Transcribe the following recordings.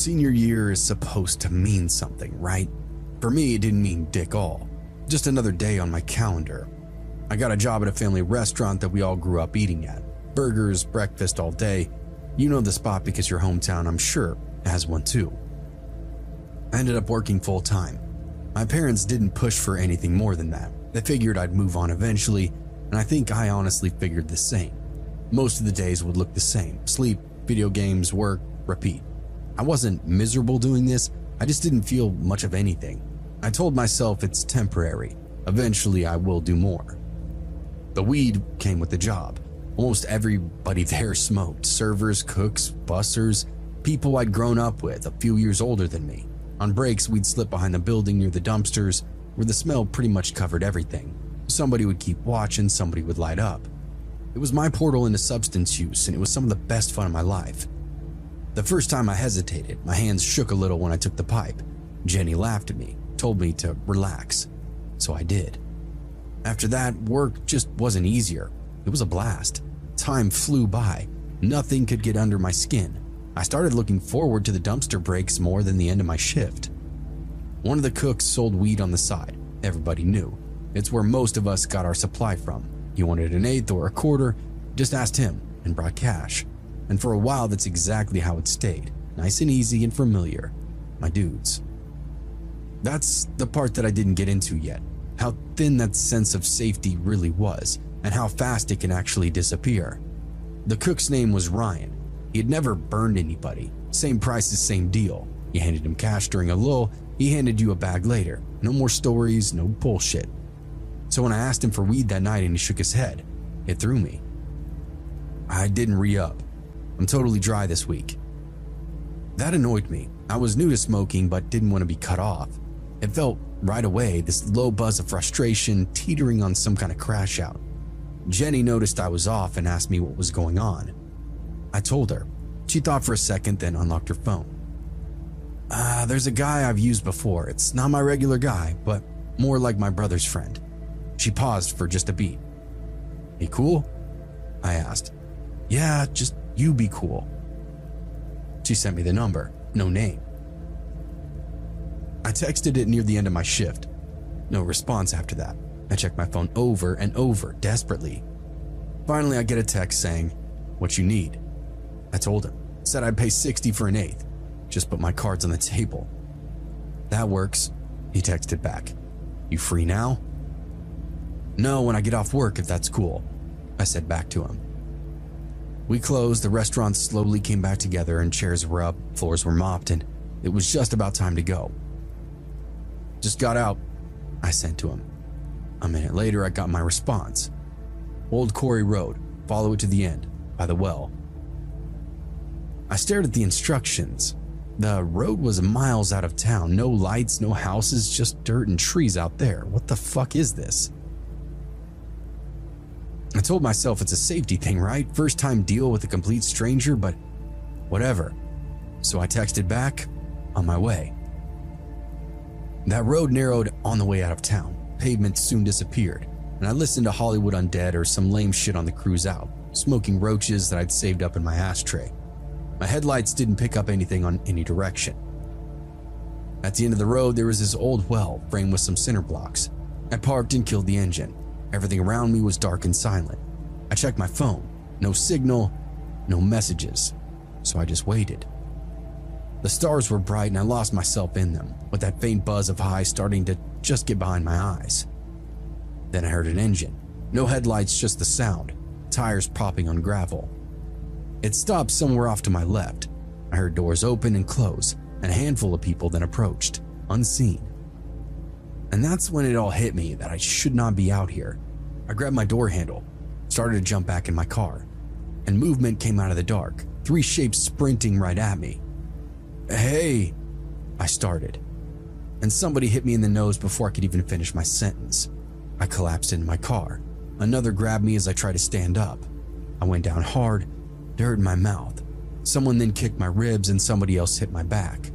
Senior year is supposed to mean something, right? For me, it didn't mean dick all. Just another day on my calendar. I got a job at a family restaurant that we all grew up eating at. Burgers, breakfast all day. You know the spot because your hometown, I'm sure, has one too. I ended up working full time. My parents didn't push for anything more than that. They figured I'd move on eventually, and I think I honestly figured the same. Most of the days would look the same. Sleep, video games, work, repeat. I wasn't miserable doing this, I just didn't feel much of anything. I told myself it's temporary. Eventually I will do more. The weed came with the job. Almost everybody there smoked. Servers, cooks, bussers, people I'd grown up with, a few years older than me. On breaks, we'd slip behind the building near the dumpsters, where the smell pretty much covered everything. Somebody would keep watch and somebody would light up. It was my portal into substance use, and it was some of the best fun of my life. The first time I hesitated, my hands shook a little when I took the pipe. Jenny laughed at me, told me to relax, so I did. After that, work just wasn't easier. It was a blast. Time flew by. Nothing could get under my skin. I started looking forward to the dumpster breaks more than the end of my shift. One of the cooks sold weed on the side. Everybody knew. It's where most of us got our supply from. You wanted an eighth or a quarter, just asked him and brought cash. And for a while, that's exactly how it stayed. Nice and easy and familiar. My dudes. That's the part that I didn't get into yet. How thin that sense of safety really was, and how fast it can actually disappear. The cook's name was Ryan. He had never burned anybody. Same price, same deal. You handed him cash during a lull, he handed you a bag later. No more stories, no bullshit. So when I asked him for weed that night and he shook his head, it threw me. I didn't re-up. I'm totally dry this week. That annoyed me. I was new to smoking but didn't want to be cut off. It felt right away, this low buzz of frustration teetering on some kind of crash out. Jenny noticed I was off and asked me what was going on. I told her. She thought for a second, then unlocked her phone. There's a guy I've used before. It's not my regular guy, but more like my brother's friend. She paused for just a beat. He cool? I asked. Yeah, just you be cool. She sent me the number, no name. I texted it near the end of my shift. No response after that. I checked my phone over and over, desperately. Finally, I get a text saying, "What you need?" I told him. Said I'd pay $60 for an eighth. Just put my cards on the table. That works, he texted back. You free now? No, when I get off work, if that's cool, I said back to him. We closed, the restaurant slowly came back together and chairs were up, floors were mopped, and it was just about time to go. Just got out, I sent to him. A minute later, I got my response. Old Quarry Road, follow it to the end, by the well. I stared at the instructions. The road was miles out of town, no lights, no houses, just dirt and trees out there. What the fuck is this? I told myself it's a safety thing, right? First time deal with a complete stranger, but whatever. So I texted back, on my way. That road narrowed on the way out of town. Pavement soon disappeared, and I listened to Hollywood Undead or some lame shit on the cruise out, smoking roaches that I'd saved up in my ashtray. My headlights didn't pick up anything on any direction. At the end of the road, there was this old well framed with some cinder blocks. I parked and killed the engine. Everything around me was dark and silent. I checked my phone. No signal, no messages. So I just waited. The stars were bright and I lost myself in them, with that faint buzz of high starting to just get behind my eyes. Then I heard an engine. No headlights, just the sound. Tires popping on gravel. It stopped somewhere off to my left. I heard doors open and close, and a handful of people then approached, unseen. And that's when it all hit me that I should not be out here. I grabbed my door handle, started to jump back in my car, and movement came out of the dark, 3 shapes sprinting right at me. Hey, I started, and somebody hit me in the nose before I could even finish my sentence. I collapsed into my car. Another grabbed me as I tried to stand up. I went down hard, dirt in my mouth. Someone then kicked my ribs and somebody else hit my back.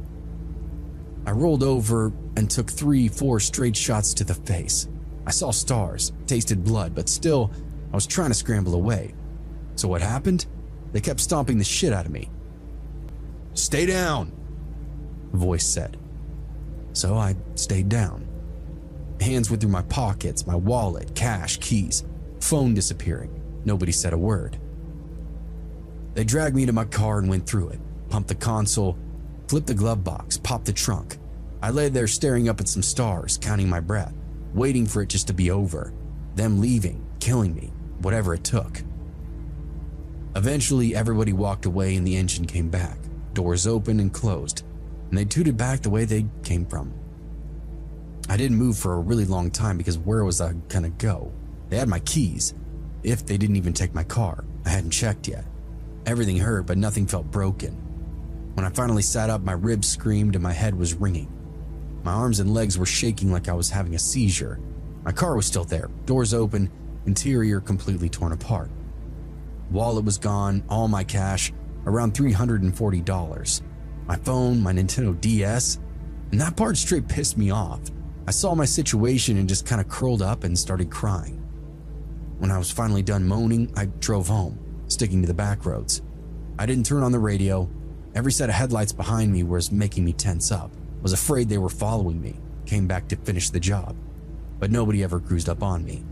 I rolled over and took 3-4 straight shots to the face. I saw stars, tasted blood, but still, I was trying to scramble away. So what happened? They kept stomping the shit out of me. Stay down, a voice said. So I stayed down. Hands went through my pockets, my wallet, cash, keys, phone disappearing. Nobody said a word. They dragged me to my car and went through it, pumped the console, flipped the glove box, popped the trunk. I lay there staring up at some stars, counting my breath, waiting for it just to be over. Them leaving, killing me, whatever it took. Eventually, everybody walked away and the engine came back. Doors opened and closed, and they tooted back the way they came from. I didn't move for a really long time because where was I gonna go? They had my keys. If they didn't even take my car, I hadn't checked yet. Everything hurt, but nothing felt broken. When I finally sat up, my ribs screamed and my head was ringing. My arms and legs were shaking like I was having a seizure. My car was still there, doors open, interior completely torn apart. Wallet was gone, all my cash, around $340. My phone, my Nintendo DS, and that part straight pissed me off. I saw my situation and just kind of curled up and started crying. When I was finally done moaning, I drove home, sticking to the back roads. I didn't turn on the radio. Every set of headlights behind me was making me tense up. Was afraid they were following me. Came back to finish the job, but nobody ever cruised up on me.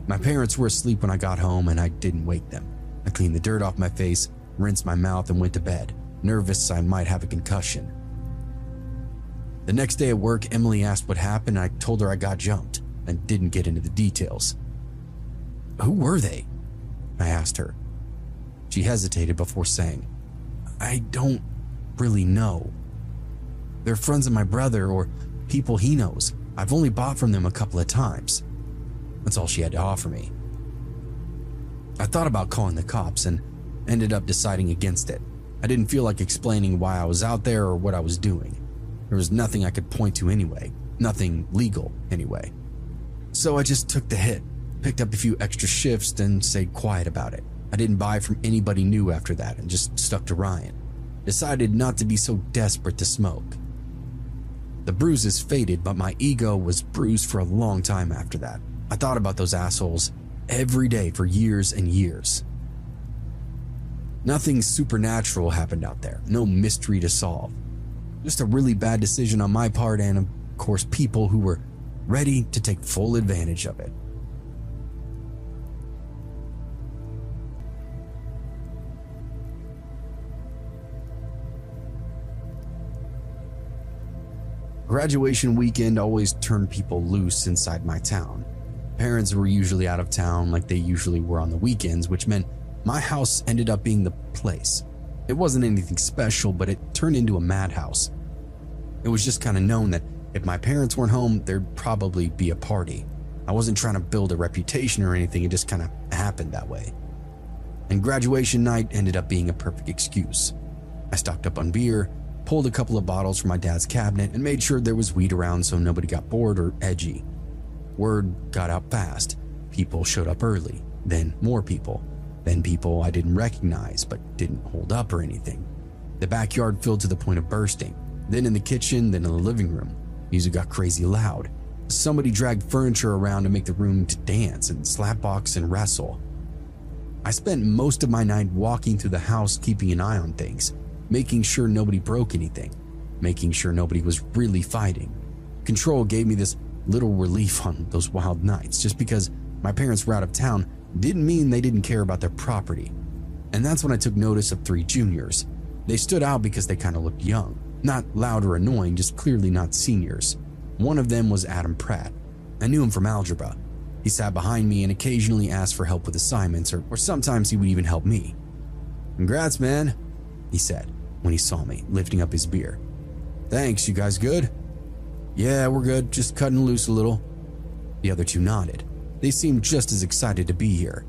My parents were asleep when I got home and I didn't wake them. I cleaned the dirt off my face, rinsed my mouth and went to bed, nervous I might have a concussion. The next day at work, Emily asked what happened and I told her I got jumped and didn't get into the details. Who were they? I asked her. She hesitated before saying, I don't really know. They're friends of my brother or people he knows. I've only bought from them a couple of times. That's all she had to offer me. I thought about calling the cops and ended up deciding against it. I didn't feel like explaining why I was out there or what I was doing. There was nothing I could point to anyway, nothing legal anyway. So I just took the hit, picked up a few extra shifts and stayed quiet about it. I didn't buy from anybody new after that and just stuck to Ryan. Decided not to be so desperate to smoke. The bruises faded, but my ego was bruised for a long time after that. I thought about those assholes every day for years and years. Nothing supernatural happened out there, no mystery to solve. Just a really bad decision on my part and, of course, people who were ready to take full advantage of it. Graduation weekend always turned people loose inside my town. Parents were usually out of town like they usually were on the weekends, which meant my house ended up being the place. It wasn't anything special, but it turned into a madhouse. It was just kind of known that if my parents weren't home, there'd probably be a party. I wasn't trying to build a reputation or anything, it just kind of happened that way. And graduation night ended up being a perfect excuse. I stocked up on beer, pulled a couple of bottles from my dad's cabinet, and made sure there was weed around so nobody got bored or edgy. Word got out fast. People showed up early, then more people, then people I didn't recognize but didn't hold up or anything. The backyard filled to the point of bursting, then in the kitchen, then in the living room. Music got crazy loud. Somebody dragged furniture around to make the room to dance and slapbox and wrestle. I spent most of my night walking through the house keeping an eye on things, making sure nobody broke anything, making sure nobody was really fighting. Control gave me this little relief on those wild nights. Just because my parents were out of town didn't mean they didn't care about their property. And that's when I took notice of 3 juniors. They stood out because they kind of looked young. Not loud or annoying, just clearly not seniors. One of them was Adam Pratt. I knew him from algebra. He sat behind me and occasionally asked for help with assignments, or sometimes he would even help me. "Congrats, man," he said when he saw me, lifting up his beer. "Thanks, you guys good?" "Yeah, we're good, just cutting loose a little." The other 2 nodded. They seemed just as excited to be here.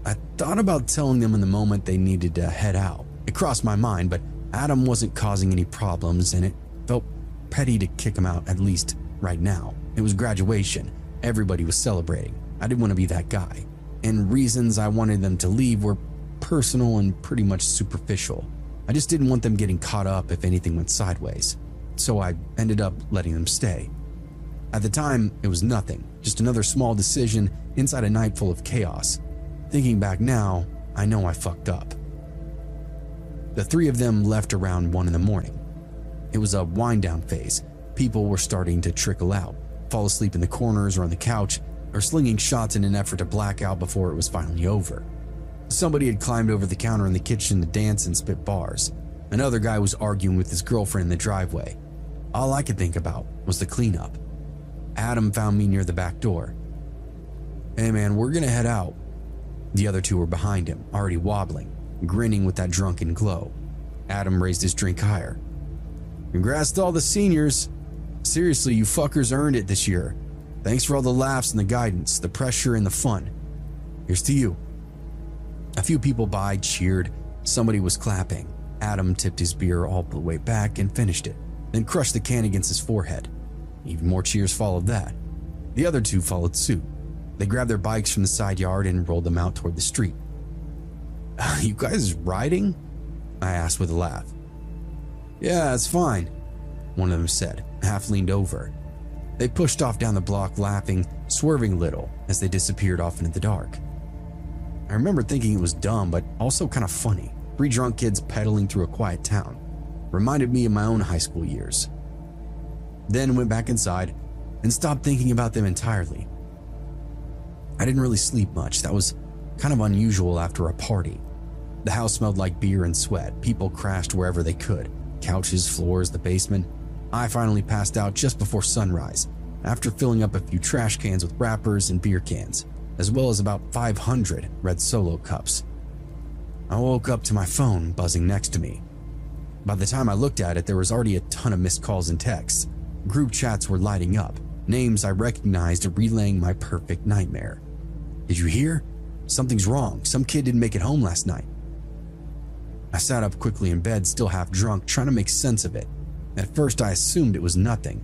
I thought about telling them in the moment they needed to head out. It crossed my mind, but Adam wasn't causing any problems and it felt petty to kick him out, at least right now. It was graduation. Everybody was celebrating. I didn't want to be that guy. And reasons I wanted them to leave were personal and pretty much superficial. I just didn't want them getting caught up if anything went sideways. So I ended up letting them stay. At the time, it was nothing, just another small decision inside a night full of chaos. Thinking back now, I know I fucked up. The three of them left around 1 in the morning. It was a wind-down phase. People were starting to trickle out, fall asleep in the corners or on the couch, or slinging shots in an effort to black out before it was finally over. Somebody had climbed over the counter in the kitchen to dance and spit bars. Another guy was arguing with his girlfriend in the driveway. All I could think about was the cleanup. Adam found me near the back door. "Hey man, we're gonna head out." The other two were behind him, already wobbling, grinning with that drunken glow. Adam raised his drink higher. "Congrats to all the seniors. Seriously, you fuckers earned it this year. Thanks for all the laughs and the guidance, the pressure and the fun. Here's to you." A few people by cheered. Somebody was clapping. Adam tipped his beer all the way back and finished it, then crushed the can against his forehead. Even more cheers followed that. The other two followed suit. They grabbed their bikes from the side yard and rolled them out toward the street. "You guys riding?" I asked with a laugh. "Yeah, it's fine," one of them said, half leaned over. They pushed off down the block laughing, swerving a little as they disappeared off into the dark. I remember thinking it was dumb, but also kind of funny. 3 drunk kids pedaling through a quiet town. Reminded me of my own high school years. Then went back inside and stopped thinking about them entirely. I didn't really sleep much. That was kind of unusual after a party. The house smelled like beer and sweat. People crashed wherever they could. Couches, floors, the basement. I finally passed out just before sunrise, after filling up a few trash cans with wrappers and beer cans, as well as about 500 red Solo cups. I woke up to my phone buzzing next to me. By the time I looked at it, there was already a ton of missed calls and texts. Group chats were lighting up, names I recognized relaying my perfect nightmare. "Did you hear? Something's wrong. Some kid didn't make it home last night." I sat up quickly in bed, still half drunk, trying to make sense of it. At first, I assumed it was nothing.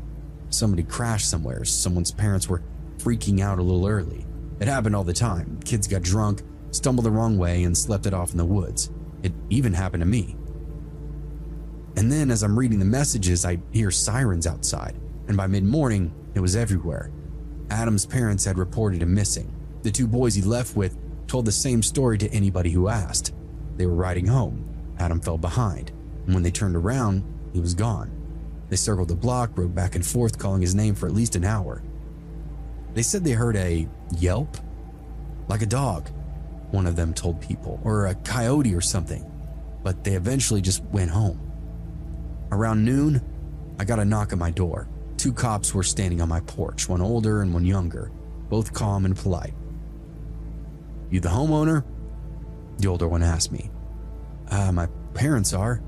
Somebody crashed somewhere. Someone's parents were freaking out a little early. It happened all the time. Kids got drunk, stumbled the wrong way, and slept it off in the woods. It even happened to me. And then as I'm reading the messages, I hear sirens outside, and by mid-morning, it was everywhere. Adam's parents had reported him missing. The 2 boys he left with told the same story to anybody who asked. They were riding home. Adam fell behind, and when they turned around, he was gone. They circled the block, rode back and forth, calling his name for at least an hour. They said they heard a yelp, like a dog, one of them told people, or a coyote or something, but they eventually just went home. Around noon, I got a knock at my door. 2 cops were standing on my porch, one older and one younger, both calm and polite. "You the homeowner?" The older one asked me. My parents are,"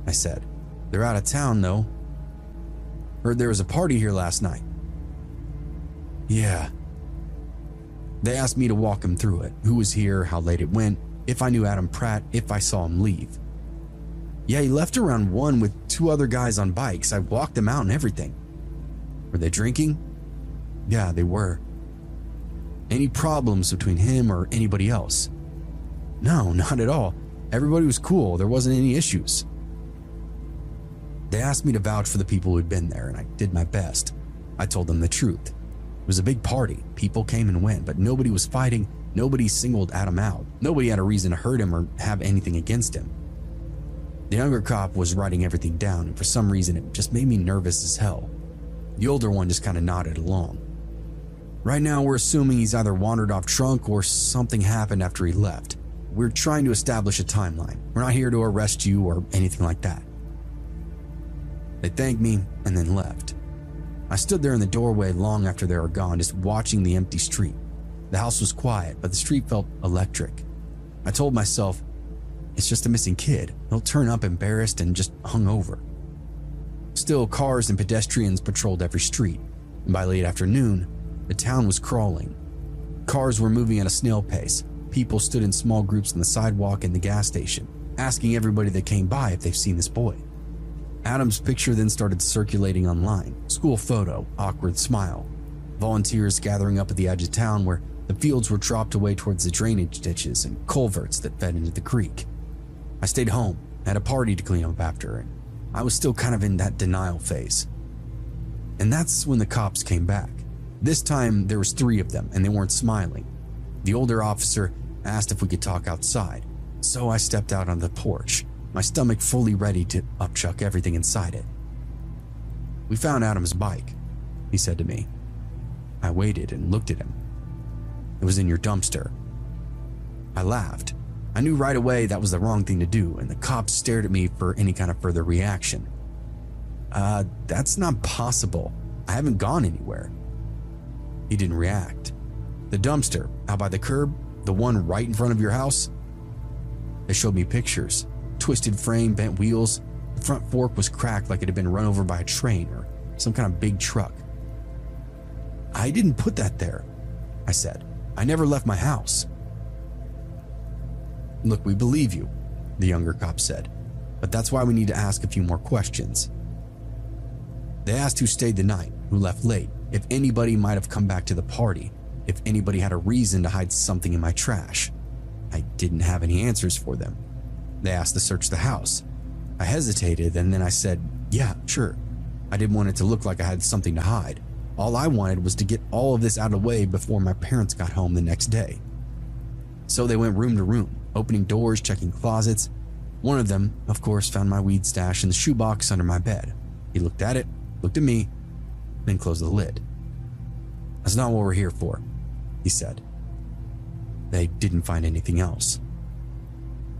I said. "They're out of town though. Heard there was a party here last night." "Yeah." They asked me to walk him through it, who was here, how late it went, if I knew Adam Pratt, if I saw him leave. "Yeah, he left around 1 with 2 other guys on bikes. I walked them out and everything." "Were they drinking?" "Yeah, they were." "Any problems between him or anybody else?" "No, not at all. Everybody was cool. There wasn't any issues." They asked me to vouch for the people who'd been there, and I did my best. I told them the truth. It was a big party. People came and went, but nobody was fighting. Nobody singled Adam out. Nobody had a reason to hurt him or have anything against him. The younger cop was writing everything down, and for some reason it just made me nervous as hell. The older one just kind of nodded along. "Right now we're assuming he's either wandered off drunk or something happened after he left. We're trying to establish a timeline. We're not here to arrest you or anything like that." They thanked me and then left. I stood there in the doorway long after they were gone, just watching the empty street. The house was quiet, but the street felt electric. I told myself, it's just a missing kid. He'll turn up embarrassed and just hungover. Still, cars and pedestrians patrolled every street, and by late afternoon, the town was crawling. Cars were moving at a snail pace. People stood in small groups on the sidewalk and the gas station, asking everybody that came by if they've seen this boy. Adam's picture then started circulating online. School photo, awkward smile. Volunteers gathering up at the edge of town where the fields were dropped away towards the drainage ditches and culverts that fed into the creek. I stayed home, had a party to clean up after, and I was still kind of in that denial phase. And that's when the cops came back. This time there was 3 of them, and they weren't smiling. The older officer asked if we could talk outside, so I stepped out on the porch, my stomach fully ready to upchuck everything inside it. "We found Adam's bike," he said to me. I waited and looked at him. "It was in your dumpster." I laughed. I knew right away that was the wrong thing to do, and the cops stared at me for any kind of further reaction. That's not possible. I haven't gone anywhere." He didn't react. "The dumpster, out by the curb, the one right in front of your house?" They showed me pictures. Twisted frame, bent wheels. The front fork was cracked like it had been run over by a train or some kind of big truck. "I didn't put that there," I said. "I never left my house." "Look, we believe you," the younger cop said, "but that's why we need to ask a few more questions." They asked who stayed the night, who left late, if anybody might have come back to the party, if anybody had a reason to hide something in my trash. I didn't have any answers for them. They asked to search the house. I hesitated, and then I said, "Yeah, sure." I didn't want it to look like I had something to hide. All I wanted was to get all of this out of the way before my parents got home the next day. So they went room to room, opening doors, checking closets. One of them, of course, found my weed stash in the shoebox under my bed. He looked at it, looked at me, then closed the lid. "That's not what we're here for," he said. They didn't find anything else.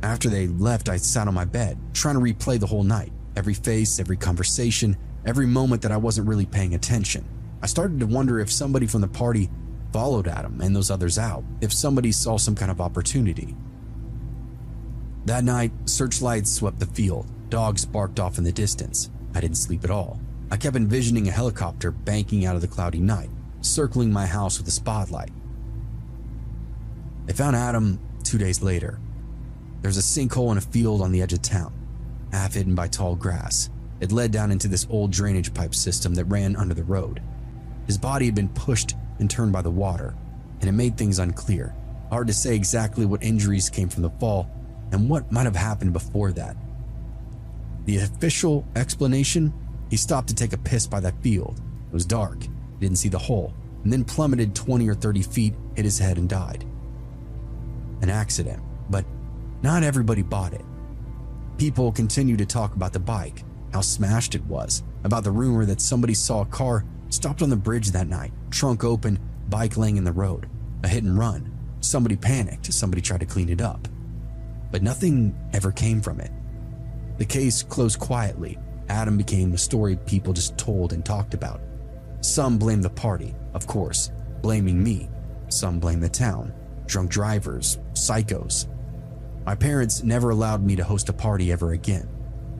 After they left, I sat on my bed, trying to replay the whole night, every face, every conversation, every moment that I wasn't really paying attention. I started to wonder if somebody from the party followed Adam and those others out, if somebody saw some kind of opportunity. That night, searchlights swept the field. Dogs barked off in the distance. I didn't sleep at all. I kept envisioning a helicopter banking out of the cloudy night, circling my house with a spotlight. They found Adam 2 days later. There's a sinkhole in a field on the edge of town, half hidden by tall grass. It led down into this old drainage pipe system that ran under the road. His body had been pushed and turned by the water, and it made things unclear. Hard to say exactly what injuries came from the fall and what might have happened before that. The official explanation? He stopped to take a piss by that field. It was dark, he didn't see the hole, and then plummeted 20 or 30 feet, hit his head, and died. An accident, but not everybody bought it. People continued to talk about the bike, how smashed it was, about the rumor that somebody saw a car stopped on the bridge that night, trunk open, bike laying in the road, a hit and run. Somebody panicked, somebody tried to clean it up. But nothing ever came from it. The case closed quietly. Adam became a story people just told and talked about. Some blamed the party, of course, blaming me. Some blamed the town, drunk drivers, psychos. My parents never allowed me to host a party ever again.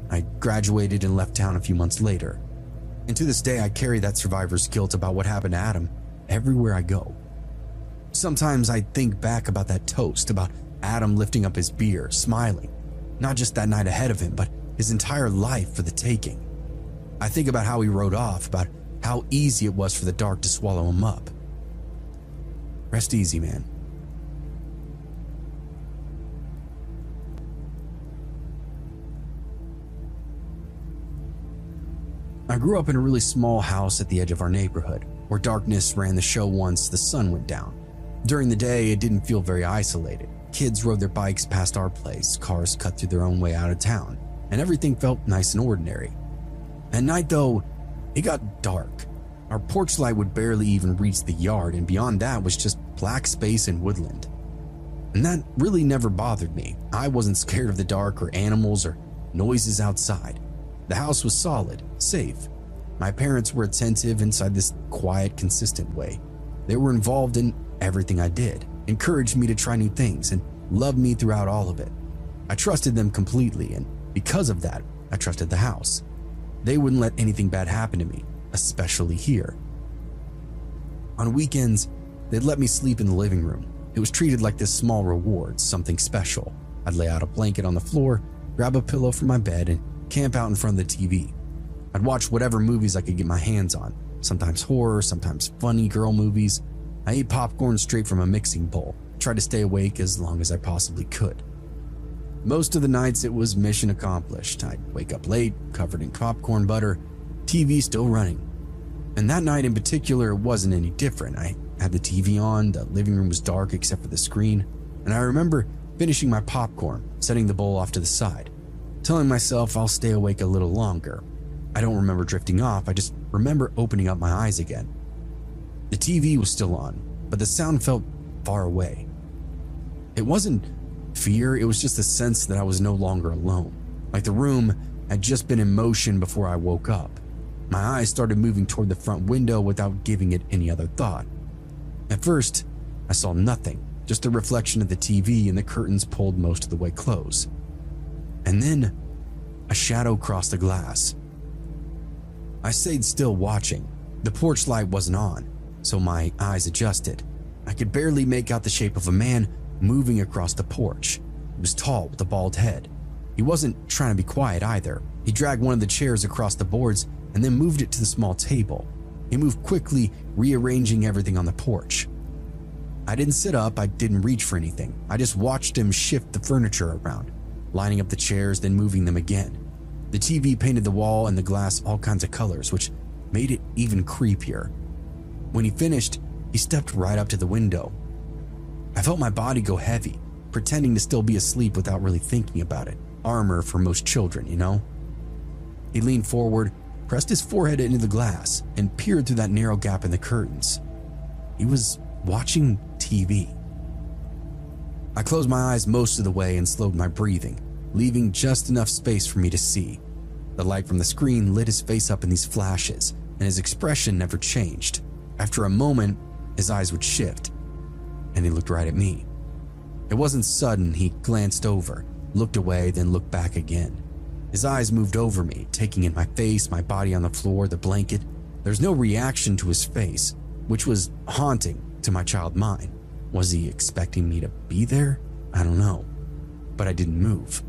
I graduated and left town a few months later. And to this day, I carry that survivor's guilt about what happened to Adam everywhere I go. Sometimes I think back about that toast, about Adam lifting up his beer, smiling, not just that night ahead of him, but his entire life for the taking. I think about how he rode off, about how easy it was for the dark to swallow him up. Rest easy, man. I grew up in a really small house at the edge of our neighborhood, where darkness ran the show once the sun went down. During the day, it didn't feel very isolated. Kids rode their bikes past our place, cars cut through their own way out of town, and everything felt nice and ordinary. At night, though, it got dark. Our porch light would barely even reach the yard, and beyond that was just black space and woodland. And that really never bothered me. I wasn't scared of the dark or animals or noises outside. The house was solid, safe. My parents were attentive inside this quiet, consistent way. They were involved in everything I did, encouraged me to try new things, and loved me throughout all of it. I trusted them completely, and because of that, I trusted the house. They wouldn't let anything bad happen to me, especially here. On weekends, they'd let me sleep in the living room. It was treated like this small reward, something special. I'd lay out a blanket on the floor, grab a pillow from my bed, and camp out in front of the TV. I'd watch whatever movies I could get my hands on, sometimes horror, sometimes funny girl movies. I ate popcorn straight from a mixing bowl, tried to stay awake as long as I possibly could. Most of the nights it was mission accomplished. I'd wake up late, covered in popcorn butter, TV still running. And that night in particular, it wasn't any different. I had the TV on, the living room was dark except for the screen, and I remember finishing my popcorn, setting the bowl off to the side, telling myself I'll stay awake a little longer. I don't remember drifting off, I just remember opening up my eyes again. The TV was still on, but the sound felt far away. It wasn't fear, it was just a sense that I was no longer alone, like the room had just been in motion before I woke up. My eyes started moving toward the front window without giving it any other thought. At first, I saw nothing, just the reflection of the TV and the curtains pulled most of the way close. And then, a shadow crossed the glass. I stayed still watching. The porch light wasn't on, so my eyes adjusted. I could barely make out the shape of a man moving across the porch. He was tall with a bald head. He wasn't trying to be quiet either. He dragged one of the chairs across the boards and then moved it to the small table. He moved quickly, rearranging everything on the porch. I didn't sit up, I didn't reach for anything. I just watched him shift the furniture around, lining up the chairs, then moving them again. The TV painted the wall and the glass all kinds of colors, which made it even creepier. When he finished, he stepped right up to the window. I felt my body go heavy, pretending to still be asleep without really thinking about it. Armor for most children, you know? He leaned forward, pressed his forehead into the glass, and peered through that narrow gap in the curtains. He was watching TV. I closed my eyes most of the way and slowed my breathing, leaving just enough space for me to see. The light from the screen lit his face up in these flashes, and his expression never changed. After a moment, his eyes would shift, and he looked right at me. It wasn't sudden. He glanced over, looked away, then looked back again. His eyes moved over me, taking in my face, my body on the floor, the blanket. There's no reaction to his face, which was haunting to my child mind. Was he expecting me to be there? I don't know, but I didn't move.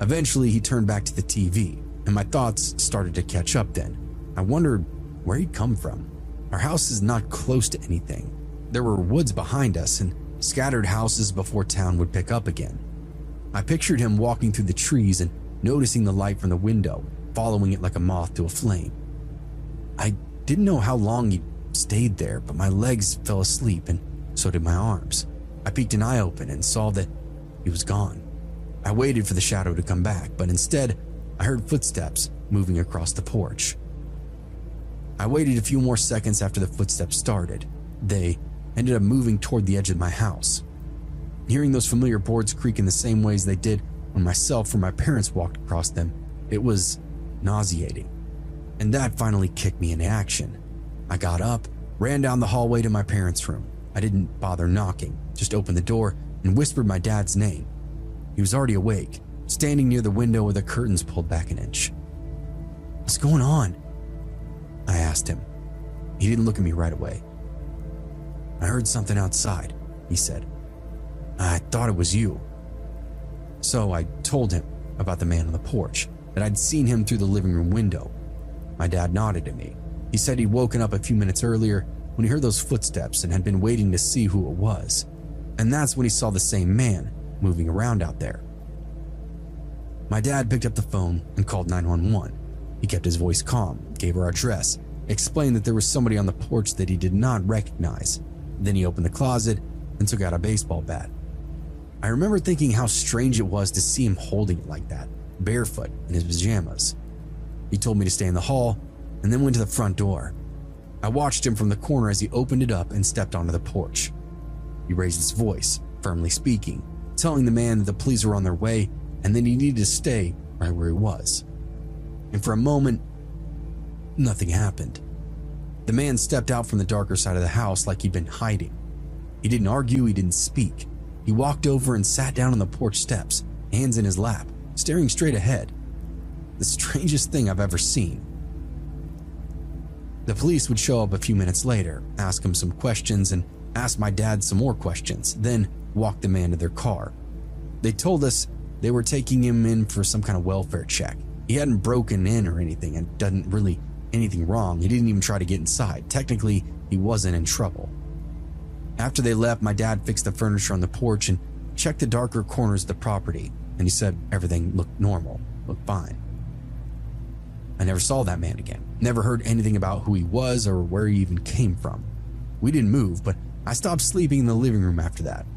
Eventually, he turned back to the TV, and my thoughts started to catch up then. I wondered where he'd come from. Our house is not close to anything. There were woods behind us and scattered houses before town would pick up again. I pictured him walking through the trees and noticing the light from the window, following it like a moth to a flame. I didn't know how long he stayed there, but my legs fell asleep and so did my arms. I peeked an eye open and saw that he was gone. I waited for the shadow to come back, but instead I heard footsteps moving across the porch. I waited a few more seconds after the footsteps started. They ended up moving toward the edge of my house. Hearing those familiar boards creak in the same ways they did when myself or my parents walked across them, it was nauseating. And that finally kicked me into action. I got up, ran down the hallway to my parents' room. I didn't bother knocking, just opened the door and whispered my dad's name. He was already awake, standing near the window with the curtains pulled back an inch. "What's going on?" I asked him. He didn't look at me right away. "I heard something outside," he said. "I thought it was you." So I told him about the man on the porch, that I'd seen him through the living room window. My dad nodded at me. He said he'd woken up a few minutes earlier when he heard those footsteps and had been waiting to see who it was. And that's when he saw the same man moving around out there. My dad picked up the phone and called 911. He kept his voice calm, gave our address, explained that there was somebody on the porch that he did not recognize. Then he opened the closet and took out a baseball bat. I remember thinking how strange it was to see him holding it like that, barefoot in his pajamas. He told me to stay in the hall and then went to the front door. I watched him from the corner as he opened it up and stepped onto the porch. He raised his voice, firmly speaking, telling the man that the police were on their way and that he needed to stay right where he was. And for a moment, nothing happened. The man stepped out from the darker side of the house like he'd been hiding. He didn't argue, he didn't speak. He walked over and sat down on the porch steps, hands in his lap, staring straight ahead. The strangest thing I've ever seen. The police would show up a few minutes later, ask him some questions, and ask my dad some more questions, then walk the man to their car. They told us they were taking him in for some kind of welfare check. He hadn't broken in or anything and done really anything wrong. He didn't even try to get inside. Technically, he wasn't in trouble. After they left, my dad fixed the furniture on the porch and checked the darker corners of the property, and he said everything looked normal, looked fine. I never saw that man again. Never heard anything about who he was or where he even came from. We didn't move, but I stopped sleeping in the living room after that.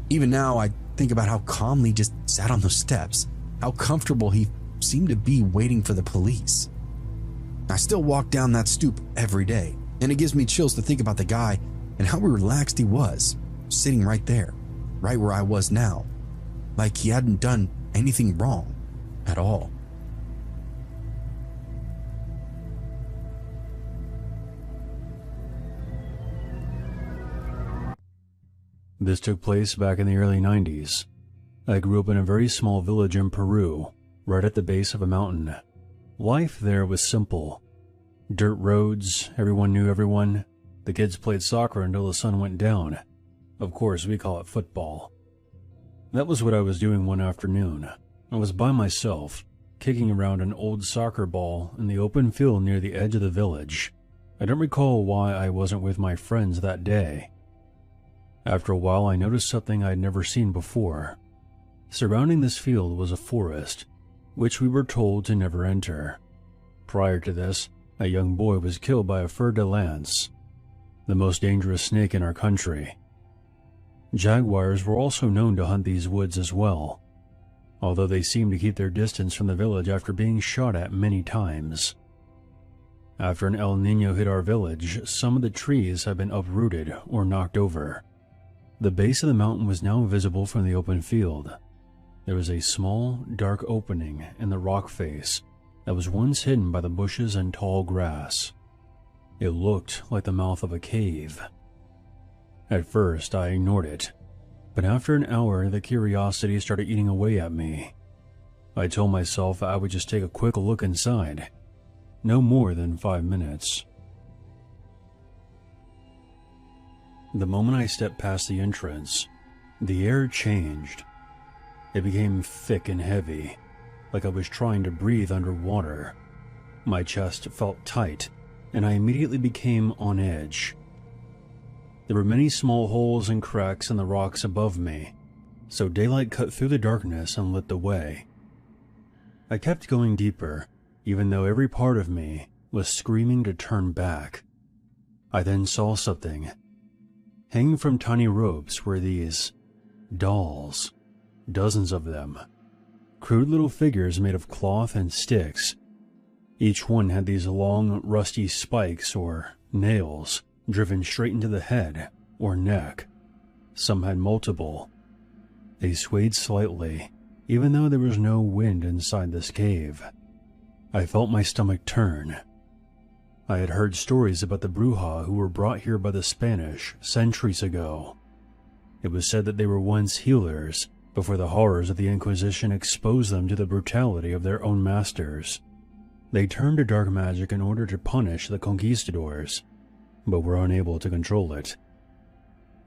Even now, I think about how calmly he just sat on those steps, how comfortable he seemed to be waiting for the police. I still walk down that stoop every day, and it gives me chills to think about the guy and how relaxed he was, sitting right there, right where I was now, like he hadn't done anything wrong at all. This took place back in the early 90s. I grew up in a very small village in Peru, right at the base of a mountain. Life there was simple. Dirt roads, everyone knew everyone. The kids played soccer until the sun went down. Of course, we call it football. That was what I was doing one afternoon. I was by myself, kicking around an old soccer ball in the open field near the edge of the village. I don't recall why I wasn't with my friends that day. After a while, I noticed something I'd never seen before. Surrounding this field was a forest, which we were told to never enter. Prior to this, a young boy was killed by a fer de lance, the most dangerous snake in our country. Jaguars were also known to hunt these woods as well, although they seemed to keep their distance from the village after being shot at many times. After an El Niño hit our village, some of the trees had been uprooted or knocked over. The base of the mountain was now visible from the open field. There was a small, dark opening in the rock face that was once hidden by the bushes and tall grass. It looked like the mouth of a cave. At first, I ignored it, but after an hour, the curiosity started eating away at me. I told myself I would just take a quick look inside. No more than 5 minutes. The moment I stepped past the entrance, the air changed. It became thick and heavy, like I was trying to breathe underwater. My chest felt tight, and I immediately became on edge. There were many small holes and cracks in the rocks above me, so daylight cut through the darkness and lit the way. I kept going deeper, even though every part of me was screaming to turn back. I then saw something. Hanging from tiny ropes were these dolls, dozens of them, crude little figures made of cloth and sticks. Each one had these long, rusty spikes or nails driven straight into the head or neck. Some had multiple. They swayed slightly, even though there was no wind inside this cave. I felt my stomach turn. I had heard stories about the Bruja who were brought here by the Spanish centuries ago. It was said that they were once healers before the horrors of the Inquisition exposed them to the brutality of their own masters. They turned to dark magic in order to punish the conquistadors, but were unable to control it.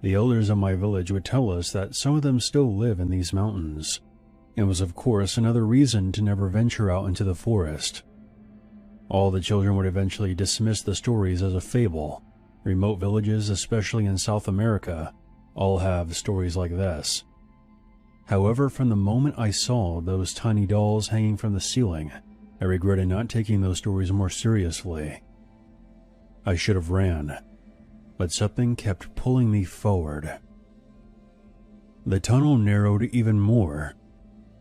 The elders of my village would tell us that some of them still live in these mountains. It was of course another reason to never venture out into the forest. All the children would eventually dismiss the stories as a fable. Remote villages, especially in South America, all have stories like this. However, from the moment I saw those tiny dolls hanging from the ceiling, I regretted not taking those stories more seriously. I should have ran, but something kept pulling me forward. The tunnel narrowed even more,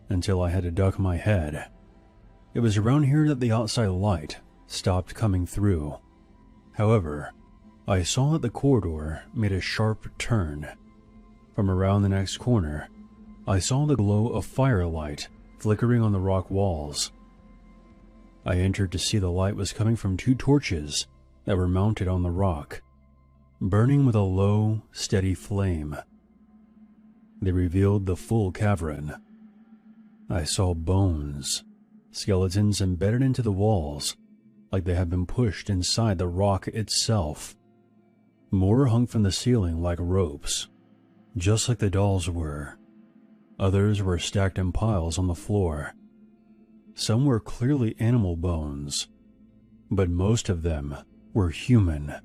until I had to duck my head. It was around here that the outside light stopped coming through. However, I saw that the corridor made a sharp turn. From around the next corner, I saw the glow of firelight flickering on the rock walls. I entered to see the light was coming from 2 torches that were mounted on the rock, burning with a low, steady flame. They revealed the full cavern. I saw bones, skeletons embedded into the walls, like they had been pushed inside the rock itself. More hung from the ceiling like ropes, just like the dolls were. Others were stacked in piles on the floor. Some were clearly animal bones, but most of them were human.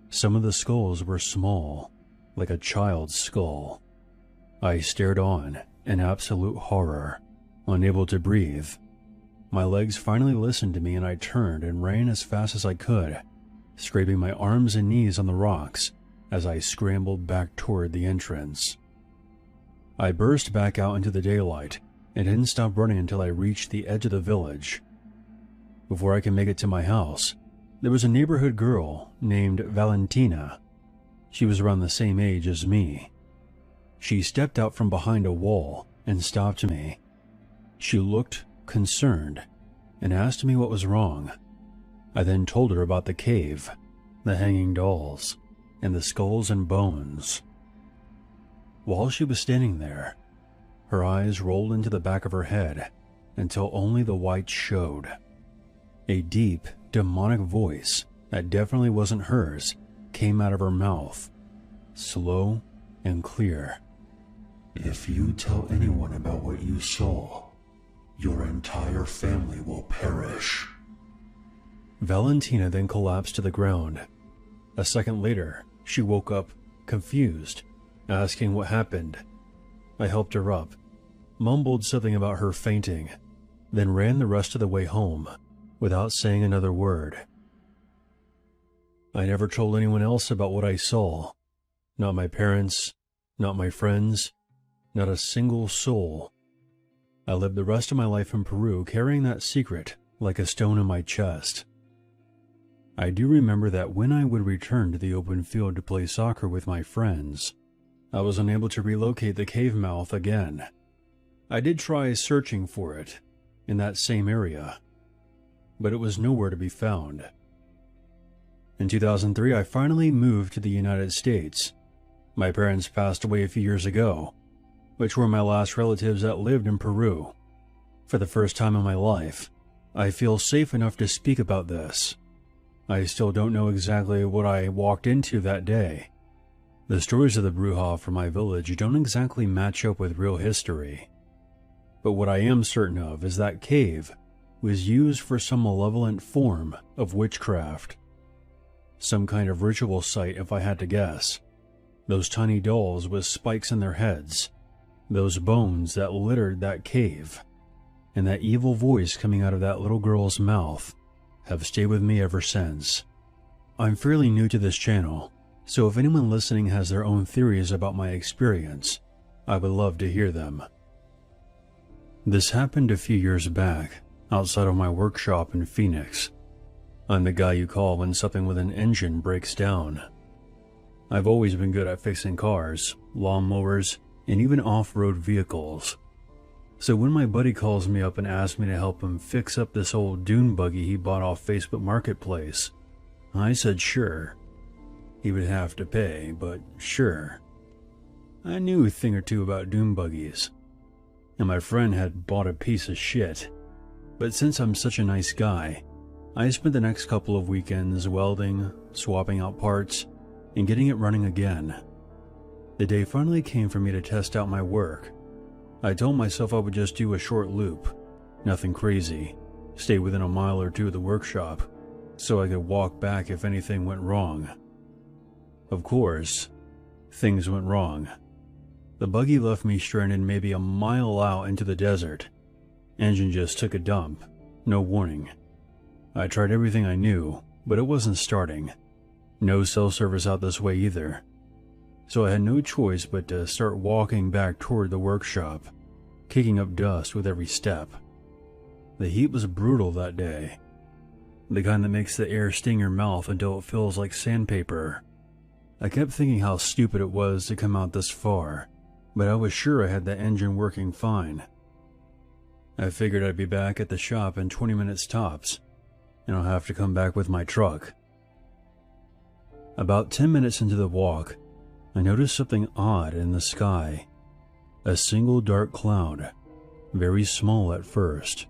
Some of the skulls were small, like a child's skull. I stared on in absolute horror, unable to breathe. My legs finally listened to me and I turned and ran as fast as I could, scraping my arms and knees on the rocks as I scrambled back toward the entrance. I burst back out into the daylight and didn't stop running until I reached the edge of the village. Before I could make it to my house, there was a neighborhood girl named Valentina. She was around the same age as me. She stepped out from behind a wall and stopped me. She looked concerned and asked me what was wrong. I then told her about the cave, the hanging dolls, and the skulls and bones. While she was standing there, her eyes rolled into the back of her head until only the whites showed. A deep, demonic voice that definitely wasn't hers came out of her mouth, slow and clear. If you tell anyone about what you saw, your entire family will perish. Valentina then collapsed to the ground. A second later, she woke up, confused, asking what happened. I helped her up, mumbled something about her fainting, then ran the rest of the way home without saying another word. I never told anyone else about what I saw. Not my parents, not my friends, not a single soul. I lived the rest of my life in Peru carrying that secret like a stone in my chest. I do remember that when I would return to the open field to play soccer with my friends, I was unable to relocate the cave mouth again. I did try searching for it in that same area, but it was nowhere to be found. In 2003, I finally moved to the United States. My parents passed away a few years ago, which were my last relatives that lived in Peru. For the first time in my life, I feel safe enough to speak about this. I still don't know exactly what I walked into that day. The stories of the Bruja from my village don't exactly match up with real history. But what I am certain of is that cave was used for some malevolent form of witchcraft. Some kind of ritual site if I had to guess. Those tiny dolls with spikes in their heads. Those bones that littered that cave. And that evil voice coming out of that little girl's mouth have stayed with me ever since. I'm fairly new to this channel, so if anyone listening has their own theories about my experience, I would love to hear them. This happened a few years back, outside of my workshop in Phoenix. I'm the guy you call when something with an engine breaks down. I've always been good at fixing cars, lawnmowers, and even off-road vehicles. So when my buddy calls me up and asks me to help him fix up this old dune buggy he bought off Facebook Marketplace, I said sure. He would have to pay, but sure. I knew a thing or two about dune buggies, and my friend had bought a piece of shit. But since I'm such a nice guy, I spent the next couple of weekends welding, swapping out parts, and getting it running again. The day finally came for me to test out my work. I told myself I would just do a short loop, nothing crazy, stay within a mile or two of the workshop, so I could walk back if anything went wrong. Of course, things went wrong. The buggy left me stranded maybe a mile out into the desert. Engine just took a dump, no warning. I tried everything I knew, but it wasn't starting. No cell service out this way either. So I had no choice but to start walking back toward the workshop, kicking up dust with every step. The heat was brutal that day. The kind that makes the air sting your mouth until it feels like sandpaper. I kept thinking how stupid it was to come out this far, but I was sure I had the engine working fine. I figured I'd be back at the shop in 20 minutes tops, and I'll have to come back with my truck. About 10 minutes into the walk, I noticed something odd in the sky. A single dark cloud, very small at first.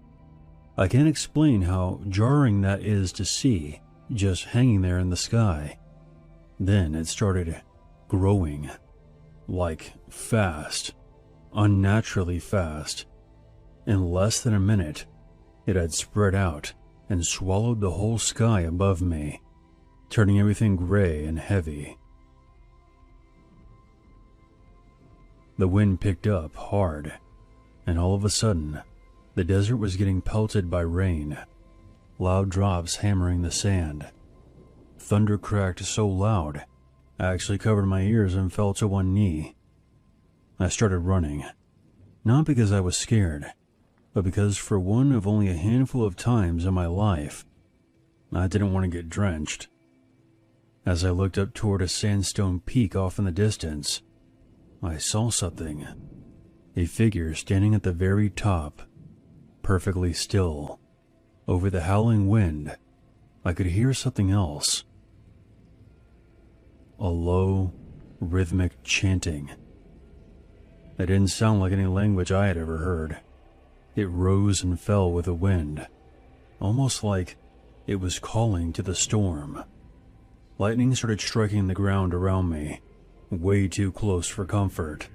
I can't explain how jarring that is to see, just hanging there in the sky. Then it started growing, like fast, unnaturally fast. In less than a minute, it had spread out and swallowed the whole sky above me, turning everything gray and heavy. The wind picked up hard, and all of a sudden, the desert was getting pelted by rain, loud drops hammering the sand. Thunder cracked so loud, I actually covered my ears and fell to one knee. I started running. Not because I was scared, but because for one of only a handful of times in my life, I didn't want to get drenched. As I looked up toward a sandstone peak off in the distance, I saw something. A figure standing at the very top, perfectly still. Over the howling wind, I could hear something else. A low, rhythmic chanting. It didn't sound like any language I had ever heard. It rose and fell with the wind, almost like it was calling to the storm. Lightning started striking the ground around me, way too close for comfort.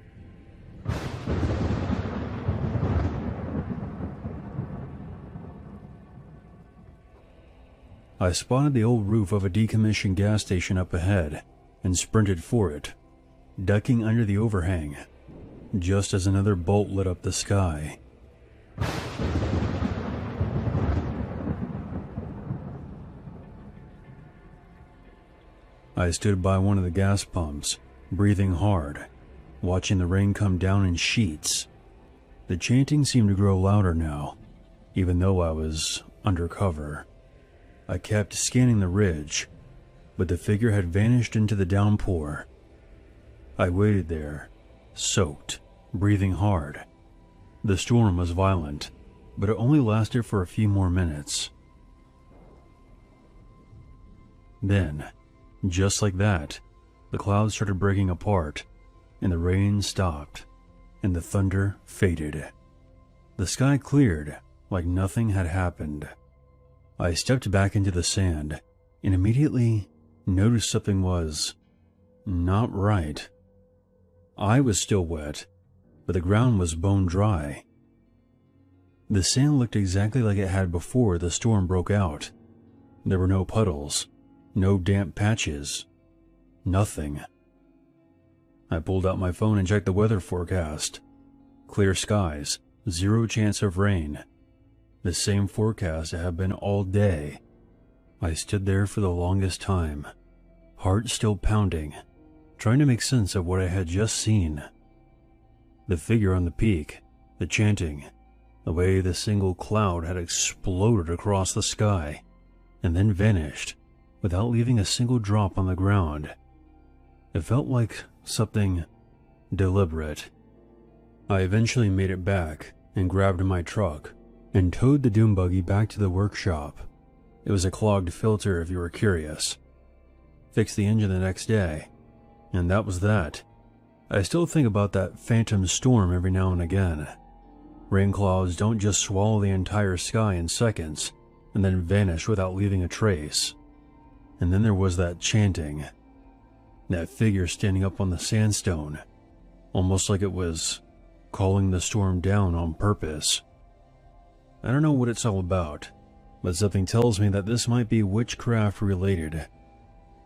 I spotted the old roof of a decommissioned gas station up ahead and sprinted for it, ducking under the overhang, just as another bolt lit up the sky. I stood by one of the gas pumps, breathing hard, watching the rain come down in sheets. The chanting seemed to grow louder now, even though I was under cover. I kept scanning the ridge, but the figure had vanished into the downpour. I waited there, soaked, breathing hard. The storm was violent, but it only lasted for a few more minutes. Then, just like that, the clouds started breaking apart, and the rain stopped, and the thunder faded. The sky cleared like nothing had happened. I stepped back into the sand, and immediately noticed something was not right. I was still wet, but the ground was bone dry. The sand looked exactly like it had before the storm broke out. There were no puddles, no damp patches, nothing. I pulled out my phone and checked the weather forecast. Clear skies, 0 chance of rain. The same forecast it had been all day. I stood there for the longest time, heart still pounding, trying to make sense of what I had just seen. The figure on the peak, the chanting, the way the single cloud had exploded across the sky, and then vanished, without leaving a single drop on the ground. It felt like something deliberate. I eventually made it back and grabbed my truck and towed the doom buggy back to the workshop. It was a clogged filter if you were curious. Fixed the engine the next day, and that was that. I still think about that phantom storm every now and again. Rain clouds don't just swallow the entire sky in seconds and then vanish without leaving a trace. And then there was that chanting. That figure standing up on the sandstone, almost like it was calling the storm down on purpose. I don't know what it's all about, but something tells me that this might be witchcraft related.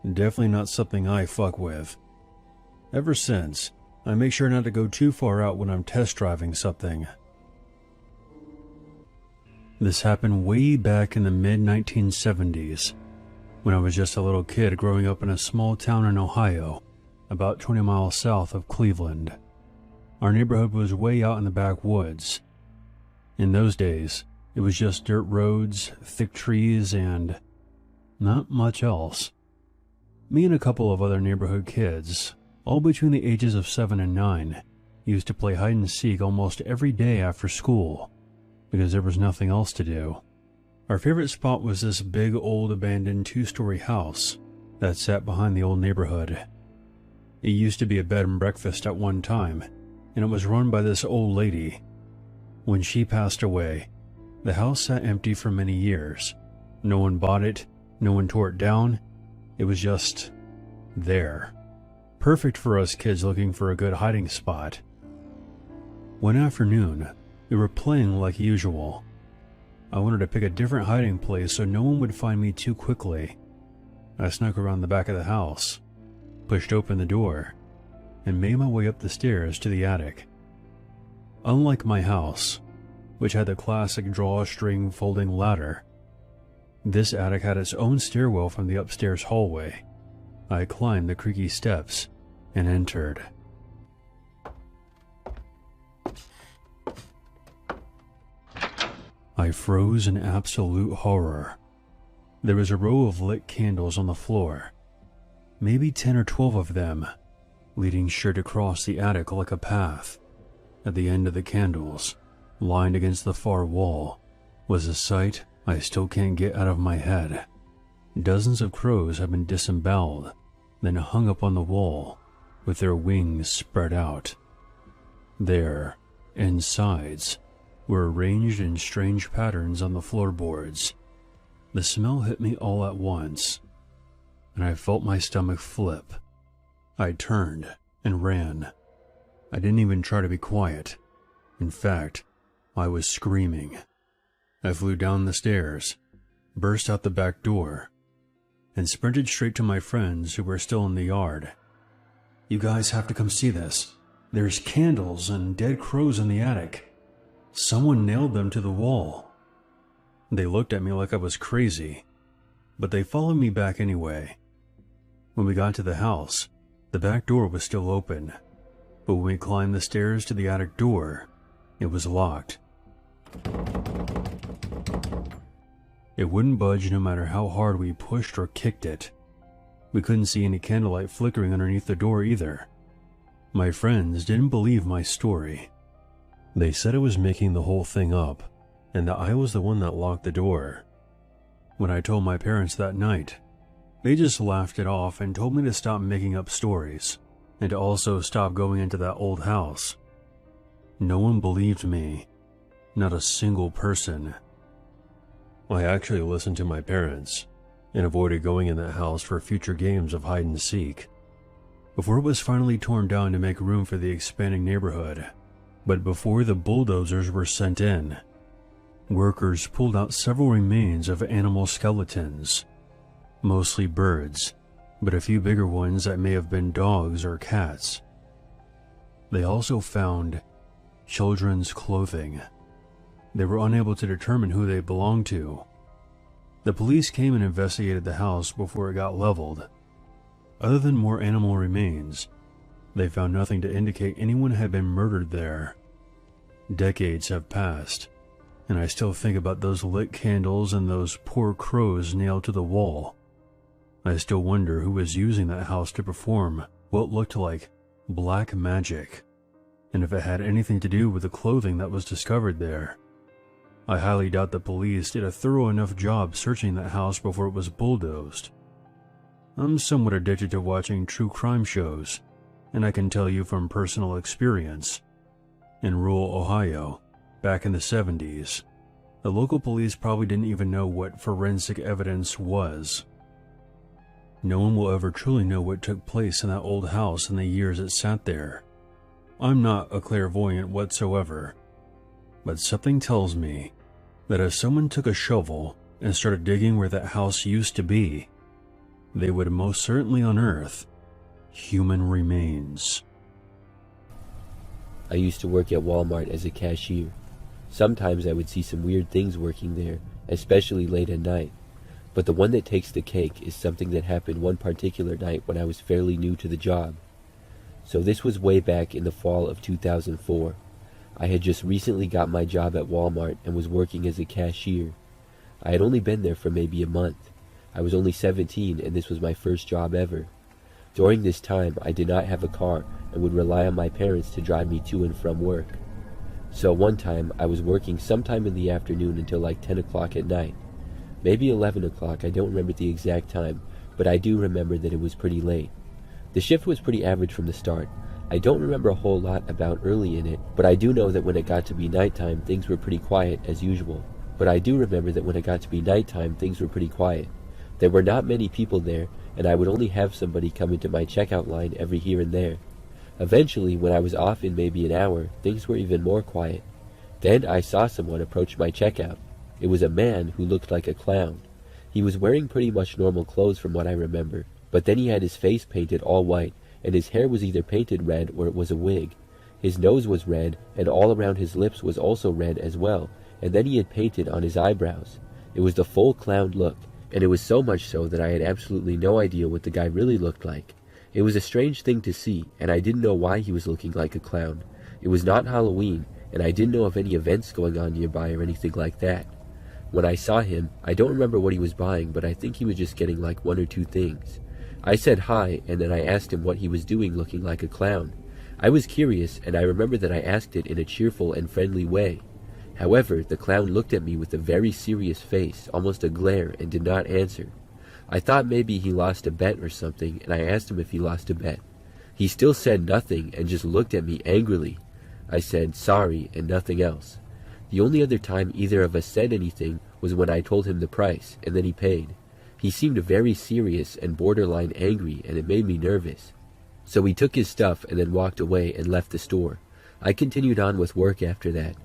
Definitely not something I fuck with. Ever since, I make sure not to go too far out when I'm test driving something. This happened way back in the mid-1970s, when I was just a little kid growing up in a small town in Ohio, about 20 miles south of Cleveland. Our neighborhood was way out in the backwoods. In those days, it was just dirt roads, thick trees, and not much else. Me and a couple of other neighborhood kids, all between the ages of 7 and 9, used to play hide and seek almost every day after school, because there was nothing else to do. Our favorite spot was this big old abandoned 2-story house that sat behind the old neighborhood. It used to be a bed and breakfast at one time, and it was run by this old lady. When she passed away, the house sat empty for many years. No one bought it, no one tore it down. It was just there. Perfect for us kids looking for a good hiding spot. One afternoon, we were playing like usual. I wanted to pick a different hiding place so no one would find me too quickly. I snuck around the back of the house, pushed open the door, and made my way up the stairs to the attic. Unlike my house, which had the classic drawstring folding ladder, this attic had its own stairwell from the upstairs hallway. I climbed the creaky steps and entered. I froze in absolute horror. There was a row of lit candles on the floor, maybe 10 or 12 of them, leading straight across the attic like a path. At the end of the candles, lined against the far wall, was a sight I still can't get out of my head. Dozens of crows had been disemboweled, then hung up on the wall, with their wings spread out. Their insides were arranged in strange patterns on the floorboards. The smell hit me all at once, and I felt my stomach flip. I turned and ran. I didn't even try to be quiet. In fact, I was screaming. I flew down the stairs, burst out the back door, and sprinted straight to my friends who were still in the yard. "You guys have to come see this. There's candles and dead crows in the attic. Someone nailed them to the wall." They looked at me like I was crazy, but they followed me back anyway. When we got to the house, the back door was still open, but when we climbed the stairs to the attic door, it was locked. It wouldn't budge no matter how hard we pushed or kicked it. We couldn't see any candlelight flickering underneath the door either. My friends didn't believe my story. They said I was making the whole thing up, and that I was the one that locked the door. When I told my parents that night, they just laughed it off and told me to stop making up stories, and to also stop going into that old house. No one believed me. Not a single person. I actually listened to my parents, and avoided going in that house for future games of hide and seek, before it was finally torn down to make room for the expanding neighborhood. But before the bulldozers were sent in, workers pulled out several remains of animal skeletons, mostly birds, but a few bigger ones that may have been dogs or cats. They also found children's clothing. They were unable to determine who they belonged to. The police came and investigated the house before it got leveled. Other than more animal remains, they found nothing to indicate anyone had been murdered there. Decades have passed, and I still think about those lit candles and those poor crows nailed to the wall. I still wonder who was using that house to perform what looked like black magic, and if it had anything to do with the clothing that was discovered there. I highly doubt the police did a thorough enough job searching that house before it was bulldozed. I'm somewhat addicted to watching true crime shows, and I can tell you from personal experience. In rural Ohio, back in the 70s, the local police probably didn't even know what forensic evidence was. No one will ever truly know what took place in that old house in the years it sat there. I'm not a clairvoyant whatsoever, but something tells me that if someone took a shovel and started digging where that house used to be, they would most certainly unearth human remains. I used to work at Walmart as a cashier. Sometimes I would see some weird things working there, especially late at night. But the one that takes the cake is something that happened one particular night when I was fairly new to the job. So this was way back in the fall of 2004. I had just recently got my job at Walmart and was working as a cashier. I had only been there for maybe a month. I was only 17 and this was my first job ever. During this time, I did not have a car and would rely on my parents to drive me to and from work. So one time, I was working sometime in the afternoon until like 10 o'clock at night. Maybe 11 o'clock, I don't remember the exact time, but I do remember that it was pretty late. The shift was pretty average from the start. I don't remember a whole lot about early in it, but I do know that when it got to be nighttime, things were pretty quiet as usual. There were not many people there, and I would only have somebody come into my checkout line every here and there. Eventually, when I was off in maybe an hour, things were even more quiet. Then I saw someone approach my checkout. It was a man who looked like a clown. He was wearing pretty much normal clothes from what I remember, but then he had his face painted all white, and his hair was either painted red or it was a wig. His nose was red, and all around his lips was also red as well, and then he had painted on his eyebrows. It was the full clown look, and it was so much so that I had absolutely no idea what the guy really looked like. It was a strange thing to see, and I didn't know why he was looking like a clown. It was not Halloween, and I didn't know of any events going on nearby or anything like that. When I saw him, I don't remember what he was buying, but I think he was just getting like 1 or 2 things. I said hi, and then I asked him what he was doing looking like a clown. I was curious, and I remember that I asked it in a cheerful and friendly way. However, the clown looked at me with a very serious face, almost a glare, and did not answer. I thought maybe he lost a bet or something, and I asked him if he lost a bet. He still said nothing and just looked at me angrily. I said sorry and nothing else. The only other time either of us said anything was when I told him the price, and then he paid. He seemed very serious and borderline angry, and it made me nervous. So he took his stuff and then walked away and left the store. I continued on with work after that.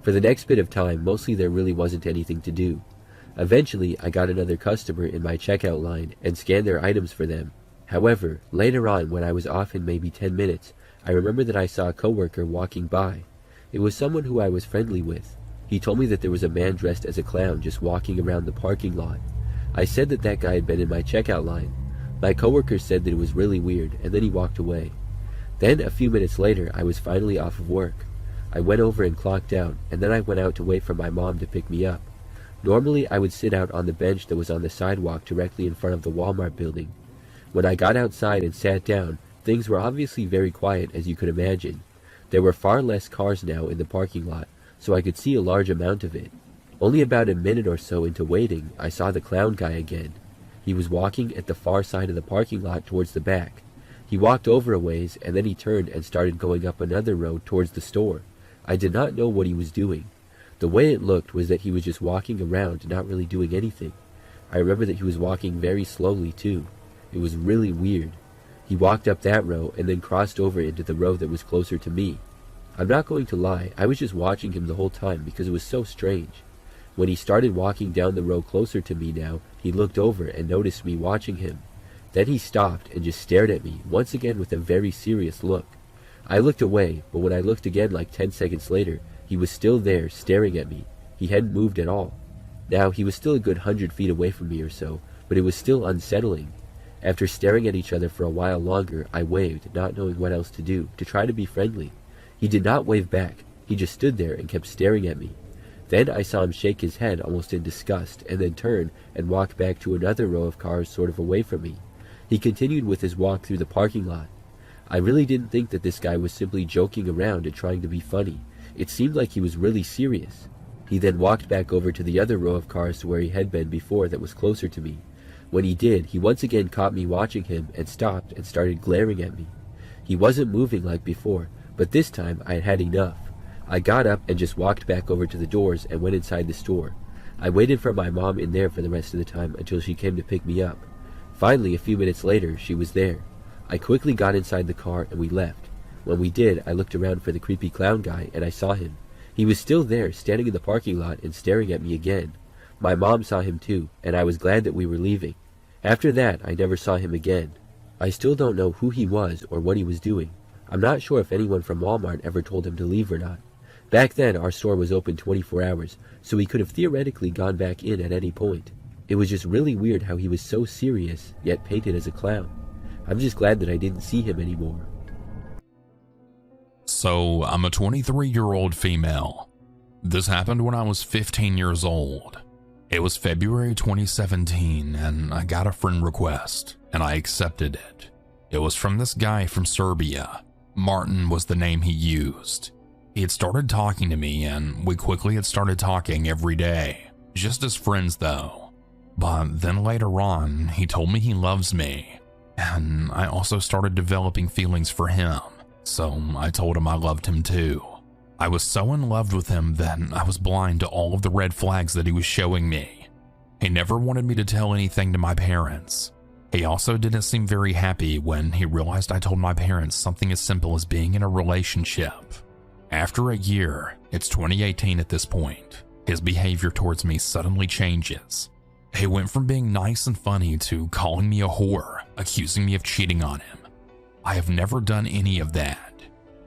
For the next bit of time, mostly there really wasn't anything to do. Eventually, I got another customer in my checkout line and scanned their items for them. However, later on, when I was off in maybe 10 minutes, I remember that I saw a coworker walking by. It was someone who I was friendly with. He told me that there was a man dressed as a clown just walking around the parking lot. I said that that guy had been in my checkout line. My coworker said that it was really weird, and then he walked away. Then, a few minutes later, I was finally off of work. I went over and clocked out, and then I went out to wait for my mom to pick me up. Normally, I would sit out on the bench that was on the sidewalk directly in front of the Walmart building. When I got outside and sat down, things were obviously very quiet, as you could imagine. There were far less cars now in the parking lot, so I could see a large amount of it. Only about a minute or so into waiting, I saw the clown guy again. He was walking at the far side of the parking lot towards the back. He walked over a ways, and then he turned and started going up another road towards the store. I did not know what he was doing. The way it looked was that he was just walking around, not really doing anything. I remember that he was walking very slowly too. It was really weird. He walked up that row and then crossed over into the row that was closer to me. I'm not going to lie, I was just watching him the whole time because it was so strange. When he started walking down the row closer to me now, he looked over and noticed me watching him. Then he stopped and just stared at me, once again with a very serious look. I looked away, but when I looked again like 10 seconds later, he was still there, staring at me. He hadn't moved at all. Now, he was still a good 100 feet away from me or so, but it was still unsettling. After staring at each other for a while longer, I waved, not knowing what else to do, to try to be friendly. He did not wave back. He just stood there and kept staring at me. Then I saw him shake his head almost in disgust, and then turn and walk back to another row of cars sort of away from me. He continued with his walk through the parking lot. I really didn't think that this guy was simply joking around and trying to be funny. It seemed like he was really serious. He then walked back over to the other row of cars to where he had been before that was closer to me. When he did, he once again caught me watching him and stopped and started glaring at me. He wasn't moving like before, but this time I had had enough. I got up and just walked back over to the doors and went inside the store. I waited for my mom in there for the rest of the time until she came to pick me up. Finally, a few minutes later, she was there. I quickly got inside the car and we left. When we did, I looked around for the creepy clown guy and I saw him. He was still there, standing in the parking lot and staring at me again. My mom saw him too, and I was glad that we were leaving. After that, I never saw him again. I still don't know who he was or what he was doing. I'm not sure if anyone from Walmart ever told him to leave or not. Back then, our store was open 24 hours, so he could have theoretically gone back in at any point. It was just really weird how he was so serious, yet painted as a clown. I'm just glad that I didn't see him anymore. So, I'm a 23-year-old female. This happened when I was 15 years old. It was February 2017, and I got a friend request, and I accepted it. It was from this guy from Serbia. Martin was the name he used. He had started talking to me, and we quickly had started talking every day, just as friends though. But then later on, he told me he loves me, and I also started developing feelings for him, so I told him I loved him too. I was so in love with him that I was blind to all of the red flags that he was showing me. He never wanted me to tell anything to my parents. He also didn't seem very happy when he realized I told my parents something as simple as being in a relationship. After a year, it's 2018 at this point, his behavior towards me suddenly changes. He went from being nice and funny to calling me a whore, accusing me of cheating on him. I have never done any of that.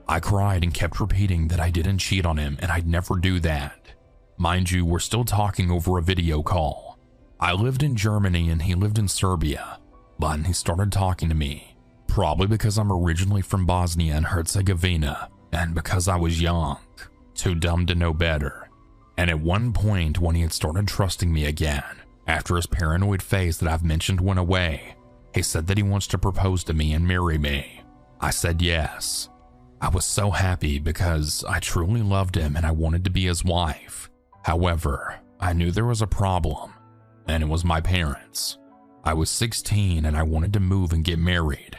I cried and kept repeating that I didn't cheat on him and I'd never do that. Mind you, we're still talking over a video call. I lived in Germany and he lived in Serbia, but he started talking to me, probably because I'm originally from Bosnia and Herzegovina and because I was young. too dumb to know better. And at one point, when he had started trusting me again, after his paranoid phase that I've mentioned went away, he said that he wants to propose to me and marry me. I said yes. I was so happy because I truly loved him and I wanted to be his wife. However, I knew there was a problem, and it was my parents. I was 16 and I wanted to move and get married.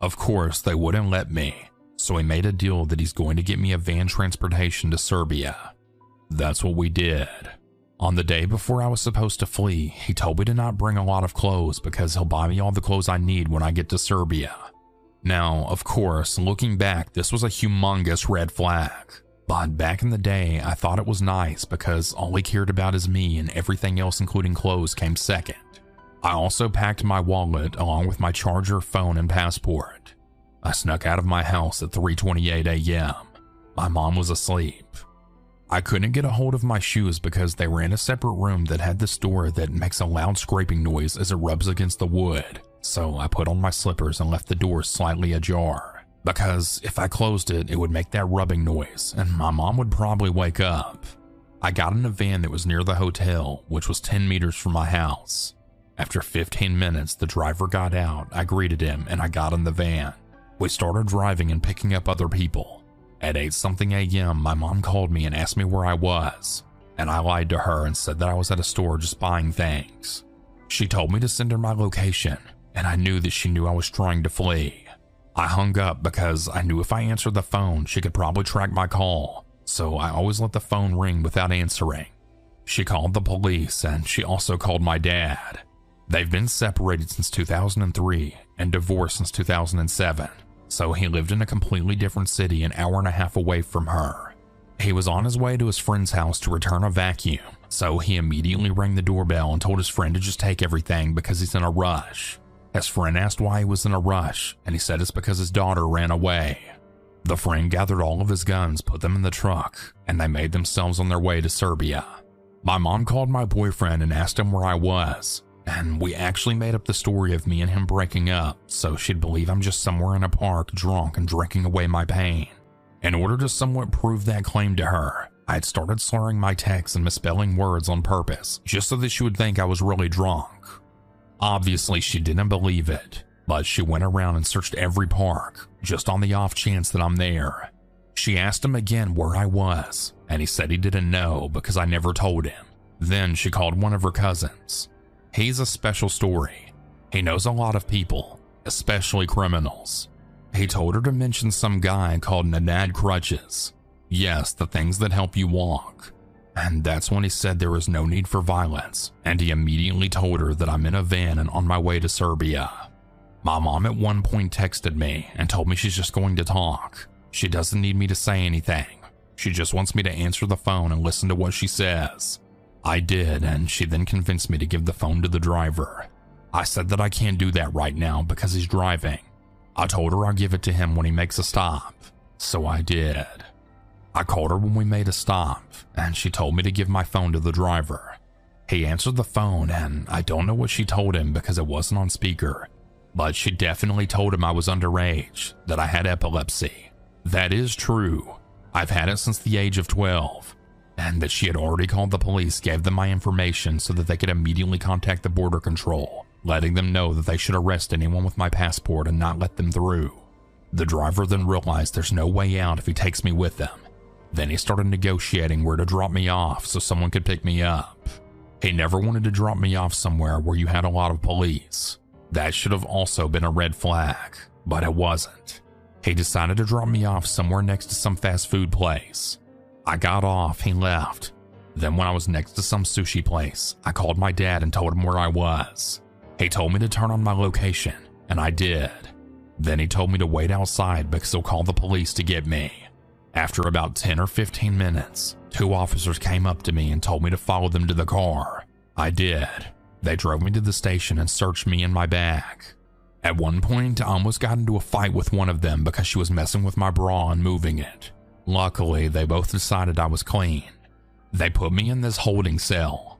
Of course, they wouldn't let me, so he made a deal that he's going to get me a van transportation to Serbia. That's what we did. On the day before I was supposed to flee, he told me to not bring a lot of clothes because he'll buy me all the clothes I need when I get to Serbia. Now, of course, looking back, this was a humongous red flag. But back in the day, I thought it was nice because all he cared about is me and everything else including clothes came second. I also packed my wallet along with my charger, phone, and passport. I snuck out of my house at 3:28 a.m. My mom was asleep. I couldn't get a hold of my shoes because they were in a separate room that had this door that makes a loud scraping noise as it rubs against the wood, so I put on my slippers and left the door slightly ajar, because if I closed it, it would make that rubbing noise and my mom would probably wake up. I got in a van that was near the hotel, which was 10 meters from my house. After 15 minutes, the driver got out, I greeted him, and I got in the van. We started driving and picking up other people. At 8-something a.m., my mom called me and asked me where I was, and I lied to her and said that I was at a store just buying things. She told me to send her my location, and I knew that she knew I was trying to flee. I hung up because I knew if I answered the phone, she could probably track my call, so I always let the phone ring without answering. She called the police, and she also called my dad. They've been separated since 2003 and divorced since 2007. So he lived in a completely different city an hour and a half away from her. He was on his way to his friend's house to return a vacuum, so he immediately rang the doorbell and told his friend to just take everything because he's in a rush. His friend asked why he was in a rush, and he said it's because his daughter ran away. The friend gathered all of his guns, put them in the truck, and they made themselves on their way to Serbia. My mom called my boyfriend and asked him where I was, and we actually made up the story of me and him breaking up so she'd believe I'm just somewhere in a park drunk and drinking away my pain. In order to somewhat prove that claim to her, I had started slurring my texts and misspelling words on purpose just so that she would think I was really drunk. Obviously, she didn't believe it, but she went around and searched every park just on the off chance that I'm there. She asked him again where I was, and he said he didn't know because I never told him. Then she called one of her cousins. He's a special story. He knows a lot of people, especially criminals. He told her to mention some guy called Nanad Crutches. Yes, the things that help you walk. And that's when he said there was no need for violence, and he immediately told her that I'm in a van and on my way to Serbia. My mom at one point texted me and told me she's just going to talk. She doesn't need me to say anything. She just wants me to answer the phone and listen to what she says. I did, and she then convinced me to give the phone to the driver. I said that I can't do that right now because he's driving. I told her I'll give it to him when he makes a stop, so I did. I called her when we made a stop, and she told me to give my phone to the driver. He answered the phone, and I don't know what she told him because it wasn't on speaker, but she definitely told him I was underage, that I had epilepsy. That is true. I've had it since the age of 12. And that she had already called the police, gave them my information so that they could immediately contact the border control, letting them know that they should arrest anyone with my passport and not let them through. The driver then realized there's no way out if he takes me with them. Then he started negotiating where to drop me off so someone could pick me up. He never wanted to drop me off somewhere where you had a lot of police. That should have also been a red flag, but it wasn't. He decided to drop me off somewhere next to some fast food place. I got off, he left. Then when I was next to some sushi place, I called my dad and told him where I was. He told me to turn on my location, and I did. Then he told me to wait outside because he'll call the police to get me. After about 10 or 15 minutes, 2 officers came up to me and told me to follow them to the car. I did. They drove me to the station and searched me and my bag. At one point, I almost got into a fight with one of them because she was messing with my bra and moving it. Luckily, they both decided I was clean. They put me in this holding cell.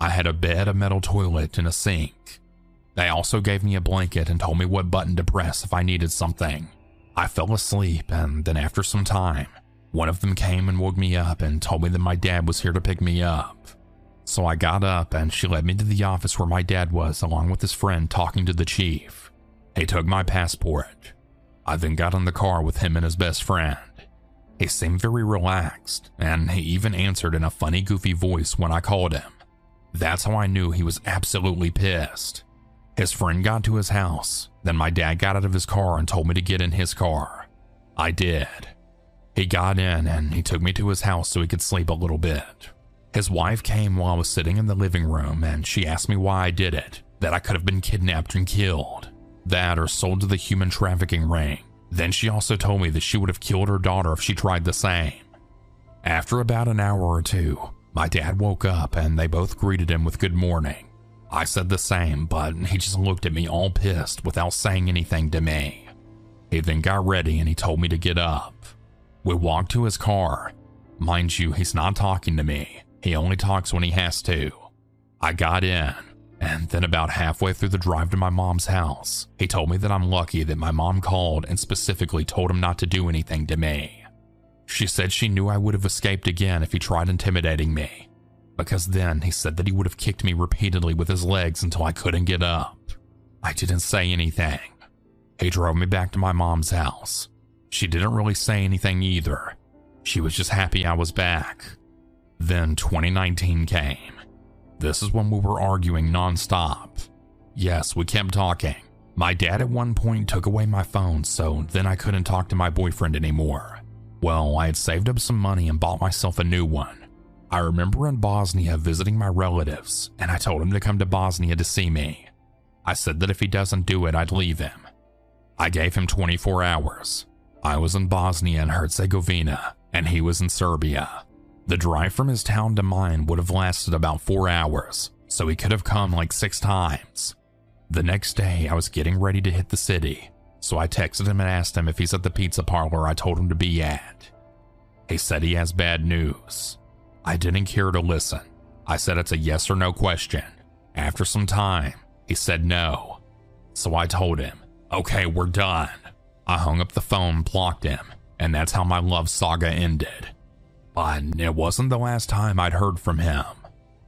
I had a bed, a metal toilet, and a sink. They also gave me a blanket and told me what button to press if I needed something. I fell asleep, and then after some time, One of them came and woke me up and told me that my dad was here to pick me up. So I got up and she led me to the office where my dad was along with his friend talking to the chief. He took my passport. I then got in the car with him and his best friend. He seemed very relaxed and he even answered in a funny goofy voice when I called him. That's how I knew he was absolutely pissed. His friend got to his house, then my dad got out of his car and told me to get in his car. I did. He got in and he took me to his house so he could sleep a little bit. His wife came while I was sitting in the living room and she asked me why I did it, that I could have been kidnapped and killed, that or sold to the human trafficking ring. Then she also told me that she would have killed her daughter if she tried the same. After about an hour or two, my dad woke up and they both greeted him with good morning. I said the same, but he just looked at me all pissed without saying anything to me. He then got ready and he told me to get up. We walked to his car. Mind you, he's not talking to me. He only talks when he has to. I got in, and then about halfway through the drive to my mom's house, he told me that I'm lucky that my mom called and specifically told him not to do anything to me. She said she knew I would have escaped again if he tried intimidating me, because then he said that he would have kicked me repeatedly with his legs until I couldn't get up. I didn't say anything. He drove me back to my mom's house. She didn't really say anything either. She was just happy I was back. Then 2019 came. This is when we were arguing nonstop. Yes, we kept talking. My dad at one point took away my phone, so then I couldn't talk to my boyfriend anymore. Well, I had saved up some money and bought myself a new one. I remember in Bosnia visiting my relatives, and I told him to come to Bosnia to see me. I said that if he doesn't do it, I'd leave him. I gave him 24 hours. I was in Bosnia and Herzegovina, and he was in Serbia. The drive from his town to mine would have lasted about 4 hours, so he could have come like 6 times. The next day, I was getting ready to hit the city, so I texted him and asked him if he's at the pizza parlor I told him to be at. He said he has bad news. I didn't care to listen. I said it's a yes or no question. After some time, he said no. So I told him, okay, we're done. I hung up the phone, blocked him, and that's how my love saga ended. But it wasn't the last time I'd heard from him.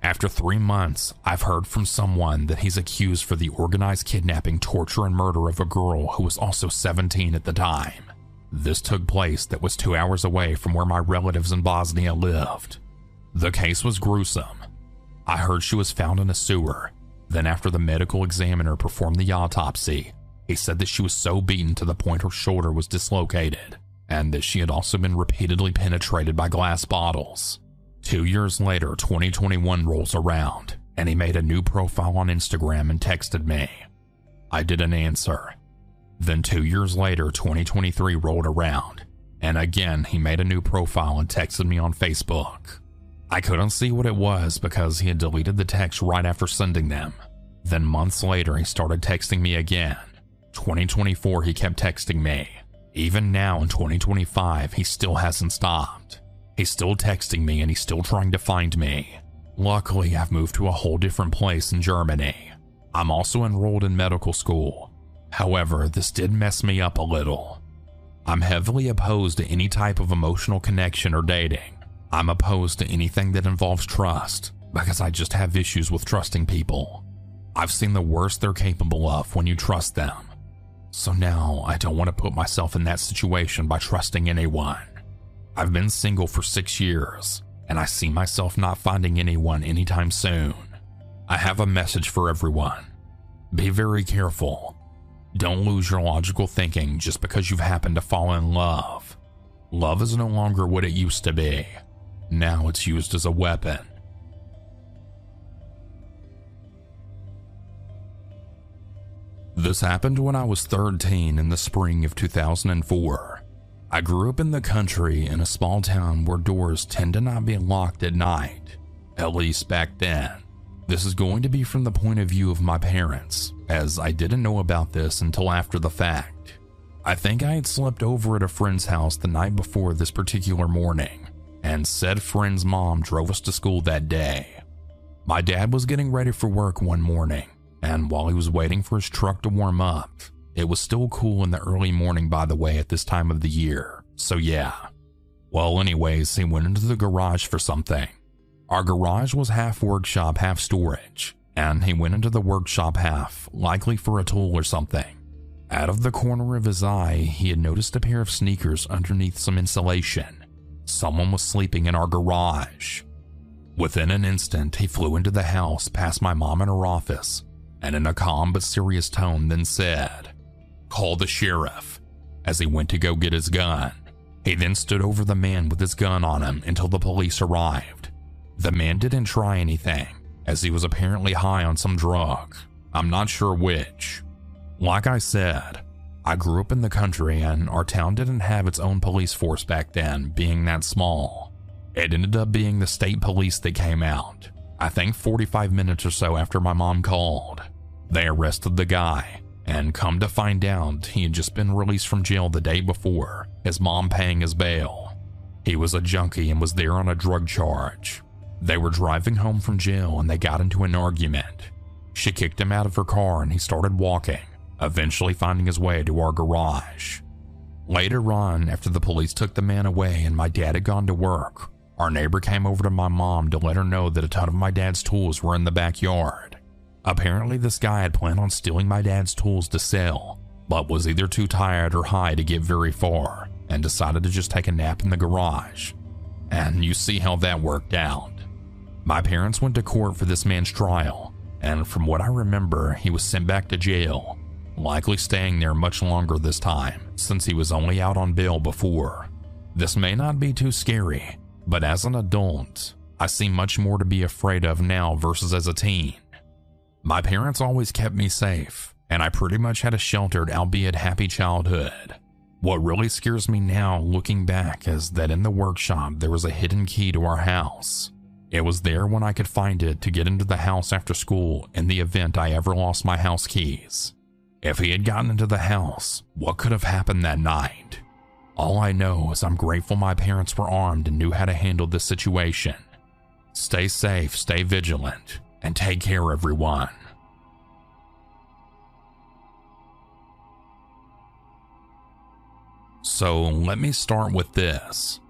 After 3 months, I've heard from someone that he's accused for the organized kidnapping, torture, and murder of a girl who was also 17 at the time. This took place that was 2 hours away from where my relatives in Bosnia lived. The case was gruesome. I heard she was found in a sewer. Then after the medical examiner performed the autopsy, he said that she was so beaten to the point her shoulder was dislocated, and that she had also been repeatedly penetrated by glass bottles. 2 years later, 2021 rolls around, and he made a new profile on Instagram and texted me. I didn't answer. Then 2 years later, 2023 rolled around, and again he made a new profile and texted me on Facebook. I couldn't see what it was because he had deleted the text right after sending them. Then months later, he started texting me again. 2024, he kept texting me. Even now in 2025, he still hasn't stopped. He's still texting me and he's still trying to find me. Luckily, I've moved to a whole different place in Germany. I'm also enrolled in medical school. However, this did mess me up a little. I'm heavily opposed to any type of emotional connection or dating. I'm opposed to anything that involves trust because I just have issues with trusting people. I've seen the worst they're capable of when you trust them. So now I don't want to put myself in that situation by trusting anyone. I've been single for 6 years, and I see myself not finding anyone anytime soon. I have a message for everyone. Be very careful. Don't lose your logical thinking just because you've happened to fall in love. Love is no longer what it used to be. Now it's used as a weapon. This happened when I was 13 in the spring of 2004. I grew up in the country in a small town where doors tend to not be locked at night, at least back then. This is going to be from the point of view of my parents, as I didn't know about this until after the fact. I think I had slept over at a friend's house the night before this particular morning, and said friend's mom drove us to school that day. My dad was getting ready for work one morning, and while he was waiting for his truck to warm up, it was still cool in the early morning, by the way, at this time of the year, so yeah. Well, anyways, he went into the garage for something. Our garage was half workshop, half storage, and he went into the workshop half, likely for a tool or something. Out of the corner of his eye, he had noticed a pair of sneakers underneath some insulation. Someone was sleeping in our garage. Within an instant, he flew into the house past my mom in her office, and in a calm but serious tone then said, "Call the sheriff," as he went to go get his gun. He then stood over the man with his gun on him until the police arrived. The man didn't try anything, as he was apparently high on some drug. I'm not sure which. Like I said, I grew up in the country and our town didn't have its own police force back then, being that small. It ended up being the state police that came out, I think 45 minutes or so after my mom called. They arrested the guy, and come to find out, he had just been released from jail the day before, his mom paying his bail. He was a junkie and was there on a drug charge. They were driving home from jail and they got into an argument. She kicked him out of her car and he started walking, eventually finding his way to our garage. Later on, after the police took the man away and my dad had gone to work, our neighbor came over to my mom to let her know that a ton of my dad's tools were in the backyard. Apparently this guy had planned on stealing my dad's tools to sell, but was either too tired or high to get very far, and decided to just take a nap in the garage. And you see how that worked out. My parents went to court for this man's trial, and from what I remember, he was sent back to jail, likely staying there much longer this time, since he was only out on bail before. This may not be too scary, but as an adult, I see much more to be afraid of now versus as a teen. My parents always kept me safe, and I pretty much had a sheltered, albeit happy childhood. What really scares me now looking back is that in the workshop there was a hidden key to our house. It was there when I could find it to get into the house after school in the event I ever lost my house keys. If he had gotten into the house, what could have happened that night? All I know is I'm grateful my parents were armed and knew how to handle this situation. Stay safe, stay vigilant, and take care, everyone. So let me start with this.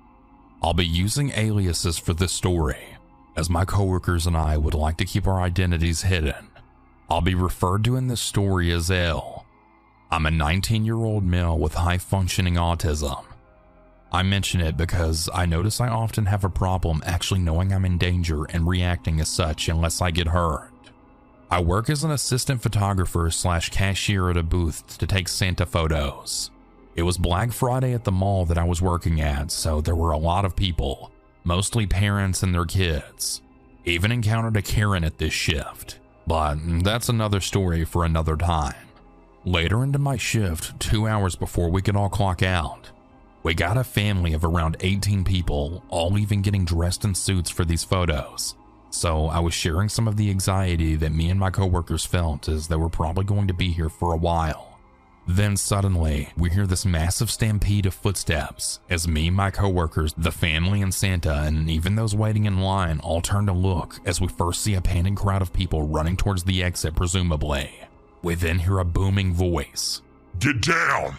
I'll be using aliases for this story, as my coworkers and I would like to keep our identities hidden. I'll be referred to in this story as L. I'm a 19-year-old male with high-functioning autism. I mention it because I notice I often have a problem actually knowing I'm in danger and reacting as such unless I get hurt. I work as an assistant photographer / cashier at a booth to take Santa photos. It was Black Friday at the mall that I was working at, so there were a lot of people, mostly parents and their kids. Even encountered a Karen at this shift, but that's another story for another time. Later into my shift, 2 hours before we could all clock out, we got a family of around 18 people, all even getting dressed in suits for these photos. So I was sharing some of the anxiety that me and my coworkers felt as they were probably going to be here for a while. Then suddenly, we hear this massive stampede of footsteps as me, my coworkers, the family, and Santa, and even those waiting in line all turn to look as we first see a panting crowd of people running towards the exit, presumably. We then hear a booming voice. "Get down!"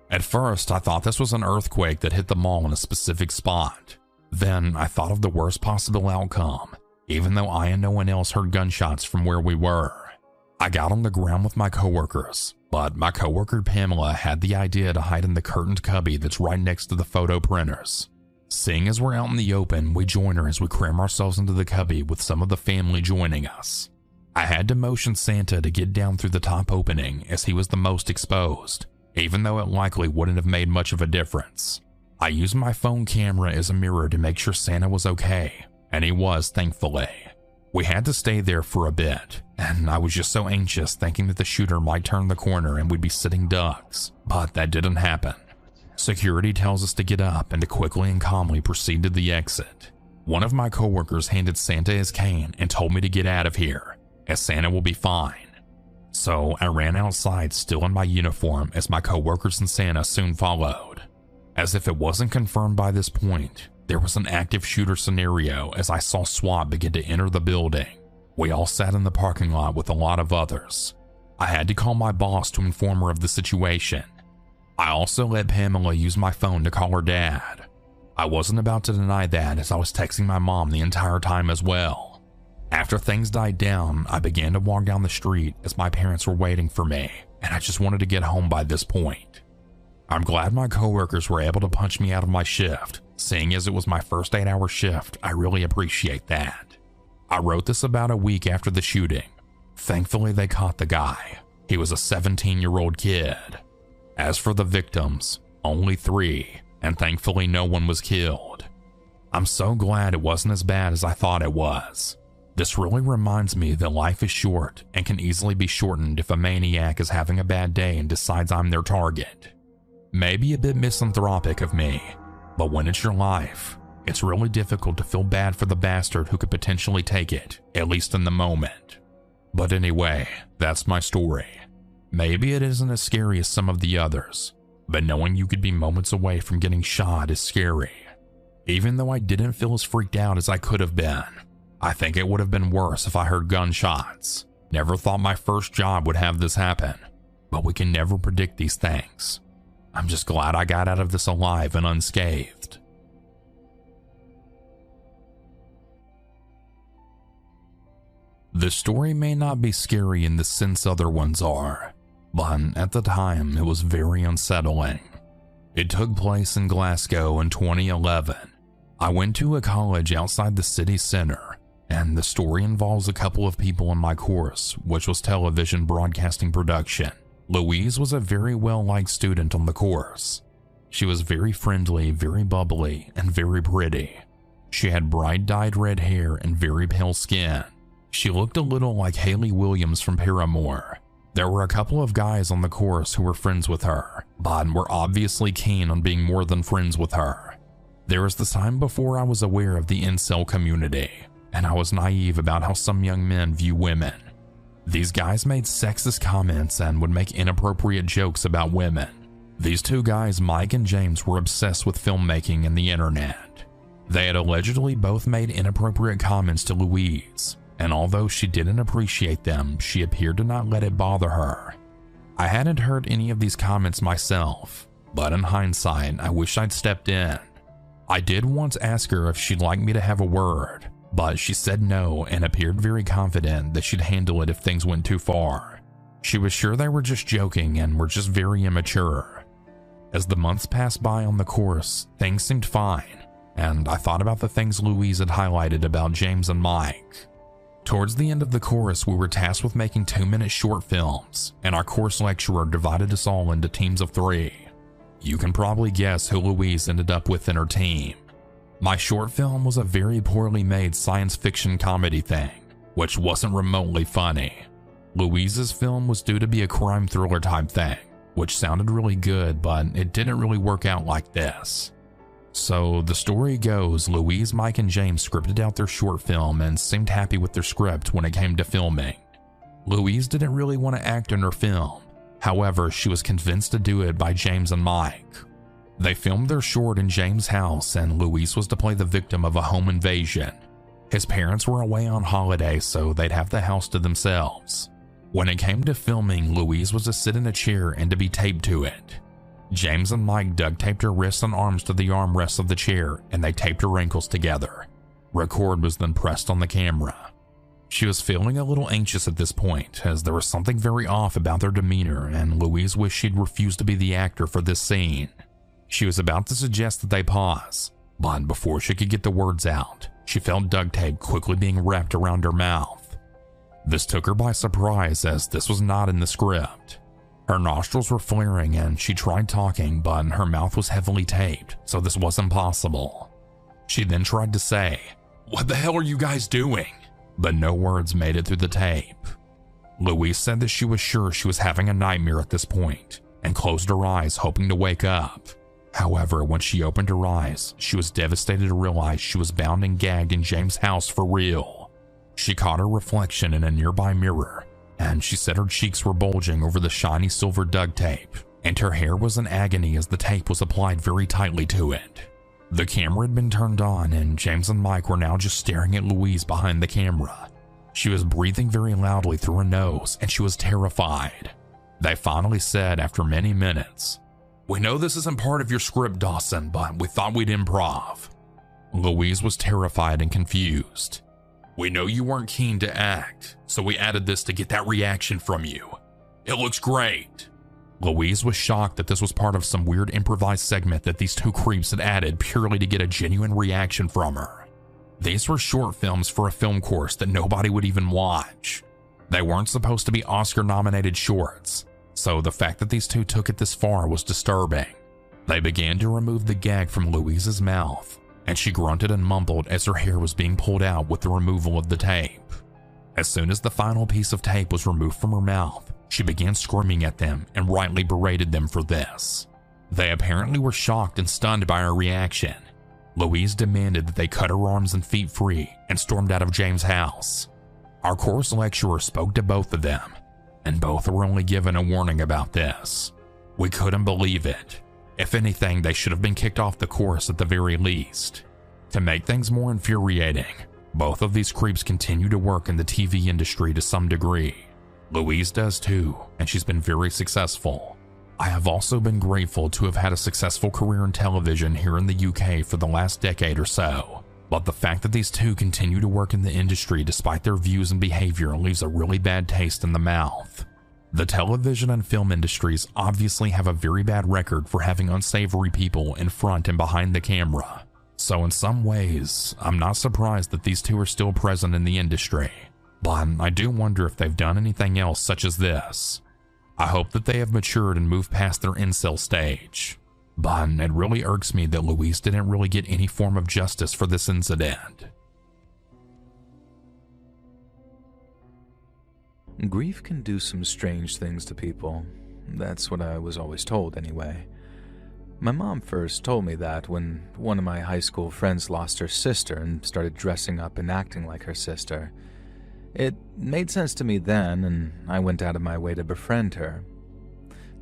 At first, I thought this was an earthquake that hit the mall in a specific spot. Then I thought of the worst possible outcome, even though I and no one else heard gunshots from where we were. I got on the ground with my coworkers, but my coworker Pamela had the idea to hide in the curtained cubby that's right next to the photo printers. Seeing as we're out in the open, we join her as we cram ourselves into the cubby with some of the family joining us. I had to motion Santa to get down through the top opening as he was the most exposed, even though it likely wouldn't have made much of a difference. I used my phone camera as a mirror to make sure Santa was okay, and he was, thankfully. We had to stay there for a bit, and I was just so anxious thinking that the shooter might turn the corner and we'd be sitting ducks, but that didn't happen. Security tells us to get up and to quickly and calmly proceed to the exit. One of my coworkers handed Santa his cane and told me to get out of here, as Santa will be fine. So I ran outside still in my uniform as my coworkers and Santa soon followed. As if it wasn't confirmed by this point, there was an active shooter scenario as I saw SWAT begin to enter the building. We all sat in the parking lot with a lot of others. I had to call my boss to inform her of the situation. I also let Pamela use my phone to call her dad. I wasn't about to deny that, as I was texting my mom the entire time as well. After things died down, I began to walk down the street as my parents were waiting for me, and I just wanted to get home by this point. I'm glad my coworkers were able to punch me out of my shift. Seeing as it was my first 8-hour shift, I really appreciate that. I wrote this about a week after the shooting. Thankfully, they caught the guy. He was a 17-year-old kid. As for the victims, only 3, and thankfully no one was killed. I'm so glad it wasn't as bad as I thought it was. This really reminds me that life is short and can easily be shortened if a maniac is having a bad day and decides I'm their target. Maybe a bit misanthropic of me, but when it's your life, it's really difficult to feel bad for the bastard who could potentially take it, at least in the moment. But anyway, that's my story. Maybe it isn't as scary as some of the others, but knowing you could be moments away from getting shot is scary. Even though I didn't feel as freaked out as I could have been, I think it would have been worse if I heard gunshots. Never thought my first job would have this happen, but we can never predict these things. I'm just glad I got out of this alive and unscathed. This story may not be scary in the sense other ones are, but at the time it was very unsettling. It took place in Glasgow in 2011. I went to a college outside the city center, and the story involves a couple of people in my course, which was television broadcasting production. Louise was a very well-liked student on the course. She was very friendly, very bubbly, and very pretty. She had bright dyed red hair and very pale skin. She looked a little like Hayley Williams from Paramore. There were a couple of guys on the course who were friends with her, but were obviously keen on being more than friends with her. There was the time before I was aware of the incel community, and I was naive about how some young men view women. These guys made sexist comments and would make inappropriate jokes about women. These 2 guys, Mike and James, were obsessed with filmmaking and the internet. They had allegedly both made inappropriate comments to Louise, and although she didn't appreciate them, she appeared to not let it bother her. I hadn't heard any of these comments myself, but in hindsight, I wish I'd stepped in. I did once ask her if she'd like me to have a word, but she said no and appeared very confident that she'd handle it if things went too far. She was sure they were just joking and were just very immature. As the months passed by on the course, things seemed fine, and I thought about the things Louise had highlighted about James and Mike. Towards the end of the course, we were tasked with making 2-minute short films, and our course lecturer divided us all into teams of 3. You can probably guess who Louise ended up with in her team. My short film was a very poorly made science fiction comedy thing, which wasn't remotely funny. Louise's film was due to be a crime thriller type thing, which sounded really good, but it didn't really work out like this. So the story goes, Louise, Mike, and James scripted out their short film and seemed happy with their script when it came to filming. Louise didn't really want to act in her film. However, she was convinced to do it by James and Mike. They filmed their short in James' house, and Louise was to play the victim of a home invasion. His parents were away on holiday, so they'd have the house to themselves. When it came to filming, Louise was to sit in a chair and to be taped to it. James and Mike duct taped her wrists and arms to the armrests of the chair, and they taped her ankles together. Record was then pressed on the camera. She was feeling a little anxious at this point, as there was something very off about their demeanor, and Louise wished she'd refused to be the actor for this scene. She was about to suggest that they pause, but before she could get the words out, she felt duct tape quickly being wrapped around her mouth. This took her by surprise, as this was not in the script. Her nostrils were flaring and she tried talking, but her mouth was heavily taped, so this wasn't possible. She then tried to say, "What the hell are you guys doing?" but no words made it through the tape. Louise said that she was sure she was having a nightmare at this point and closed her eyes, hoping to wake up. However, when she opened her eyes, she was devastated to realize she was bound and gagged in James' house for real. She caught her reflection in a nearby mirror, and she said her cheeks were bulging over the shiny silver duct tape, and her hair was in agony as the tape was applied very tightly to it. The camera had been turned on, and James and Mike were now just staring at Louise behind the camera. She was breathing very loudly through her nose, and she was terrified. They finally said, after many minutes, "We know this isn't part of your script, Dawson, but we thought we'd improv." Louise was terrified and confused. "We know you weren't keen to act, so we added this to get that reaction from you. It looks great." Louise was shocked that this was part of some weird improvised segment that these two creeps had added purely to get a genuine reaction from her. These were short films for a film course that nobody would even watch. They weren't supposed to be Oscar-nominated shorts, so the fact that these two took it this far was disturbing. They began to remove the gag from Louise's mouth, and she grunted and mumbled as her hair was being pulled out with the removal of the tape. As soon as the final piece of tape was removed from her mouth, she began screaming at them and rightly berated them for this. They apparently were shocked and stunned by her reaction. Louise demanded that they cut her arms and feet free and stormed out of James' house. Our course lecturer spoke to both of them, and both were only given a warning about this. We couldn't believe it. If anything, they should have been kicked off the course at the very least. To make things more infuriating, both of these creeps continue to work in the TV industry to some degree. Louise does too, and she's been very successful. I have also been grateful to have had a successful career in television here in the UK for the last decade or so. But the fact that these two continue to work in the industry despite their views and behavior leaves a really bad taste in the mouth. The television and film industries obviously have a very bad record for having unsavory people in front and behind the camera. So in some ways, I'm not surprised that these two are still present in the industry. But I do wonder if they've done anything else such as this. I hope that they have matured and moved past their incel stage. But it really irks me that Louise didn't really get any form of justice for this incident. Grief can do some strange things to people. That's what I was always told anyway. My mom first told me that when one of my high school friends lost her sister and started dressing up and acting like her sister. It made sense to me then, and I went out of my way to befriend her.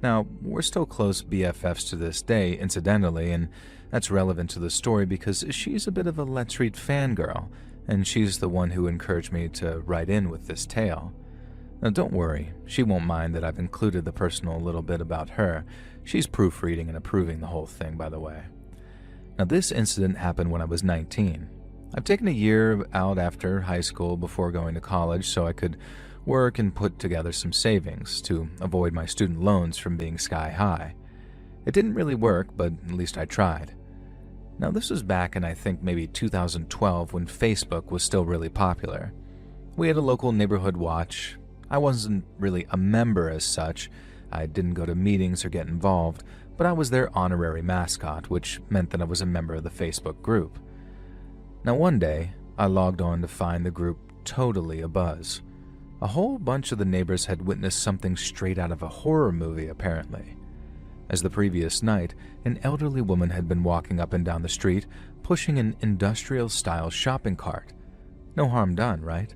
Now, we're still close BFFs to this day, incidentally, and that's relevant to the story because she's a bit of a Let's Read fangirl, and she's the one who encouraged me to write in with this tale. Now, don't worry, she won't mind that I've included the personal little bit about her. She's proofreading and approving the whole thing, by the way. Now, this incident happened when I was 19. I've taken a year out after high school before going to college so I could work and put together some savings to avoid my student loans from being sky high. It didn't really work, but at least I tried. Now, this was back in I think maybe 2012 when Facebook was still really popular. We had a local neighborhood watch. I wasn't really a member as such. I didn't go to meetings or get involved, but I was their honorary mascot, which meant that I was a member of the Facebook group. Now, one day, I logged on to find the group totally abuzz. A whole bunch of the neighbors had witnessed something straight out of a horror movie, apparently. As the previous night, an elderly woman had been walking up and down the street, pushing an industrial-style shopping cart. No harm done, right?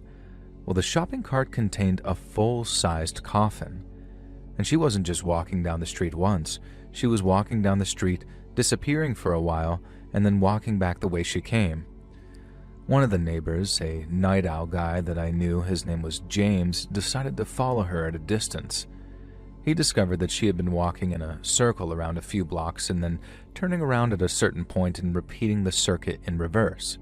Well, the shopping cart contained a full-sized coffin. And she wasn't just walking down the street once. She was walking down the street, disappearing for a while, and then walking back the way she came. One of the neighbors, a night owl guy that I knew, his name was James, decided to follow her at a distance. He discovered that she had been walking in a circle around a few blocks and then turning around at a certain point and repeating the circuit in reverse.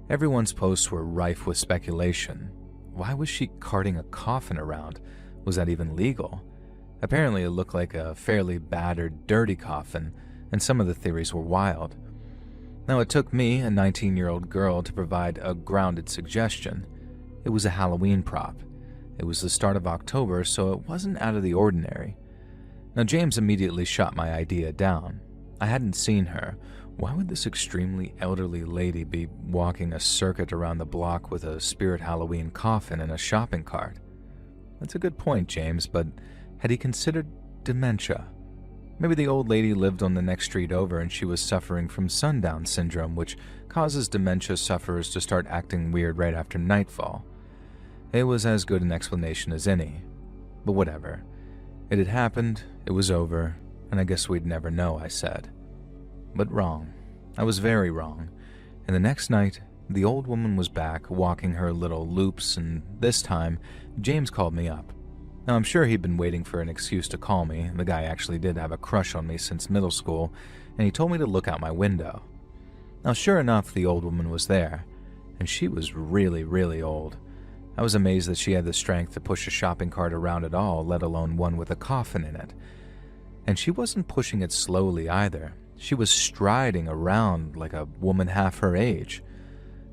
Everyone's posts were rife with speculation. Why was she carting a coffin around? Was that even legal? Apparently it looked like a fairly battered, dirty coffin, and some of the theories were wild. Now, it took me, a 19-year-old girl, to provide a grounded suggestion. It was a Halloween prop. It was the start of October, so it wasn't out of the ordinary. Now, James immediately shot my idea down. I hadn't seen her. Why would this extremely elderly lady be walking a circuit around the block with a spirit Halloween coffin in a shopping cart? That's a good point, James, but had he considered dementia? Maybe the old lady lived on the next street over and she was suffering from sundown syndrome, which causes dementia sufferers to start acting weird right after nightfall. It was as good an explanation as any. But whatever. It had happened, it was over, and I guess we'd never know, I said. But wrong. I was very wrong. And the next night, the old woman was back, walking her little loops, and this time, James called me up. Now, I'm sure he'd been waiting for an excuse to call me. The guy actually did have a crush on me since middle school, and he told me to look out my window. Now, sure enough, the old woman was there, and she was really, really old. I was amazed that she had the strength to push a shopping cart around at all, let alone one with a coffin in it. And she wasn't pushing it slowly either. She was striding around like a woman half her age.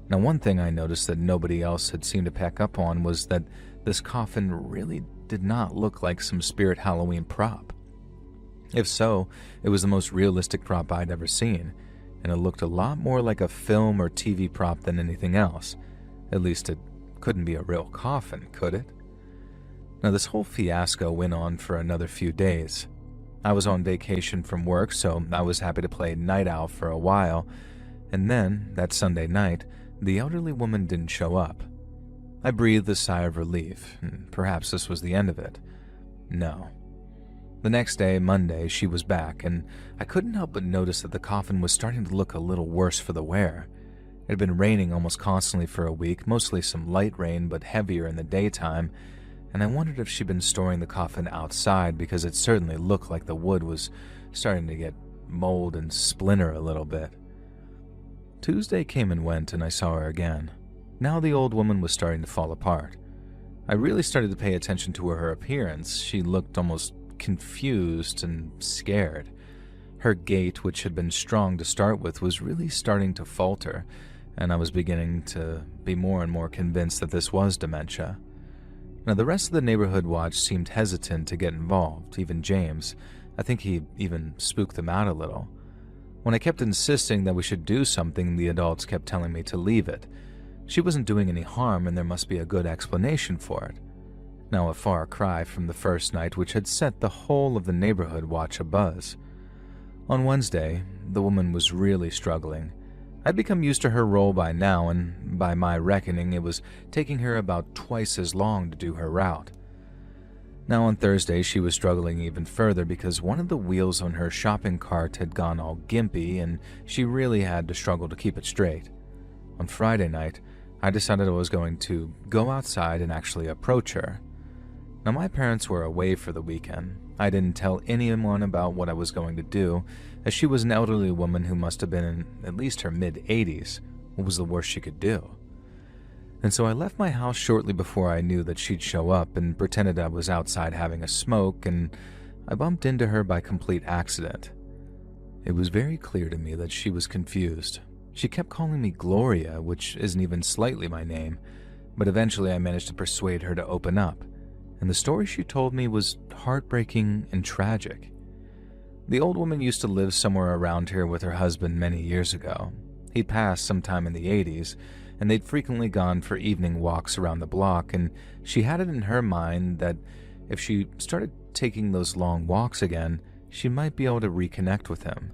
Now, one thing I noticed that nobody else had seemed to pick up on was that this coffin really did not look like some Spirit Halloween prop. If so, it was the most realistic prop I'd ever seen, and it looked a lot more like a film or TV prop than anything else. At least it couldn't be a real coffin, could it? Now, this whole fiasco went on for another few days. I was on vacation from work, so I was happy to play night owl for a while, and then, that Sunday night, the elderly woman didn't show up. I breathed a sigh of relief, and perhaps this was the end of it. No. The next day, Monday, she was back, and I couldn't help but notice that the coffin was starting to look a little worse for the wear. It had been raining almost constantly for a week, mostly some light rain, but heavier in the daytime, and I wondered if she'd been storing the coffin outside because it certainly looked like the wood was starting to get mold and splinter a little bit. Tuesday came and went, and I saw her again. Now the old woman was starting to fall apart. I really started to pay attention to her appearance. She looked almost confused and scared. Her gait, which had been strong to start with, was really starting to falter, and I was beginning to be more and more convinced that this was dementia. Now, the rest of the neighborhood watch seemed hesitant to get involved, even James. I think he even spooked them out a little. When I kept insisting that we should do something, the adults kept telling me to leave it. She wasn't doing any harm, and there must be a good explanation for it. Now, a far cry from the first night, which had set the whole of the neighborhood watch abuzz. On Wednesday, the woman was really struggling. I'd become used to her role by now, and by my reckoning, it was taking her about twice as long to do her route. Now on Thursday, she was struggling even further because one of the wheels on her shopping cart had gone all gimpy, and she really had to struggle to keep it straight. On Friday night, I decided I was going to go outside and actually approach her. Now, my parents were away for the weekend. I didn't tell anyone about what I was going to do, as she was an elderly woman who must have been in at least her mid-80s. What was the worst she could do? And so I left my house shortly before I knew that she'd show up and pretended I was outside having a smoke, and I bumped into her by complete accident. It was very clear to me that she was confused. She kept calling me Gloria, which isn't even slightly my name, but eventually I managed to persuade her to open up, and the story she told me was heartbreaking and tragic. The old woman used to live somewhere around here with her husband many years ago. He'd passed sometime in the 80s, and they'd frequently gone for evening walks around the block, and she had it in her mind that if she started taking those long walks again, she might be able to reconnect with him.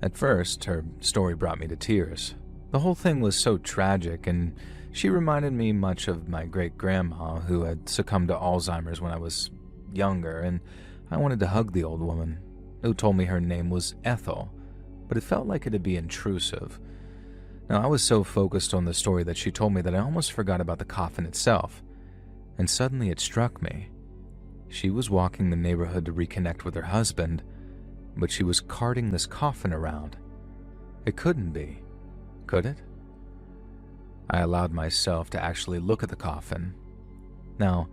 At first, her story brought me to tears. The whole thing was so tragic, and she reminded me much of my great-grandma, who had succumbed to Alzheimer's when I was younger, and I wanted to hug the old woman, who told me her name was Ethel, but it felt like it'd be intrusive. Now, I was so focused on the story that she told me that I almost forgot about the coffin itself, and suddenly it struck me. She was walking the neighborhood to reconnect with her husband, but she was carting this coffin around. It couldn't be, could it? I allowed myself to actually look at the coffin. Now,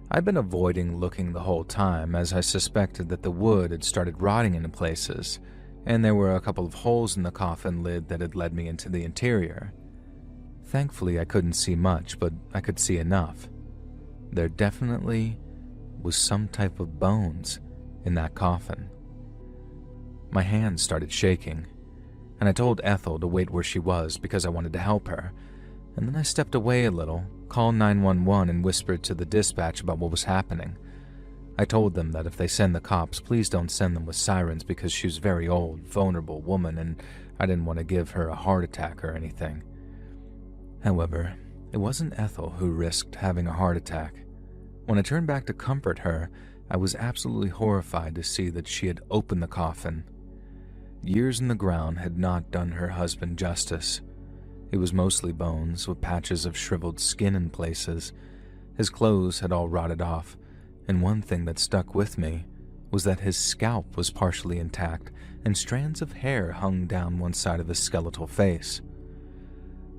I'd been avoiding looking the whole time, as I suspected that the wood had started rotting into places, and there were a couple of holes in the coffin lid that had led me into the interior. Thankfully, I couldn't see much, but I could see enough. There definitely was some type of bones in that coffin. My hands started shaking, and I told Ethel to wait where she was because I wanted to help her, and then I stepped away a little, called 911, and whispered to the dispatch about what was happening. I told them that if they send the cops, please don't send them with sirens because she's a very old, vulnerable woman, and I didn't want to give her a heart attack or anything. However, it wasn't Ethel who risked having a heart attack. When I turned back to comfort her, I was absolutely horrified to see that she had opened the coffin. Years in the ground had not done her husband justice. It was mostly bones, with patches of shriveled skin in places. His clothes had all rotted off, And one thing that stuck with me was that his scalp was partially intact and strands of hair hung down one side of his skeletal face.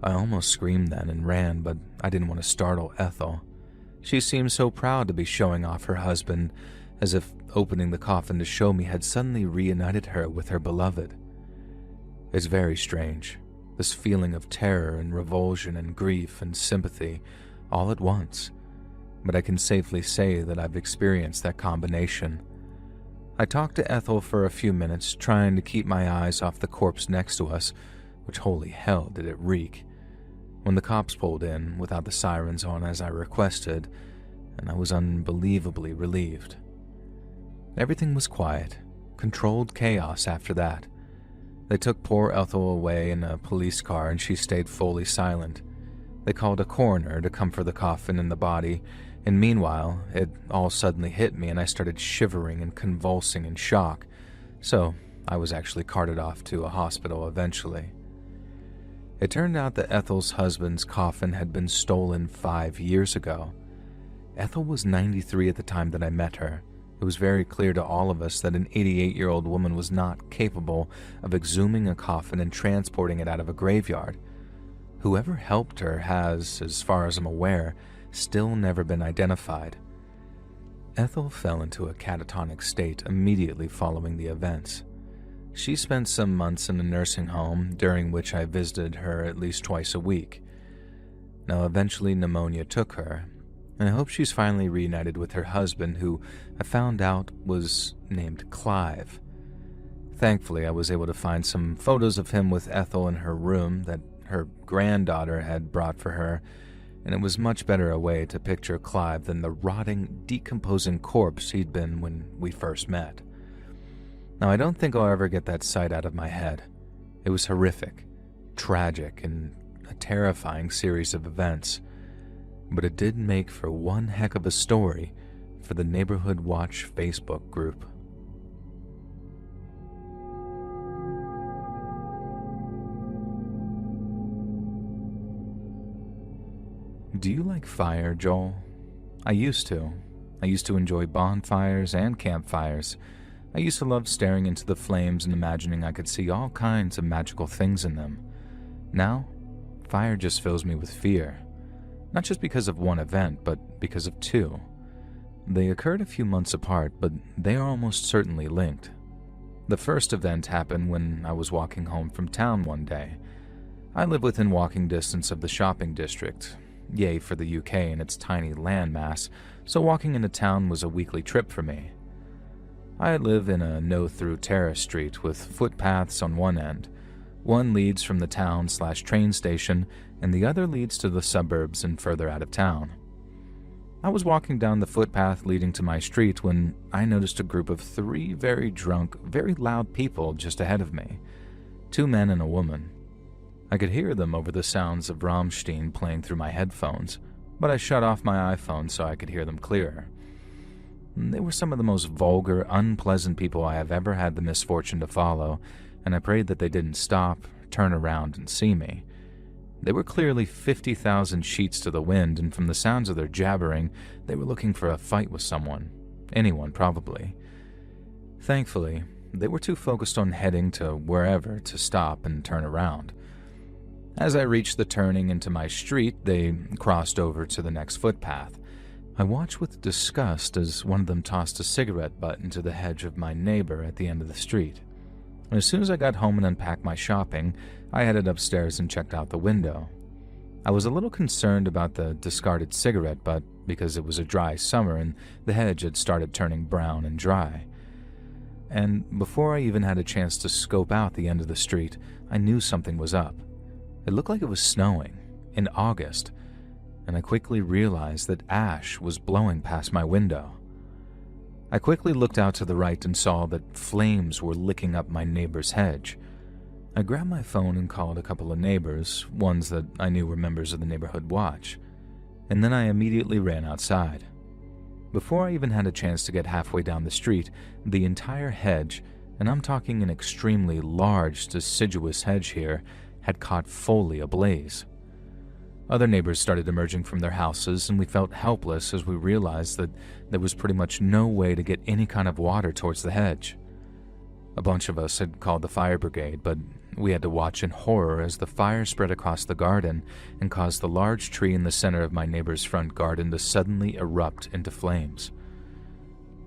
I almost screamed then and ran, but I didn't want to startle Ethel. She seemed so proud to be showing off her husband, as if opening the coffin to show me had suddenly reunited her with her beloved. It's very strange, this feeling of terror and revulsion and grief and sympathy all at once, but I can safely say that I've experienced that combination. I talked to Ethel for a few minutes, trying to keep my eyes off the corpse next to us, which holy hell did it reek. When the cops pulled in, without the sirens on as I requested, and I was unbelievably relieved. Everything was quiet, controlled chaos after that. They took poor Ethel away in a police car and she stayed fully silent. They called a coroner to come for the coffin and the body, and meanwhile, it all suddenly hit me and I started shivering and convulsing in shock, so I was actually carted off to a hospital eventually. It turned out that Ethel's husband's coffin had been stolen 5 years ago. Ethel was 93 at the time that I met her. It was very clear to all of us that an 88-year-old woman was not capable of exhuming a coffin and transporting it out of a graveyard. Whoever helped her has, as far as I'm aware, still never been identified. Ethel fell into a catatonic state immediately following the events. She spent some months in a nursing home, during which I visited her at least twice a week. Now, eventually pneumonia took her, and I hope she's finally reunited with her husband, who I found out was named Clive. Thankfully, I was able to find some photos of him with Ethel in her room that her granddaughter had brought for her, and it was much better a way to picture Clive than the rotting, decomposing corpse he'd been when we first met. Now, I don't think I'll ever get that sight out of my head. It was horrific, tragic, and a terrifying series of events. But it did make for one heck of a story for the Neighborhood Watch Facebook group. Do you like fire, Joel? I used to. I used to enjoy bonfires and campfires. I used to love staring into the flames and imagining I could see all kinds of magical things in them. Now, fire just fills me with fear. Not just because of one event, but because of two. They occurred a few months apart, but they are almost certainly linked. The first event happened when I was walking home from town one day. I live within walking distance of the shopping district. Yay for the UK and its tiny landmass, so walking into town was a weekly trip for me. I live in a no-through terrace street with footpaths on one end. One leads from the town/train station, and the other leads to the suburbs and further out of town. I was walking down the footpath leading to my street when I noticed a group of 3 very drunk, very loud people just ahead of me. 2 men and a woman. I could hear them over the sounds of Rammstein playing through my headphones, but I shut off my iPhone so I could hear them clearer. They were some of the most vulgar, unpleasant people I have ever had the misfortune to follow, and I prayed that they didn't stop, turn around, and see me. They were clearly 50,000 sheets to the wind, and from the sounds of their jabbering, they were looking for a fight with someone. Anyone, probably. Thankfully, they were too focused on heading to wherever to stop and turn around. As I reached the turning into my street, they crossed over to the next footpath. I watched with disgust as one of them tossed a cigarette butt into the hedge of my neighbor at the end of the street. And as soon as I got home and unpacked my shopping, I headed upstairs and checked out the window. I was a little concerned about the discarded cigarette butt because it was a dry summer and the hedge had started turning brown and dry. And before I even had a chance to scope out the end of the street, I knew something was up. It looked like it was snowing, in August, and I quickly realized that ash was blowing past my window. I quickly looked out to the right and saw that flames were licking up my neighbor's hedge. I grabbed my phone and called a couple of neighbors, ones that I knew were members of the Neighborhood Watch, and then I immediately ran outside. Before I even had a chance to get halfway down the street, the entire hedge, and I'm talking an extremely large, deciduous hedge here, had caught fully ablaze. Other neighbors started emerging from their houses, and we felt helpless as we realized that there was pretty much no way to get any kind of water towards the hedge. A bunch of us had called the fire brigade, but we had to watch in horror as the fire spread across the garden and caused the large tree in the center of my neighbor's front garden to suddenly erupt into flames.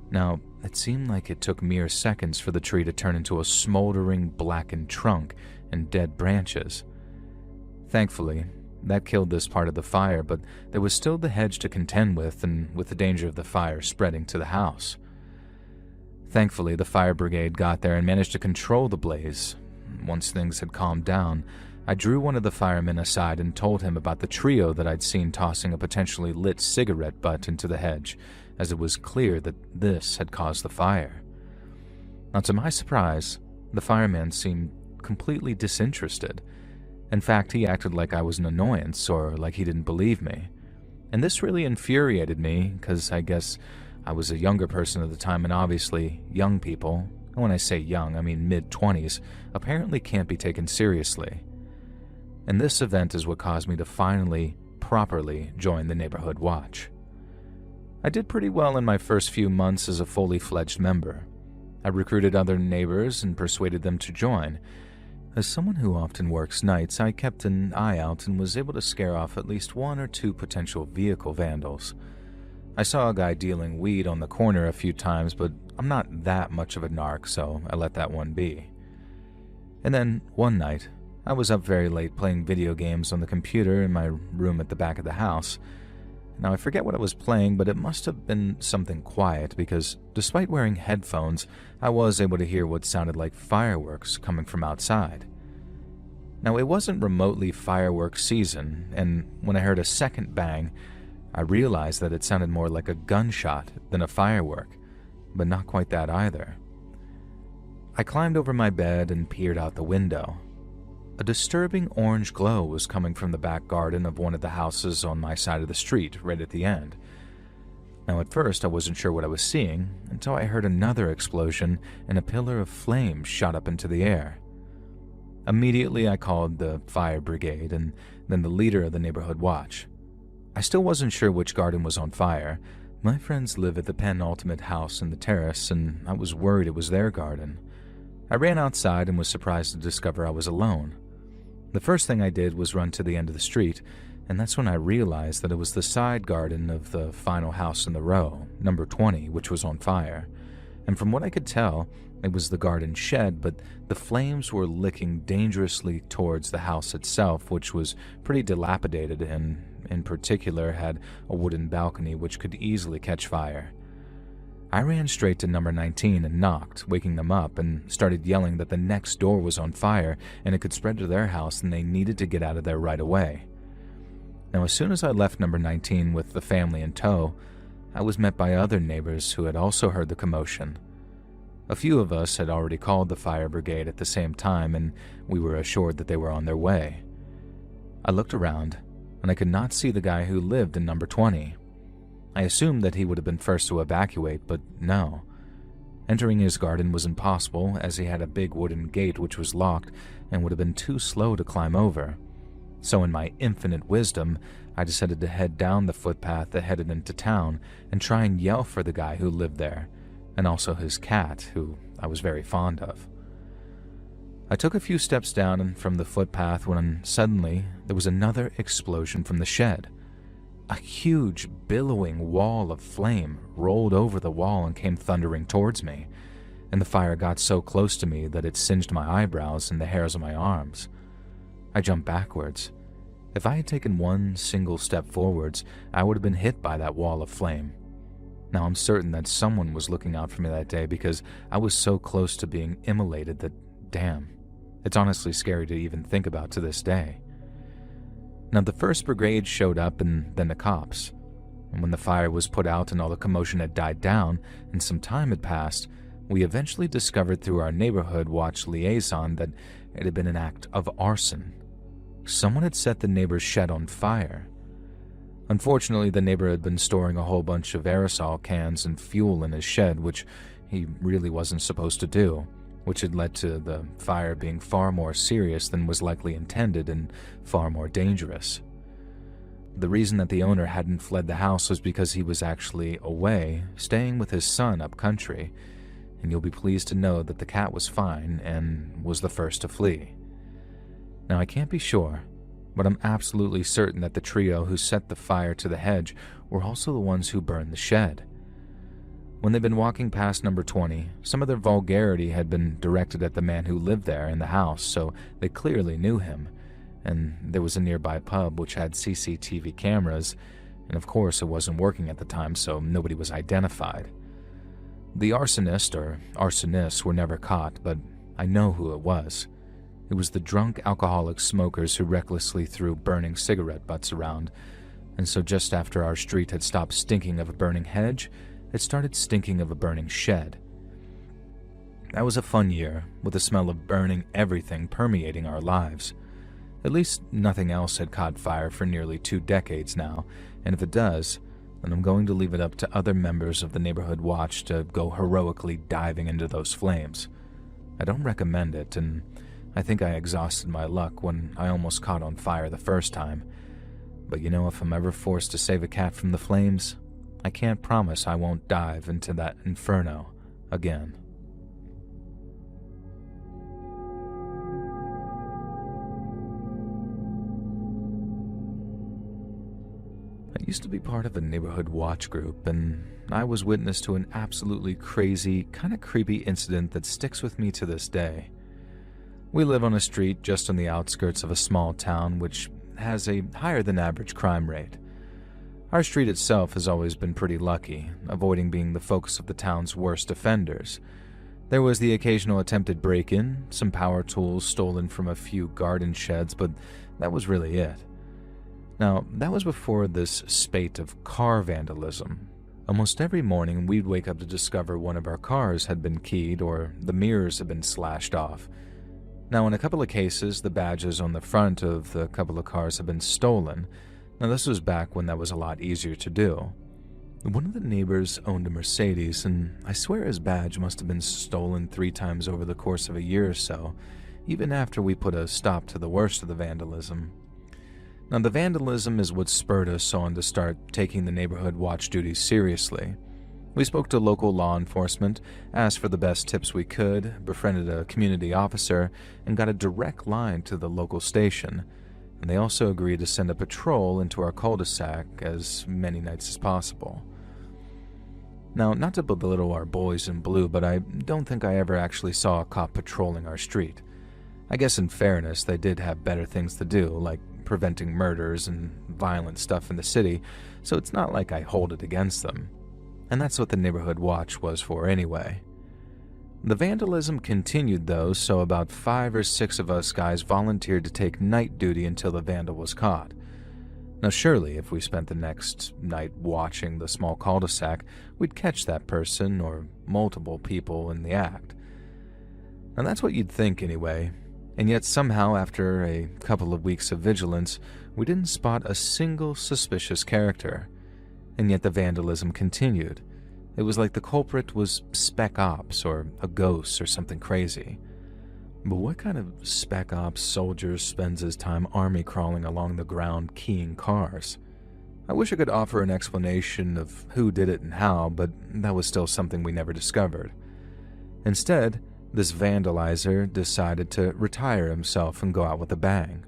Now, it seemed like it took mere seconds for the tree to turn into a smoldering, blackened trunk and dead branches. Thankfully, that killed this part of the fire, but there was still the hedge to contend with, and with the danger of the fire spreading to the house. Thankfully, the fire brigade got there and managed to control the blaze. Once things had calmed down, I drew one of the firemen aside and told him about the trio that I'd seen tossing a potentially lit cigarette butt into the hedge, as it was clear that this had caused the fire. Now, to my surprise, the fireman seemed completely disinterested. In fact, he acted like I was an annoyance or like he didn't believe me. And this really infuriated me, because I guess I was a younger person at the time, and obviously young people, and when I say young, I mean mid-20s, apparently can't be taken seriously. And this event is what caused me to finally, properly join the neighborhood watch. I did pretty well in my first few months as a fully fledged member. I recruited other neighbors and persuaded them to join. As someone who often works nights, I kept an eye out and was able to scare off at least one or two potential vehicle vandals. I saw a guy dealing weed on the corner a few times, but I'm not that much of a narc, so I let that one be. And then, one night, I was up very late playing video games on the computer in my room at the back of the house. Now, I forget what I was playing, but it must have been something quiet, because despite wearing headphones, I was able to hear what sounded like fireworks coming from outside. Now, it wasn't remotely fireworks season, and when I heard a second bang, I realized that it sounded more like a gunshot than a firework, but not quite that either. I climbed over my bed and peered out the window. A disturbing orange glow was coming from the back garden of one of the houses on my side of the street, right at the end. Now, at first, I wasn't sure what I was seeing until I heard another explosion and a pillar of flame shot up into the air. Immediately, I called the fire brigade and then the leader of the neighborhood watch. I still wasn't sure which garden was on fire. My friends live at the penultimate house in the terrace, and I was worried it was their garden. I ran outside and was surprised to discover I was alone. The first thing I did was run to the end of the street, and that's when I realized that it was the side garden of the final house in the row, number 20, which was on fire. And from what I could tell, it was the garden shed, but the flames were licking dangerously towards the house itself, which was pretty dilapidated and, in particular, had a wooden balcony which could easily catch fire. I ran straight to number 19 and knocked, waking them up, and started yelling that the next door was on fire and it could spread to their house and they needed to get out of there right away. Now, as soon as I left number 19 with the family in tow, I was met by other neighbors who had also heard the commotion. A few of us had already called the fire brigade at the same time, and we were assured that they were on their way. I looked around, and I could not see the guy who lived in number 20. I assumed that he would have been first to evacuate, but no. Entering his garden was impossible, as he had a big wooden gate which was locked and would have been too slow to climb over. So in my infinite wisdom, I decided to head down the footpath that headed into town and try and yell for the guy who lived there, and also his cat, who I was very fond of. I took a few steps down from the footpath when suddenly there was another explosion from the shed. A huge, billowing wall of flame rolled over the wall and came thundering towards me, and the fire got so close to me that it singed my eyebrows and the hairs on my arms. I jumped backwards. If I had taken one single step forwards, I would have been hit by that wall of flame. Now, I'm certain that someone was looking out for me that day because I was so close to being immolated that, damn, it's honestly scary to even think about to this day. Now, the first brigade showed up and then the cops. And when the fire was put out and all the commotion had died down and some time had passed, we eventually discovered through our neighborhood watch liaison that it had been an act of arson. Someone had set the neighbor's shed on fire. Unfortunately, the neighbor had been storing a whole bunch of aerosol cans and fuel in his shed, which he really wasn't supposed to do, which had led to the fire being far more serious than was likely intended and far more dangerous. The reason that the owner hadn't fled the house was because he was actually away, staying with his son up country, and you'll be pleased to know that the cat was fine and was the first to flee. Now, I can't be sure, but I'm absolutely certain that the trio who set the fire to the hedge were also the ones who burned the shed. When they'd been walking past number 20, some of their vulgarity had been directed at the man who lived there in the house, so they clearly knew him, and there was a nearby pub which had CCTV cameras, and of course it wasn't working at the time, so nobody was identified. The arsonist or arsonists were never caught, but I know who it was. It was the drunk alcoholic smokers who recklessly threw burning cigarette butts around, and so just after our street had stopped stinking of a burning hedge, it started stinking of a burning shed. That was a fun year, with the smell of burning everything permeating our lives. At least nothing else had caught fire for nearly 2 decades now, and if it does, then I'm going to leave it up to other members of the neighborhood watch to go heroically diving into those flames. I don't recommend it, and I think I exhausted my luck when I almost caught on fire the first time. But you know, if I'm ever forced to save a cat from the flames, I can't promise I won't dive into that inferno again. I used to be part of a neighborhood watch group, and I was witness to an absolutely crazy, kind of creepy incident that sticks with me to this day. We live on a street just on the outskirts of a small town which has a higher than average crime rate. Our street itself has always been pretty lucky, avoiding being the focus of the town's worst offenders. There was the occasional attempted break-in, some power tools stolen from a few garden sheds, but that was really it. Now, that was before this spate of car vandalism. Almost every morning, we'd wake up to discover one of our cars had been keyed or the mirrors had been slashed off. Now, in a couple of cases, the badges on the front of the couple of cars had been stolen. Now, this was back when that was a lot easier to do. One of the neighbors owned a Mercedes, and I swear his badge must have been stolen 3 times over the course of a year or so, even after we put a stop to the worst of the vandalism. Now, the vandalism is what spurred us on to start taking the neighborhood watch duties seriously. We spoke to local law enforcement, asked for the best tips we could, befriended a community officer, and got a direct line to the local station. And they also agreed to send a patrol into our cul-de-sac as many nights as possible. Now, not to belittle our boys in blue, but I don't think I ever actually saw a cop patrolling our street. I guess in fairness, they did have better things to do, like preventing murders and violent stuff in the city, so it's not like I hold it against them. And that's what the neighborhood watch was for anyway. The vandalism continued though, so about 5 or 6 of us guys volunteered to take night duty until the vandal was caught. Now surely, if we spent the next night watching the small cul-de-sac, we'd catch that person or multiple people in the act. Now that's what you'd think anyway. And yet somehow, after a couple of weeks of vigilance, we didn't spot a single suspicious character. And yet the vandalism continued. It was like the culprit was spec ops or a ghost or something crazy. But what kind of spec ops soldier spends his time army crawling along the ground keying cars? I wish I could offer an explanation of who did it and how, but that was still something we never discovered. Instead, this vandalizer decided to retire himself and go out with a bang.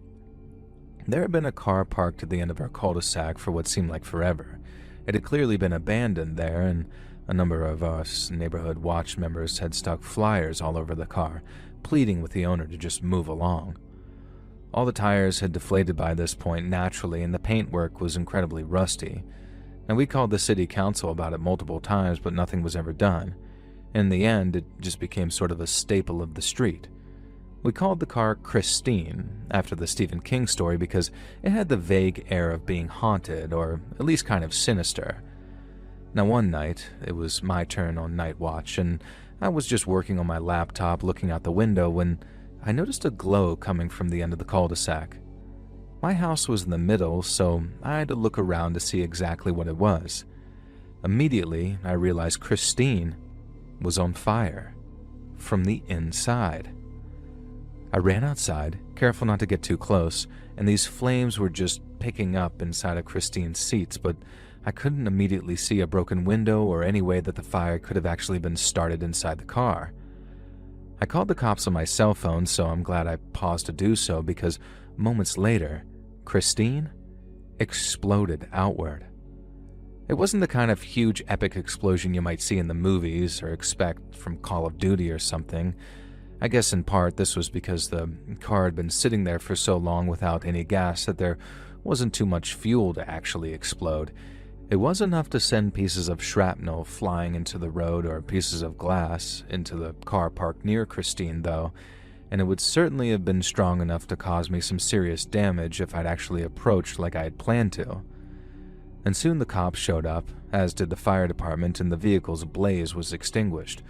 There had been a car parked at the end of our cul-de-sac for what seemed like forever. It had clearly been abandoned there, and a number of us neighborhood watch members had stuck flyers all over the car, pleading with the owner to just move along. All the tires had deflated by this point naturally, and the paintwork was incredibly rusty. And we called the city council about it multiple times, but nothing was ever done. In the end, it just became sort of a staple of the street. We called the car Christine, after the Stephen King story, because it had the vague air of being haunted, or at least kind of sinister. Now one night, it was my turn on night watch, and I was just working on my laptop looking out the window when I noticed a glow coming from the end of the cul-de-sac. My house was in the middle, so I had to look around to see exactly what it was. Immediately, I realized Christine was on fire from the inside. I ran outside, careful not to get too close, and these flames were just picking up inside of Christine's seats, but I couldn't immediately see a broken window or any way that the fire could have actually been started inside the car. I called the cops on my cell phone, so I'm glad I paused to do so because moments later, Christine exploded outward. It wasn't the kind of huge epic explosion you might see in the movies or expect from Call of Duty or something. I guess in part this was because the car had been sitting there for so long without any gas that there wasn't too much fuel to actually explode. It was enough to send pieces of shrapnel flying into the road or pieces of glass into the car parked near Christine, though, and it would certainly have been strong enough to cause me some serious damage if I'd actually approached like I had planned to. And soon the cops showed up, as did the fire department, and the vehicle's blaze was extinguished.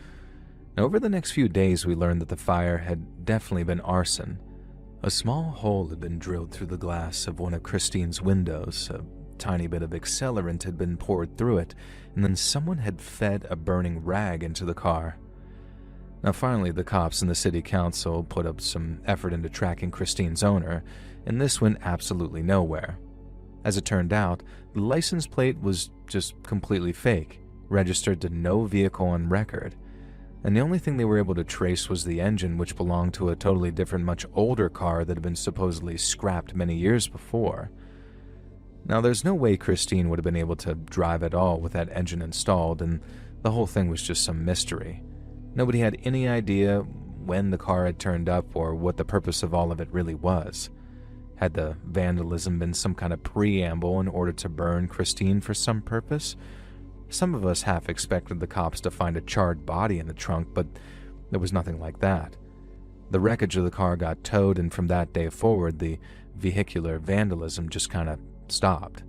Over the next few days, we learned that the fire had definitely been arson. A small hole had been drilled through the glass of one of Christine's windows, a tiny bit of accelerant had been poured through it, and then someone had fed a burning rag into the car. Now finally, the cops and the city council put up some effort into tracking Christine's owner, and this went absolutely nowhere. As it turned out, the license plate was just completely fake, registered to no vehicle on record, and the only thing they were able to trace was the engine, which belonged to a totally different, much older car that had been supposedly scrapped many years before. Now, there's no way Christine would have been able to drive at all with that engine installed, and the whole thing was just some mystery. Nobody had any idea when the car had turned up or what the purpose of all of it really was. Had the vandalism been some kind of preamble in order to burn Christine for some purpose? Some of us half expected the cops to find a charred body in the trunk, but there was nothing like that. The wreckage of the car got towed, and from that day forward, the vehicular vandalism just kind of stopped.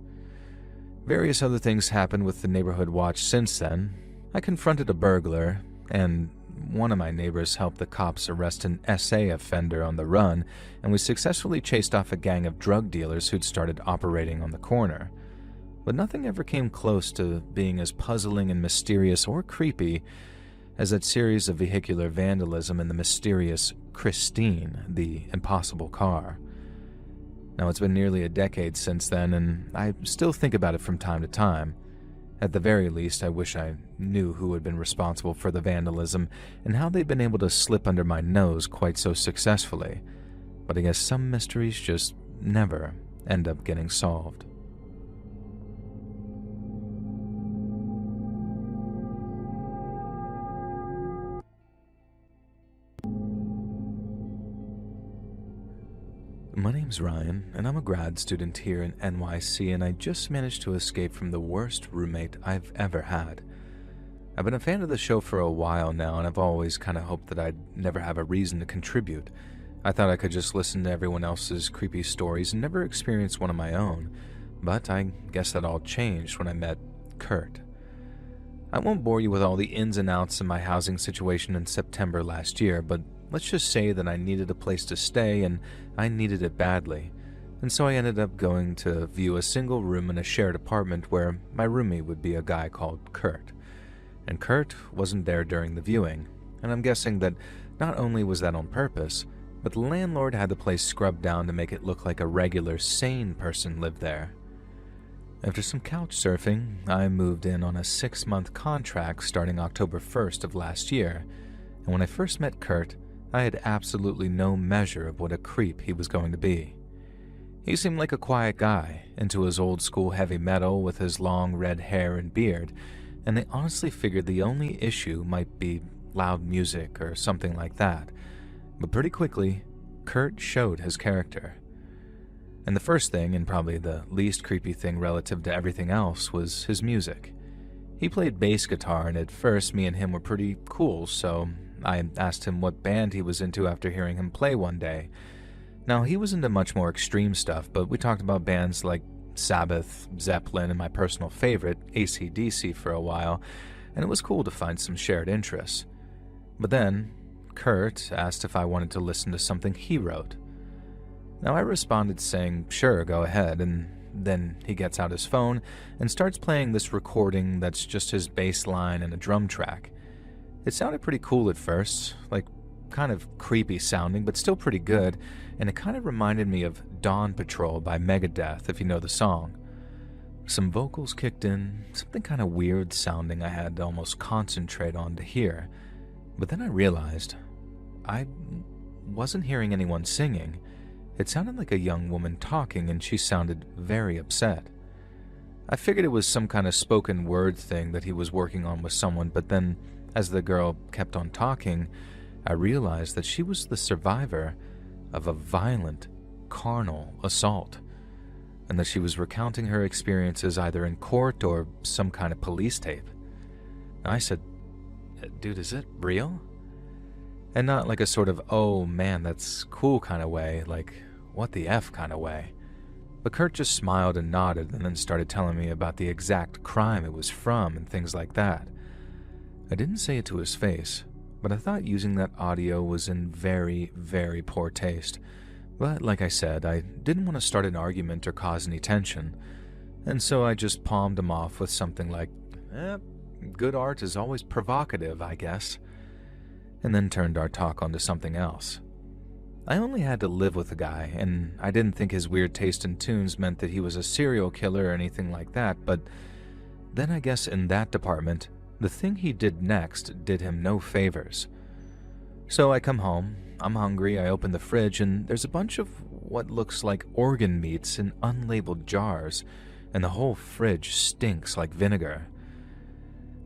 Various other things happened with the neighborhood watch since then. I confronted a burglar, and one of my neighbors helped the cops arrest an SA offender on the run, and we successfully chased off a gang of drug dealers who'd started operating on the corner. But nothing ever came close to being as puzzling and mysterious or creepy as that series of vehicular vandalism and the mysterious Christine, the impossible car. Now, it's been nearly a decade since then, and I still think about it from time to time. At the very least, I wish I knew who had been responsible for the vandalism and how they'd been able to slip under my nose quite so successfully. But I guess some mysteries just never end up getting solved. My name's Ryan, and I'm a grad student here in NYC, and I just managed to escape from the worst roommate I've ever had. I've been a fan of the show for a while now, and I've always kind of hoped that I'd never have a reason to contribute. I thought I could just listen to everyone else's creepy stories and never experience one of my own, but I guess that all changed when I met Kurt. I won't bore you with all the ins and outs of my housing situation in September last year, but let's just say that I needed a place to stay, and I needed it badly, and so I ended up going to view a single room in a shared apartment where my roomie would be a guy called Kurt. And Kurt wasn't there during the viewing, and I'm guessing that not only was that on purpose, but the landlord had the place scrubbed down to make it look like a regular, sane person lived there. After some couch surfing, I moved in on a 6-month contract starting October 1st of last year, and when I first met Kurt, I had absolutely no measure of what a creep he was going to be. He seemed like a quiet guy, into his old-school heavy metal with his long red hair and beard, and I honestly figured the only issue might be loud music or something like that. But pretty quickly, Kurt showed his character. And the first thing, and probably the least creepy thing relative to everything else, was his music. He played bass guitar, and at first me and him were pretty cool, so I asked him what band he was into after hearing him play one day. Now, he was into much more extreme stuff, but we talked about bands like Sabbath, Zeppelin, and my personal favorite, AC/DC, for a while, and it was cool to find some shared interests. But then, Kurt asked if I wanted to listen to something he wrote. Now, I responded saying, sure, go ahead, and then he gets out his phone and starts playing this recording that's just his bass line and a drum track. It sounded pretty cool at first, like kind of creepy sounding, but still pretty good, and it kind of reminded me of Dawn Patrol by Megadeth, if you know the song. Some vocals kicked in, something kind of weird sounding I had to almost concentrate on to hear, but then I realized I wasn't hearing anyone singing. It sounded like a young woman talking, and she sounded very upset. I figured it was some kind of spoken word thing that he was working on with someone, but then, as the girl kept on talking, I realized that she was the survivor of a violent, carnal assault, and that she was recounting her experiences either in court or some kind of police tape. I said, "Dude, is it real?" And not like a sort of, "oh man, that's cool" kind of way, like, "what the F" kind of way. But Kurt just smiled and nodded and then started telling me about the exact crime it was from and things like that. I didn't say it to his face, but I thought using that audio was in very, very poor taste. But like I said, I didn't want to start an argument or cause any tension, and so I just palmed him off with something like, good art is always provocative, I guess, and then turned our talk onto something else. I only had to live with the guy, and I didn't think his weird taste in tunes meant that he was a serial killer or anything like that, but then I guess in that department, the thing he did next did him no favors. So I come home, I'm hungry, I open the fridge, and there's a bunch of what looks like organ meats in unlabeled jars, and the whole fridge stinks like vinegar.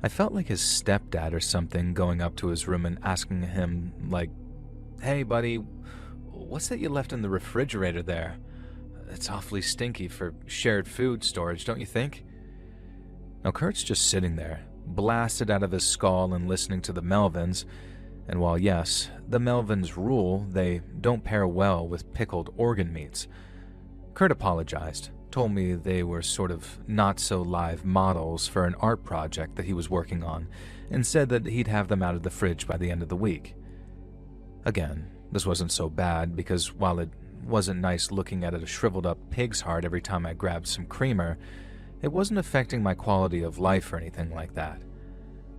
I felt like his stepdad or something going up to his room and asking him, like, "Hey buddy, what's that you left in the refrigerator there? It's awfully stinky for shared food storage, don't you think?" Now Kurt's just sitting there, blasted out of his skull and listening to the Melvins, and while yes, the Melvins rule, they don't pair well with pickled organ meats. Kurt apologized, told me they were sort of not-so-live models for an art project that he was working on, and said that he'd have them out of the fridge by the end of the week. Again, this wasn't so bad, because while it wasn't nice looking at a shriveled-up pig's heart every time I grabbed some creamer, it wasn't affecting my quality of life or anything like that.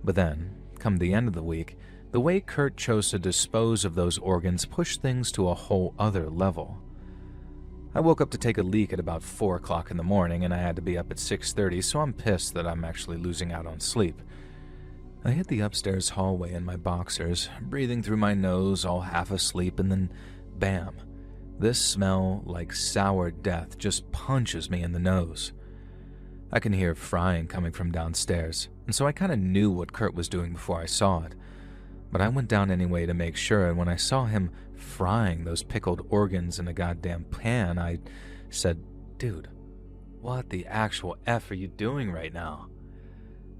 But then, come the end of the week, the way Kurt chose to dispose of those organs pushed things to a whole other level. I woke up to take a leak at about 4 o'clock in the morning, and I had to be up at 6:30, so I'm pissed that I'm actually losing out on sleep. I hit the upstairs hallway in my boxers, breathing through my nose, all half asleep, and then, bam, this smell like sour death just punches me in the nose. I can hear frying coming from downstairs, and so I kind of knew what Kurt was doing before I saw it. But I went down anyway to make sure, and when I saw him frying those pickled organs in a goddamn pan, I said, "Dude, what the actual F are you doing right now?"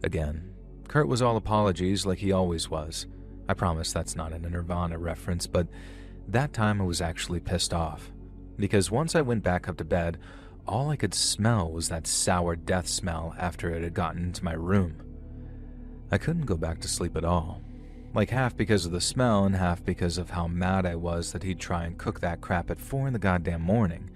Again, Kurt was all apologies like he always was. I promise that's not a Nirvana reference, but that time I was actually pissed off. Because once I went back up to bed, all I could smell was that sour death smell after it had gotten into my room. I couldn't go back to sleep at all. Like half because of the smell and half because of how mad I was that he'd try and cook that crap at 4 in the goddamn morning.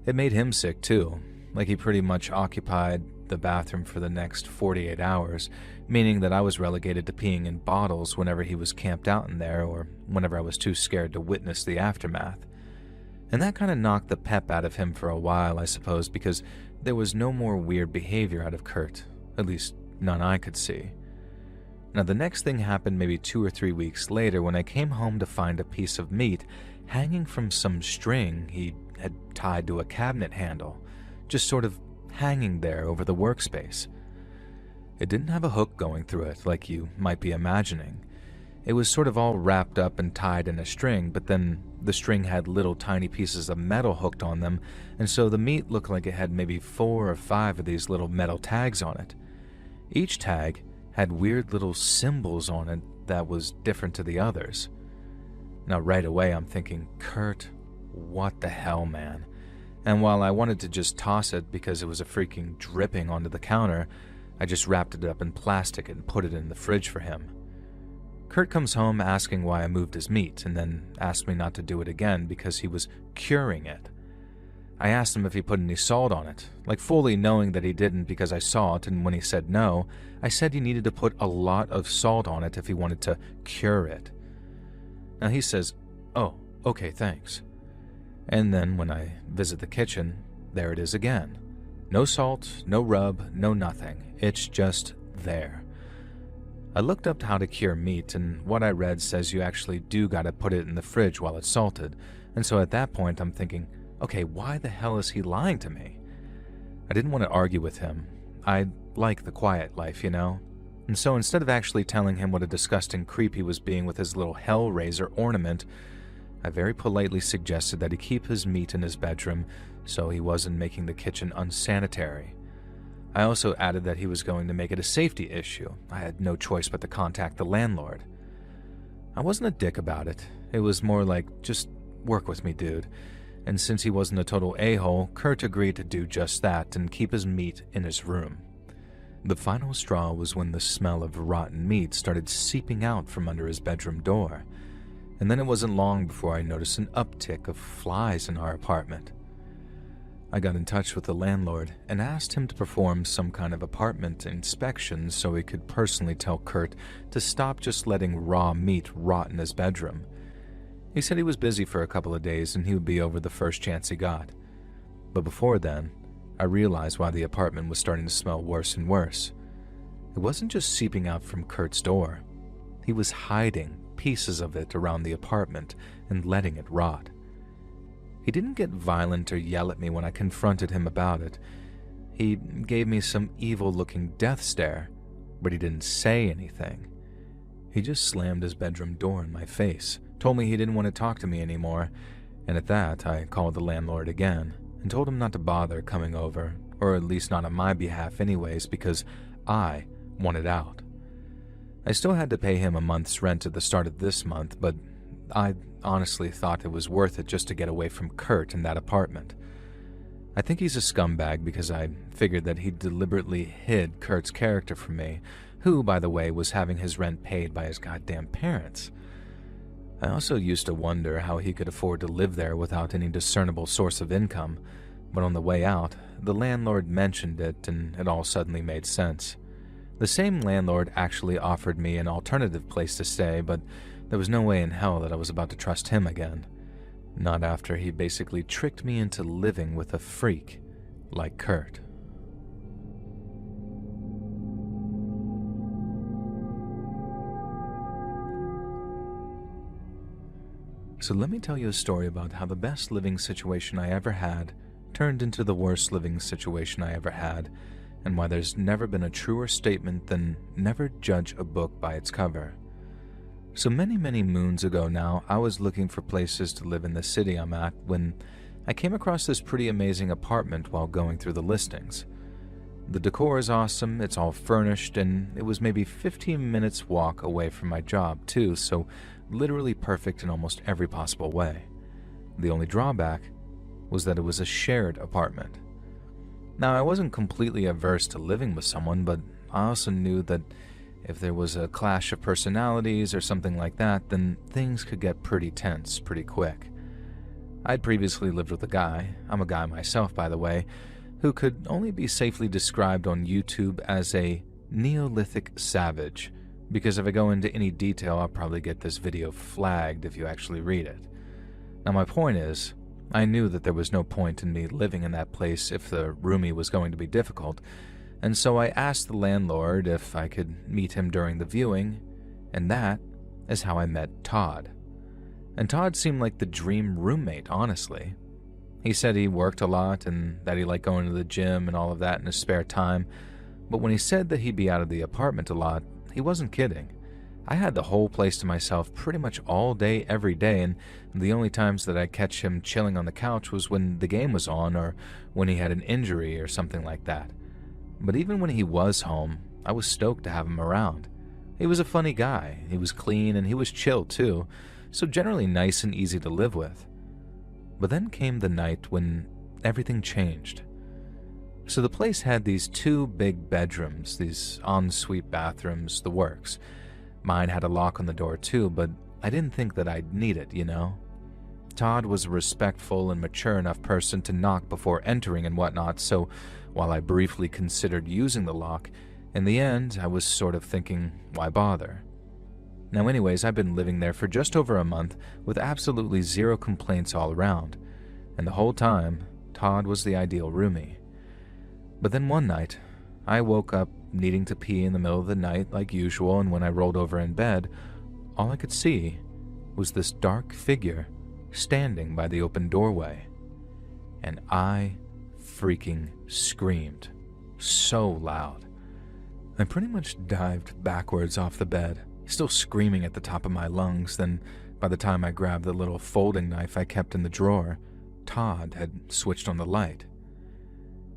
It made him sick too, like he pretty much occupied the bathroom for the next 48 hours, meaning that I was relegated to peeing in bottles whenever he was camped out in there or whenever I was too scared to witness the aftermath. And that kind of knocked the pep out of him for a while, I suppose, because there was no more weird behavior out of Kurt, at least none I could see. Now the next thing happened maybe 2 or 3 weeks later when I came home to find a piece of meat hanging from some string he had tied to a cabinet handle, just sort of hanging there over the workspace. It didn't have a hook going through it like you might be imagining. It was sort of all wrapped up and tied in a string, but then the string had little tiny pieces of metal hooked on them, and so the meat looked like it had maybe 4 or 5 of these little metal tags on it. Each tag had weird little symbols on it that was different to the others. Now right away I'm thinking, Kurt, what the hell, man? And while I wanted to just toss it because it was a freaking dripping onto the counter, I just wrapped it up in plastic and put it in the fridge for him. Kurt comes home asking why I moved his meat, and then asked me not to do it again because he was curing it. I asked him if he put any salt on it, like fully knowing that he didn't because I saw it, and when he said no, I said he needed to put a lot of salt on it if he wanted to cure it. Now he says, "Oh, okay, thanks." And then when I visit the kitchen, there it is again. No salt, no rub, no nothing. It's just there. I looked up how to cure meat, and what I read says you actually do gotta put it in the fridge while it's salted. And so at that point I'm thinking, okay, why the hell is he lying to me? I didn't want to argue with him. I like the quiet life, you know? And so instead of actually telling him what a disgusting creep he was being with his little hellraiser ornament, I very politely suggested that he keep his meat in his bedroom so he wasn't making the kitchen unsanitary. I also added that he was going to make it a safety issue. I had no choice but to contact the landlord. I wasn't a dick about it. It was more like, just work with me, dude. And since he wasn't a total a-hole, Kurt agreed to do just that and keep his meat in his room. The final straw was when the smell of rotten meat started seeping out from under his bedroom door. And then it wasn't long before I noticed an uptick of flies in our apartment. I got in touch with the landlord and asked him to perform some kind of apartment inspection so he could personally tell Kurt to stop just letting raw meat rot in his bedroom. He said he was busy for a couple of days and he would be over the first chance he got. But before then, I realized why the apartment was starting to smell worse and worse. It wasn't just seeping out from Kurt's door. He was hiding pieces of it around the apartment and letting it rot. He didn't get violent or yell at me when I confronted him about it. He gave me some evil-looking death stare, but he didn't say anything. He just slammed his bedroom door in my face, told me he didn't want to talk to me anymore, and at that I called the landlord again and told him not to bother coming over, or at least not on my behalf anyways, because I wanted out. I still had to pay him a month's rent at the start of this month, but I honestly thought it was worth it just to get away from Kurt in that apartment. I think he's a scumbag because I figured that he deliberately hid Kurt's character from me, who, by the way, was having his rent paid by his goddamn parents. I also used to wonder how he could afford to live there without any discernible source of income, but on the way out, the landlord mentioned it and it all suddenly made sense. The same landlord actually offered me an alternative place to stay, but there was no way in hell that I was about to trust him again. Not after he basically tricked me into living with a freak like Kurt. So let me tell you a story about how the best living situation I ever had turned into the worst living situation I ever had, and why there's never been a truer statement than never judge a book by its cover. So many moons ago now, I was looking for places to live in the city I'm at when I came across this pretty amazing apartment while going through the listings. The decor is awesome, it's all furnished, and it was maybe 15 minutes walk away from my job too, so literally perfect in almost every possible way. The only drawback was that it was a shared apartment. Now, I wasn't completely averse to living with someone, but I also knew that if there was a clash of personalities or something like that, then things could get pretty tense pretty quick. I'd previously lived with a guy, I'm a guy myself by the way, who could only be safely described on YouTube as a Neolithic savage, because if I go into any detail I'll probably get this video flagged if you actually read it. Now my point is, I knew that there was no point in me living in that place if the roomie was going to be difficult, and so I asked the landlord if I could meet him during the viewing, and that is how I met Todd. And Todd seemed like the dream roommate, honestly. He said he worked a lot and that he liked going to the gym and all of that in his spare time, but when he said that he'd be out of the apartment a lot, he wasn't kidding. I had the whole place to myself pretty much all day, every day, and the only times that I'd catch him chilling on the couch was when the game was on or when he had an injury or something like that. But even when he was home, I was stoked to have him around. He was a funny guy, he was clean, and he was chill too, so generally nice and easy to live with. But then came the night when everything changed. So the place had these 2 big bedrooms, these ensuite bathrooms, the works. Mine had a lock on the door too, but I didn't think that I'd need it, you know? Todd was a respectful and mature enough person to knock before entering and whatnot, so while I briefly considered using the lock, in the end I was sort of thinking, why bother? Now anyways, I've been living there for just over a month with absolutely zero complaints all around, and the whole time, Todd was the ideal roomie. But then one night, I woke up needing to pee in the middle of the night like usual, and when I rolled over in bed, all I could see was this dark figure standing by the open doorway. And I freaking screamed so loud. I pretty much dived backwards off the bed, still screaming at the top of my lungs. Then by the time I grabbed the little folding knife I kept in the drawer, Todd had switched on the light.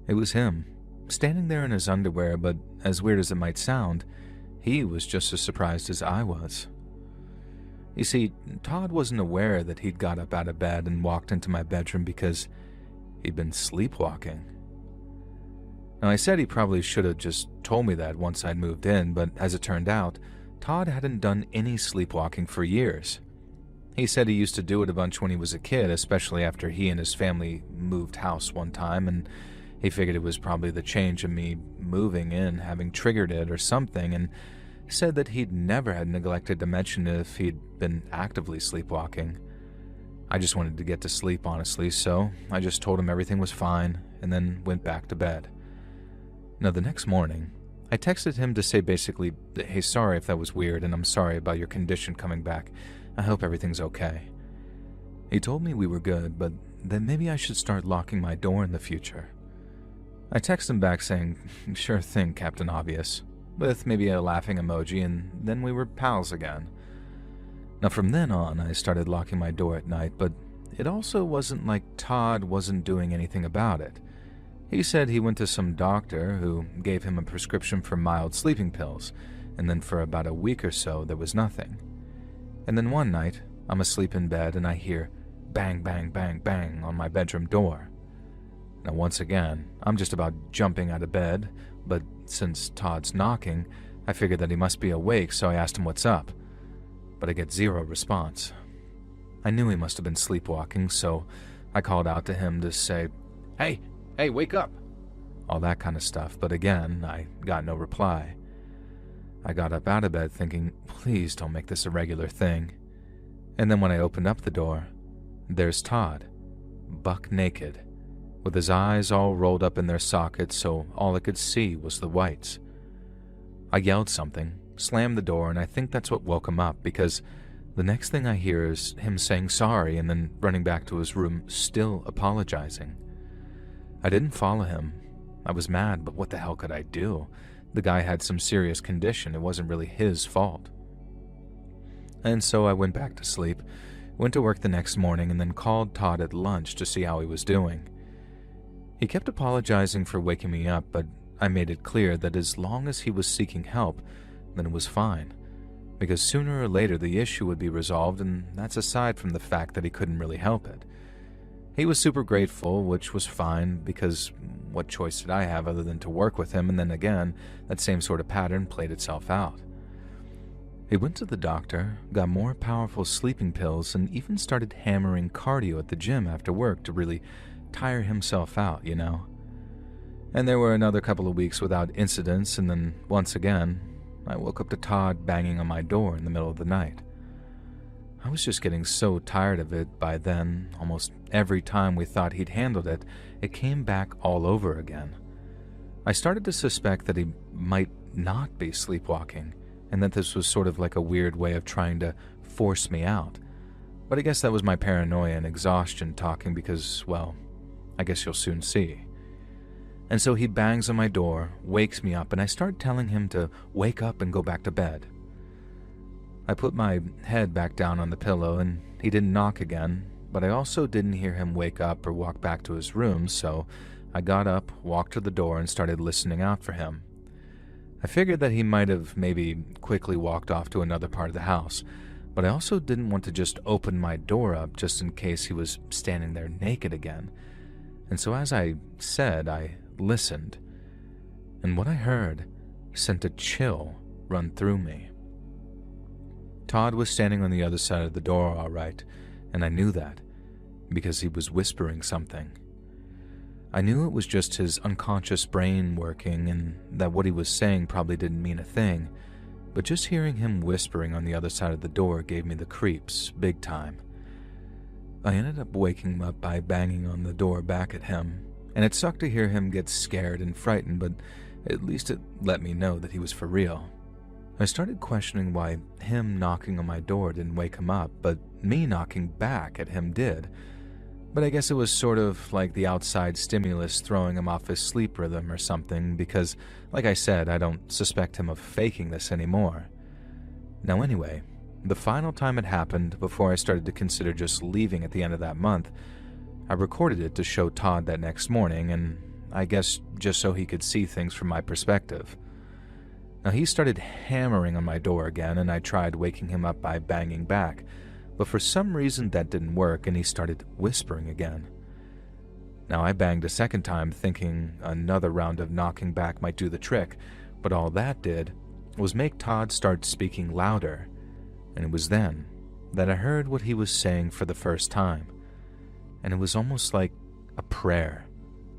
It was him, standing there in his underwear, but as weird as it might sound, he was just as surprised as I was. You see, Todd wasn't aware that he'd got up out of bed and walked into my bedroom because he'd been sleepwalking. Now, I said he probably should have just told me that once I'd moved in, but as it turned out, Todd hadn't done any sleepwalking for years. He said he used to do it a bunch when he was a kid, especially after he and his family moved house one time, and he figured it was probably the change of me moving in having triggered it or something, and said that he'd never had neglected to mention if he'd been actively sleepwalking. I just wanted to get to sleep, honestly, so I just told him everything was fine and then went back to bed. Now, the next morning, I texted him to say basically, hey, sorry if that was weird, and I'm sorry about your condition coming back. I hope everything's okay. He told me we were good, but that maybe I should start locking my door in the future. I texted him back saying, sure thing, Captain Obvious, with maybe a laughing emoji, and then we were pals again. Now from then on, I started locking my door at night, but it also wasn't like Todd wasn't doing anything about it. He said he went to some doctor who gave him a prescription for mild sleeping pills, and then for about a week or so there was nothing. And then one night, I'm asleep in bed and I hear bang, bang, bang, bang on my bedroom door. Now once again, I'm just about jumping out of bed, but since Todd's knocking, I figured that he must be awake, so I asked him what's up. But I get zero response. I knew he must have been sleepwalking, so I called out to him to say, Hey, wake up! All that kind of stuff, but again, I got no reply. I got up out of bed thinking, please don't make this a regular thing. And then when I opened up the door, there's Todd, buck naked, with his eyes all rolled up in their sockets so all I could see was the whites. I yelled something, slammed the door, and I think that's what woke him up, because the next thing I hear is him saying sorry and then running back to his room, still apologizing. I didn't follow him. I was mad, but what the hell could I do? The guy had some serious condition. It wasn't really his fault. And so I went back to sleep, went to work the next morning, and then called Todd at lunch to see how he was doing. He kept apologizing for waking me up, but I made it clear that as long as he was seeking help, then it was fine, because sooner or later the issue would be resolved, and that's aside from the fact that he couldn't really help it. He was super grateful, which was fine, because what choice did I have other than to work with him? And then again, that same sort of pattern played itself out. He went to the doctor, got more powerful sleeping pills, and even started hammering cardio at the gym after work to really tire himself out, you know? And there were another couple of weeks without incidents, and then once again, I woke up to Todd banging on my door in the middle of the night. I was just getting so tired of it by then. Almost every time we thought he'd handled it, it came back all over again. I started to suspect that he might not be sleepwalking, and that this was sort of like a weird way of trying to force me out. But I guess that was my paranoia and exhaustion talking because, well, I guess you'll soon see. And so he bangs on my door, wakes me up, and I start telling him to wake up and go back to bed. I put my head back down on the pillow, and he didn't knock again, but I also didn't hear him wake up or walk back to his room, so I got up, walked to the door, and started listening out for him. I figured that he might have maybe quickly walked off to another part of the house, but I also didn't want to just open my door up just in case he was standing there naked again. And so as I said, I listened, and what I heard sent a chill run through me. Todd was standing on the other side of the door, all right, and I knew that, because he was whispering something. I knew it was just his unconscious brain working, and that what he was saying probably didn't mean a thing, but just hearing him whispering on the other side of the door gave me the creeps, big time. I ended up waking him up by banging on the door back at him, and it sucked to hear him get scared and frightened, but at least it let me know that he was for real. I started questioning why him knocking on my door didn't wake him up, but me knocking back at him did. But I guess it was sort of like the outside stimulus throwing him off his sleep rhythm or something, because, like I said, I don't suspect him of faking this anymore. Now anyway, the final time it happened, before I started to consider just leaving at the end of that month, I recorded it to show Todd that next morning, and I guess just so he could see things from my perspective. Now he started hammering on my door again, and I tried waking him up by banging back, but for some reason that didn't work, and he started whispering again. Now I banged a second time, thinking another round of knocking back might do the trick, but all that did was make Todd start speaking louder, and it was then that I heard what he was saying for the first time, and it was almost like a prayer,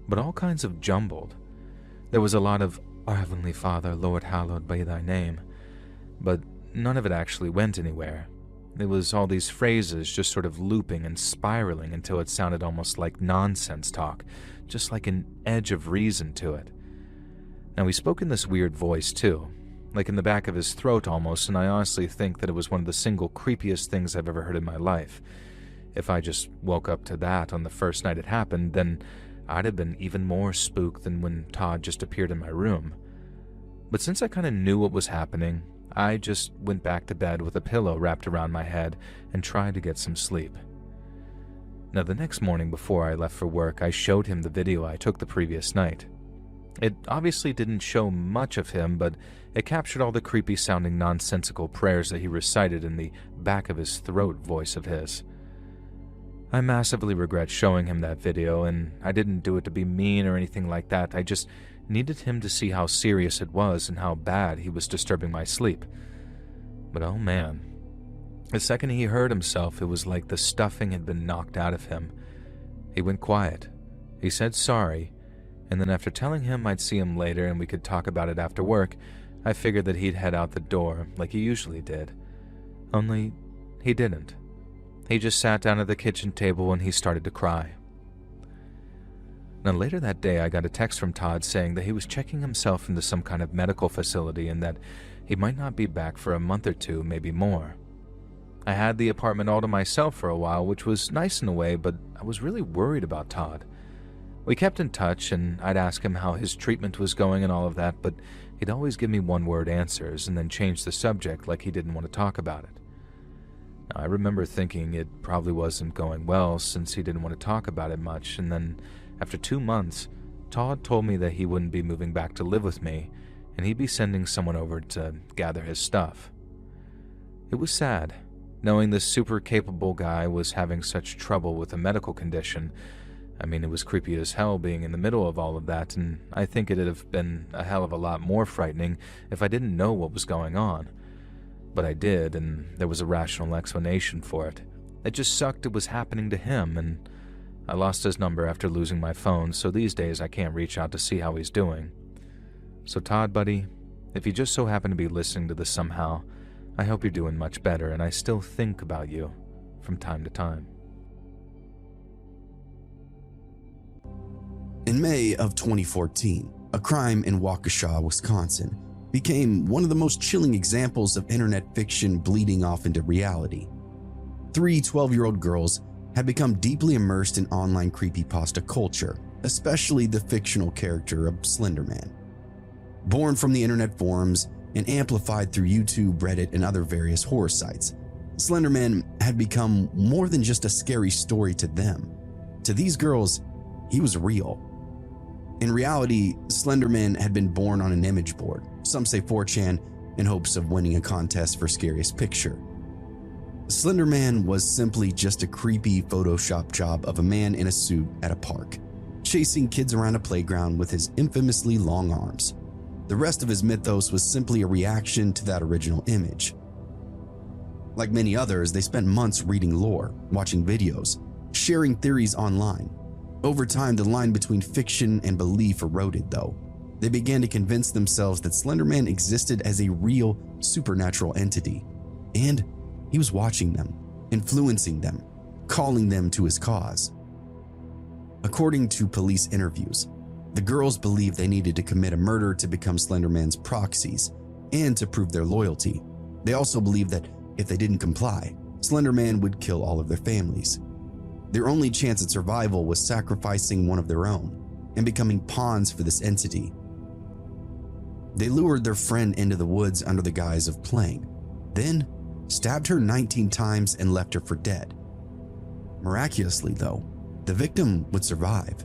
but all kinds of jumbled. There was a lot of, "Our Heavenly Father, Lord, hallowed be thy name," but none of it actually went anywhere. It was all these phrases just sort of looping and spiraling until it sounded almost like nonsense talk, just like an edge of reason to it. Now he spoke in this weird voice too, like in the back of his throat almost, and I honestly think that it was one of the single creepiest things I've ever heard in my life. If I just woke up to that on the first night it happened, then I'd have been even more spooked than when Todd just appeared in my room. But since I kind of knew what was happening, I just went back to bed with a pillow wrapped around my head and tried to get some sleep. Now the next morning before I left for work, I showed him the video I took the previous night. It obviously didn't show much of him, but it captured all the creepy-sounding nonsensical prayers that he recited in the back-of-his-throat voice of his. I massively regret showing him that video, and I didn't do it to be mean or anything like that. I just needed him to see how serious it was and how bad he was disturbing my sleep. But oh man, the second he heard himself, it was like the stuffing had been knocked out of him. He went quiet. He said sorry, and then after telling him I'd see him later and we could talk about it after work, I figured that he'd head out the door like he usually did. Only he didn't. He just sat down at the kitchen table and he started to cry. Now later that day I got a text from Todd saying that he was checking himself into some kind of medical facility and that he might not be back for a month or two, maybe more. I had the apartment all to myself for a while, which was nice in a way, but I was really worried about Todd. We kept in touch and I'd ask him how his treatment was going and all of that, but he'd always give me one-word answers and then change the subject like he didn't want to talk about it. Now, I remember thinking it probably wasn't going well since he didn't want to talk about it much, and then after 2 months, Todd told me that he wouldn't be moving back to live with me, and he'd be sending someone over to gather his stuff. It was sad, knowing this super capable guy was having such trouble with a medical condition. I mean, it was creepy as hell being in the middle of all of that, and I think it'd have been a hell of a lot more frightening if I didn't know what was going on. But I did, and there was a rational explanation for it. It just sucked it was happening to him, and I lost his number after losing my phone, so these days I can't reach out to see how he's doing. So Todd, buddy, if you just so happen to be listening to this somehow, I hope you're doing much better, and I still think about you from time to time. In May of 2014, a crime in Waukesha, Wisconsin, became one of the most chilling examples of internet fiction bleeding off into reality. 3 12-year-old girls had become deeply immersed in online creepypasta culture, especially the fictional character of Slender Man. Born from the internet forums and amplified through YouTube, Reddit, and other various horror sites, Slender Man had become more than just a scary story to them. To these girls, he was real. In reality, Slender Man had been born on an image board, some say 4chan, in hopes of winning a contest for scariest picture. Slender Man was simply just a creepy Photoshop job of a man in a suit at a park, chasing kids around a playground with his infamously long arms. The rest of his mythos was simply a reaction to that original image. Like many others, they spent months reading lore, watching videos, sharing theories online. Over time, the line between fiction and belief eroded though. They began to convince themselves that Slenderman existed as a real supernatural entity, and he was watching them, influencing them, calling them to his cause. According to police interviews, the girls believed they needed to commit a murder to become Slenderman's proxies and to prove their loyalty. They also believed that if they didn't comply, Slenderman would kill all of their families. Their only chance at survival was sacrificing one of their own and becoming pawns for this entity. They lured their friend into the woods under the guise of playing, then stabbed her 19 times and left her for dead. Miraculously, though, the victim would survive.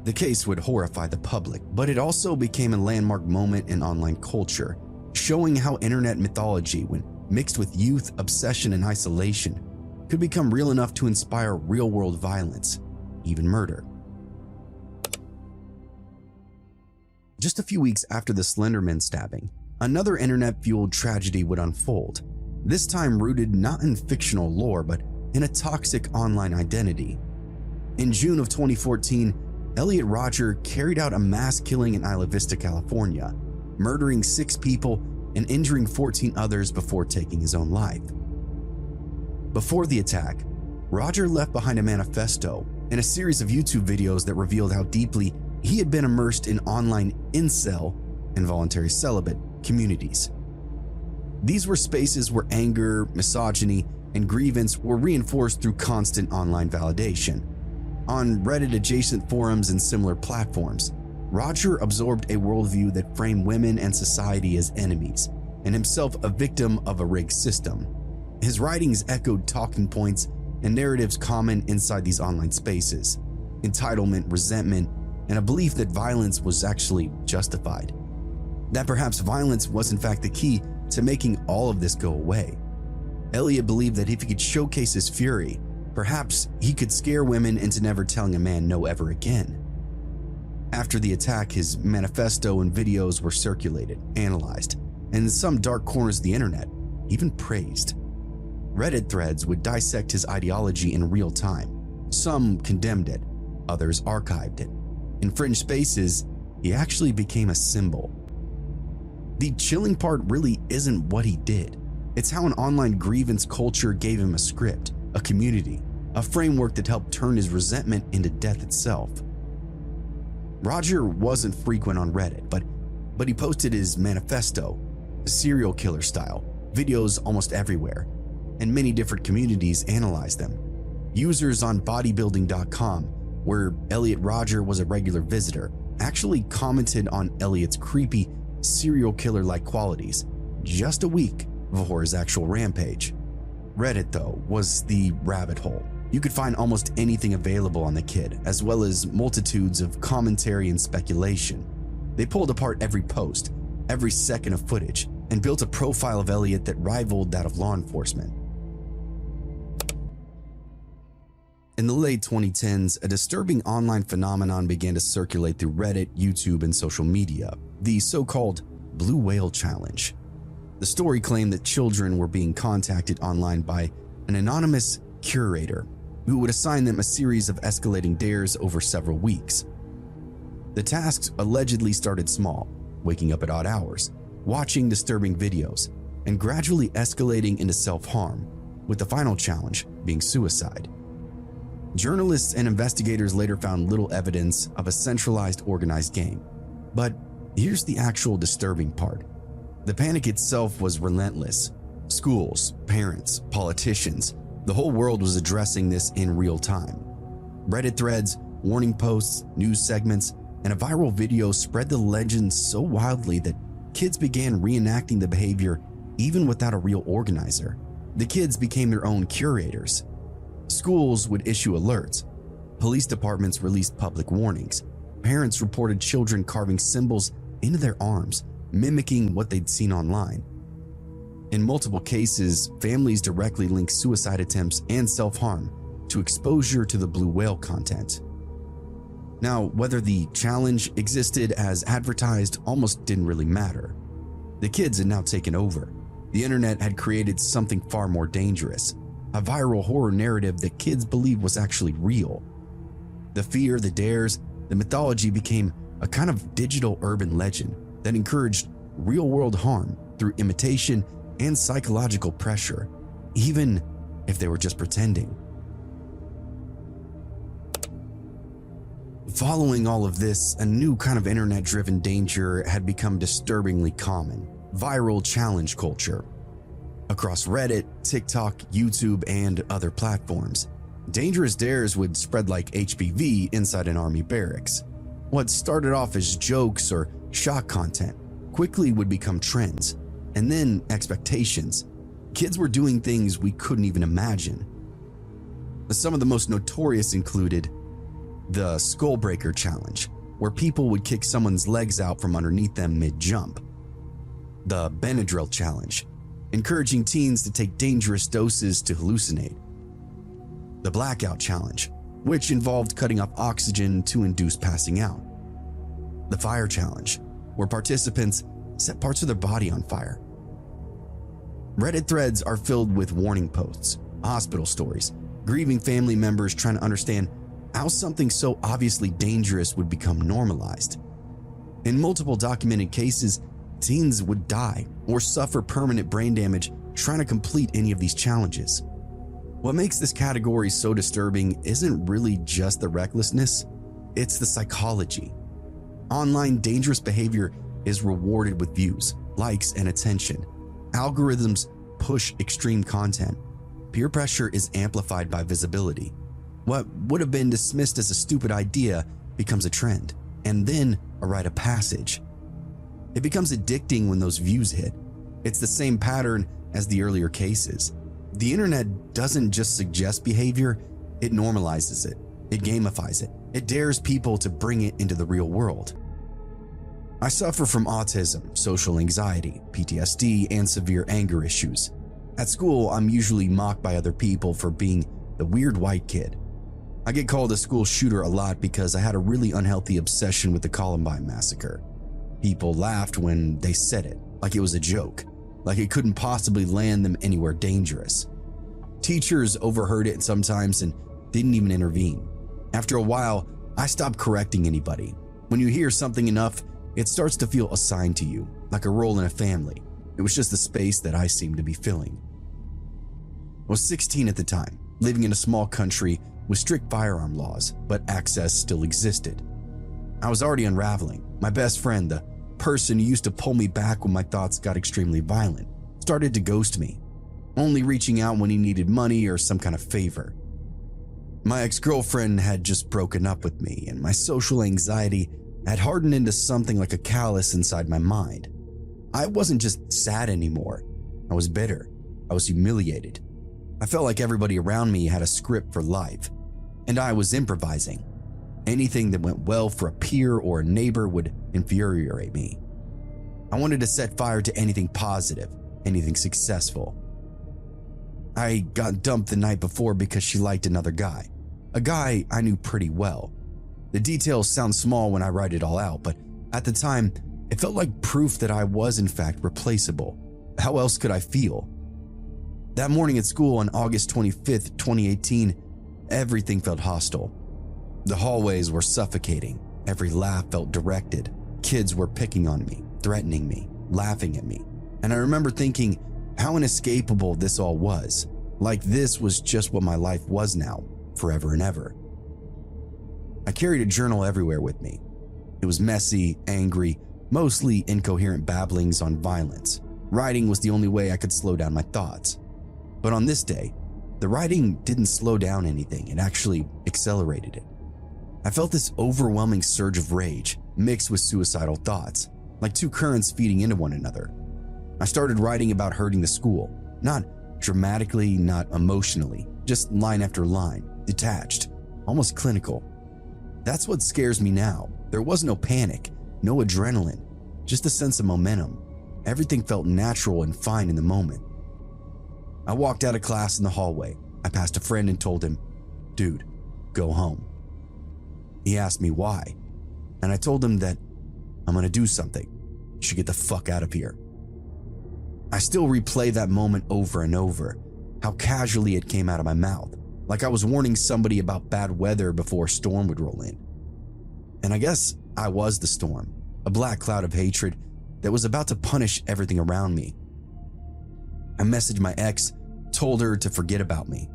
The case would horrify the public, but it also became a landmark moment in online culture, showing how internet mythology, when mixed with youth obsession and isolation, could become real enough to inspire real-world violence, even murder. Just a few weeks after the Slenderman stabbing, another internet-fueled tragedy would unfold, this time rooted not in fictional lore but in a toxic online identity. In June of 2014, Elliot Rodger carried out a mass killing in Isla Vista, California, murdering 6 people and injuring 14 others before taking his own life. Before the attack, Rodger left behind a manifesto and a series of YouTube videos that revealed how deeply he had been immersed in online incel, involuntary celibate, communities. These were spaces where anger, misogyny, and grievance were reinforced through constant online validation. On Reddit-adjacent forums and similar platforms, Rodger absorbed a worldview that framed women and society as enemies, and himself a victim of a rigged system. His writings echoed talking points and narratives common inside these online spaces: entitlement, resentment, and a belief that violence was actually justified. That perhaps violence was in fact the key to making all of this go away. Elliot believed that if he could showcase his fury, perhaps he could scare women into never telling a man no ever again. After the attack, his manifesto and videos were circulated, analyzed, and in some dark corners of the internet, even praised. Reddit threads would dissect his ideology in real time. Some condemned it, others archived it. In fringe spaces, he actually became a symbol. The chilling part really isn't what he did. It's how an online grievance culture gave him a script, a community, a framework that helped turn his resentment into death itself. Rodger wasn't frequent on Reddit, but he posted his manifesto, serial killer style, videos almost everywhere, and many different communities analyzed them. Users on bodybuilding.com, where Elliot Rodger was a regular visitor, actually commented on Elliot's creepy, serial killer-like qualities just a week before his actual rampage. Reddit, though, was the rabbit hole. You could find almost anything available on the kid, as well as multitudes of commentary and speculation. They pulled apart every post, every second of footage, and built a profile of Elliot that rivaled that of law enforcement. In the late 2010s, a disturbing online phenomenon began to circulate through Reddit, YouTube, and social media, the so-called Blue Whale Challenge. The story claimed that children were being contacted online by an anonymous curator who would assign them a series of escalating dares over several weeks. The tasks allegedly started small, waking up at odd hours, watching disturbing videos, and gradually escalating into self-harm, with the final challenge being suicide. Journalists and investigators later found little evidence of a centralized, organized game. But here's the actual disturbing part. The panic itself was relentless. Schools, parents, politicians, the whole world was addressing this in real time. Reddit threads, warning posts, news segments, and a viral video spread the legend so wildly that kids began reenacting the behavior even without a real organizer. The kids became their own curators. Schools would issue alerts. Police departments released public warnings. Parents reported children carving symbols into their arms, mimicking what they'd seen online. In multiple cases, families directly linked suicide attempts and self-harm to exposure to the blue whale content. Now, whether the challenge existed as advertised almost didn't really matter. The kids had now taken over. The internet had created something far more dangerous, a viral horror narrative that kids believed was actually real. The fear, the dares, the mythology became a kind of digital urban legend that encouraged real-world harm through imitation and psychological pressure, even if they were just pretending. Following all of this, a new kind of internet-driven danger had become disturbingly common: viral challenge culture. Across Reddit, TikTok, YouTube, and other platforms, dangerous dares would spread like HPV inside an army barracks. What started off as jokes or shock content quickly would become trends, and then expectations. Kids were doing things we couldn't even imagine. Some of the most notorious included the Skull Breaker Challenge, where people would kick someone's legs out from underneath them mid-jump. The Benadryl Challenge, encouraging teens to take dangerous doses to hallucinate. The Blackout Challenge, which involved cutting off oxygen to induce passing out. The Fire Challenge, where participants set parts of their body on fire. Reddit threads are filled with warning posts, hospital stories, grieving family members trying to understand how something so obviously dangerous would become normalized. In multiple documented cases, teens would die or suffer permanent brain damage trying to complete any of these challenges. What makes this category so disturbing isn't really just the recklessness, it's the psychology. Online dangerous behavior is rewarded with views, likes, and attention. Algorithms push extreme content. Peer pressure is amplified by visibility. What would have been dismissed as a stupid idea becomes a trend, and then a rite of passage. It becomes addicting when those views hit. It's the same pattern as the earlier cases. The internet doesn't just suggest behavior, it normalizes it, it gamifies it, it dares people to bring it into the real world. I suffer from autism, social anxiety, PTSD, and severe anger issues. At school, I'm usually mocked by other people for being the weird white kid. I get called a school shooter a lot because I had a really unhealthy obsession with the Columbine massacre. People laughed when they said it, like it was a joke, like it couldn't possibly land them anywhere dangerous. Teachers overheard it sometimes and didn't even intervene. After a while, I stopped correcting anybody. When you hear something enough, it starts to feel assigned to you, like a role in a family. It was just the space that I seemed to be filling. I was 16 at the time, living in a small country with strict firearm laws, but access still existed. I was already unraveling. My best friend, the person who used to pull me back when my thoughts got extremely violent, started to ghost me, only reaching out when he needed money or some kind of favor. My ex-girlfriend had just broken up with me, and my social anxiety had hardened into something like a callus inside my mind. I wasn't just sad anymore. I was bitter. I was humiliated. I felt like everybody around me had a script for life, and I was improvising. Anything that went well for a peer or a neighbor would infuriate me. I wanted to set fire to anything positive, anything successful. I got dumped the night before because she liked another guy, a guy I knew pretty well. The details sound small when I write it all out, but at the time, it felt like proof that I was in fact replaceable. How else could I feel? That morning at school on August 25th, 2018, everything felt hostile. The hallways were suffocating. Every laugh felt directed. Kids were picking on me, threatening me, laughing at me. And I remember thinking how inescapable this all was. Like this was just what my life was now, forever and ever. I carried a journal everywhere with me. It was messy, angry, mostly incoherent babblings on violence. Writing was the only way I could slow down my thoughts. But on this day, the writing didn't slow down anything, it actually accelerated it. I felt this overwhelming surge of rage mixed with suicidal thoughts, like two currents feeding into one another. I started writing about hurting the school, not dramatically, not emotionally, just line after line, detached, almost clinical. That's what scares me now. There was no panic, no adrenaline, just a sense of momentum. Everything felt natural and fine in the moment. I walked out of class in the hallway. I passed a friend and told him, "Dude, go home." He asked me why, and I told him that I'm gonna do something. You should get the fuck out of here. I still replay that moment over and over, how casually it came out of my mouth, like I was warning somebody about bad weather before a storm would roll in. And I guess I was the storm, a black cloud of hatred that was about to punish everything around me. I messaged my ex, told her to forget about me.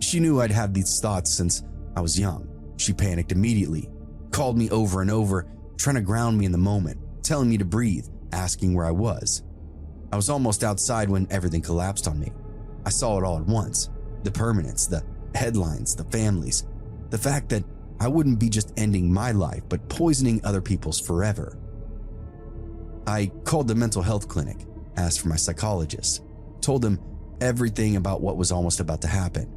She knew I'd had these thoughts since I was young. She panicked immediately, called me over and over, trying to ground me in the moment, telling me to breathe, asking where I was. I was almost outside when everything collapsed on me. I saw it all at once. The permanence, the headlines, the families, the fact that I wouldn't be just ending my life, but poisoning other people's forever. I called the mental health clinic, asked for my psychologist, told them everything about what was almost about to happen.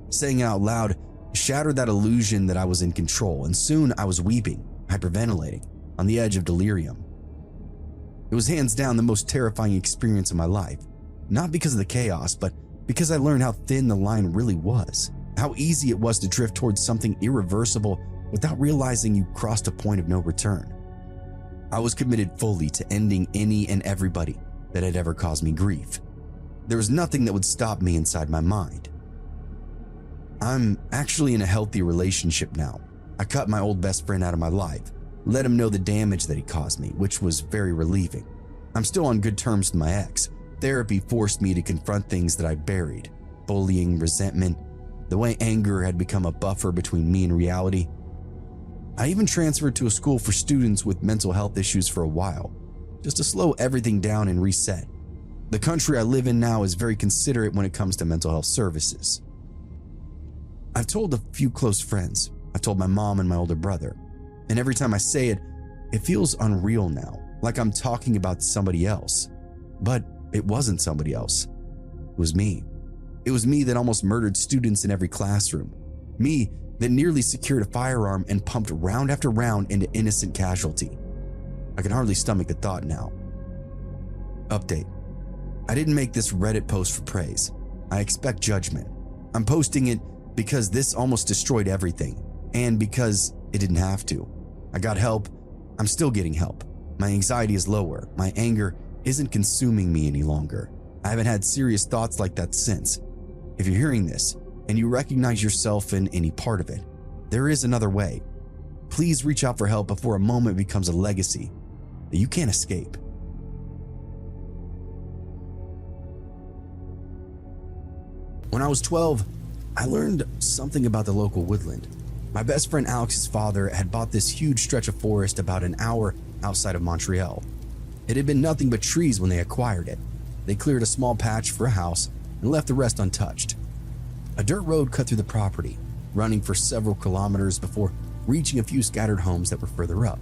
Saying it out loud shattered that illusion that I was in control, and soon I was weeping, hyperventilating, on the edge of delirium. It was hands down the most terrifying experience of my life, not because of the chaos, but because I learned how thin the line really was, how easy it was to drift towards something irreversible without realizing you crossed a point of no return. I was committed fully to ending any and everybody that had ever caused me grief. There was nothing that would stop me inside my mind. I'm actually in a healthy relationship now. I cut my old best friend out of my life, let him know the damage that he caused me, which was very relieving. I'm still on good terms with my ex. Therapy forced me to confront things that I buried: bullying, resentment, the way anger had become a buffer between me and reality. I even transferred to a school for students with mental health issues for a while, just to slow everything down and reset. The country I live in now is very considerate when it comes to mental health services. I've told a few close friends. I've told my mom and my older brother. And every time I say it, it feels unreal now, like I'm talking about somebody else. But it wasn't somebody else. It was me. It was me that almost murdered students in every classroom. Me that nearly secured a firearm and pumped round after round into innocent casualty. I can hardly stomach the thought now. Update. I didn't make this Reddit post for praise. I expect judgment. I'm posting it because this almost destroyed everything, and because it didn't have to. I got help. I'm still getting help. My anxiety is lower. My anger isn't consuming me any longer. I haven't had serious thoughts like that since. If you're hearing this and you recognize yourself in any part of it, there is another way. Please reach out for help before a moment becomes a legacy that you can't escape. When I was 12, I learned something about the local woodland. My best friend Alex's father had bought this huge stretch of forest about an hour outside of Montreal. It had been nothing but trees when they acquired it. They cleared a small patch for a house and left the rest untouched. A dirt road cut through the property, running for several kilometers before reaching a few scattered homes that were further up.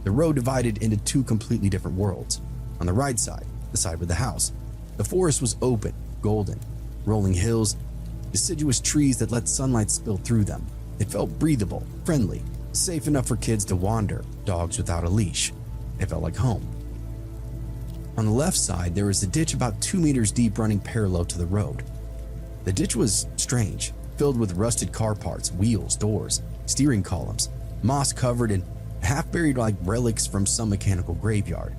The road divided into two completely different worlds. On the right side, the side with the house, the forest was open, golden, rolling hills, deciduous trees that let sunlight spill through them. It felt breathable, friendly, safe enough for kids to wander, dogs without a leash. It felt like home. On the left side, there was a ditch about 2 meters deep running parallel to the road. The ditch was strange, filled with rusted car parts, wheels, doors, steering columns, moss covered and half buried like relics from some mechanical graveyard.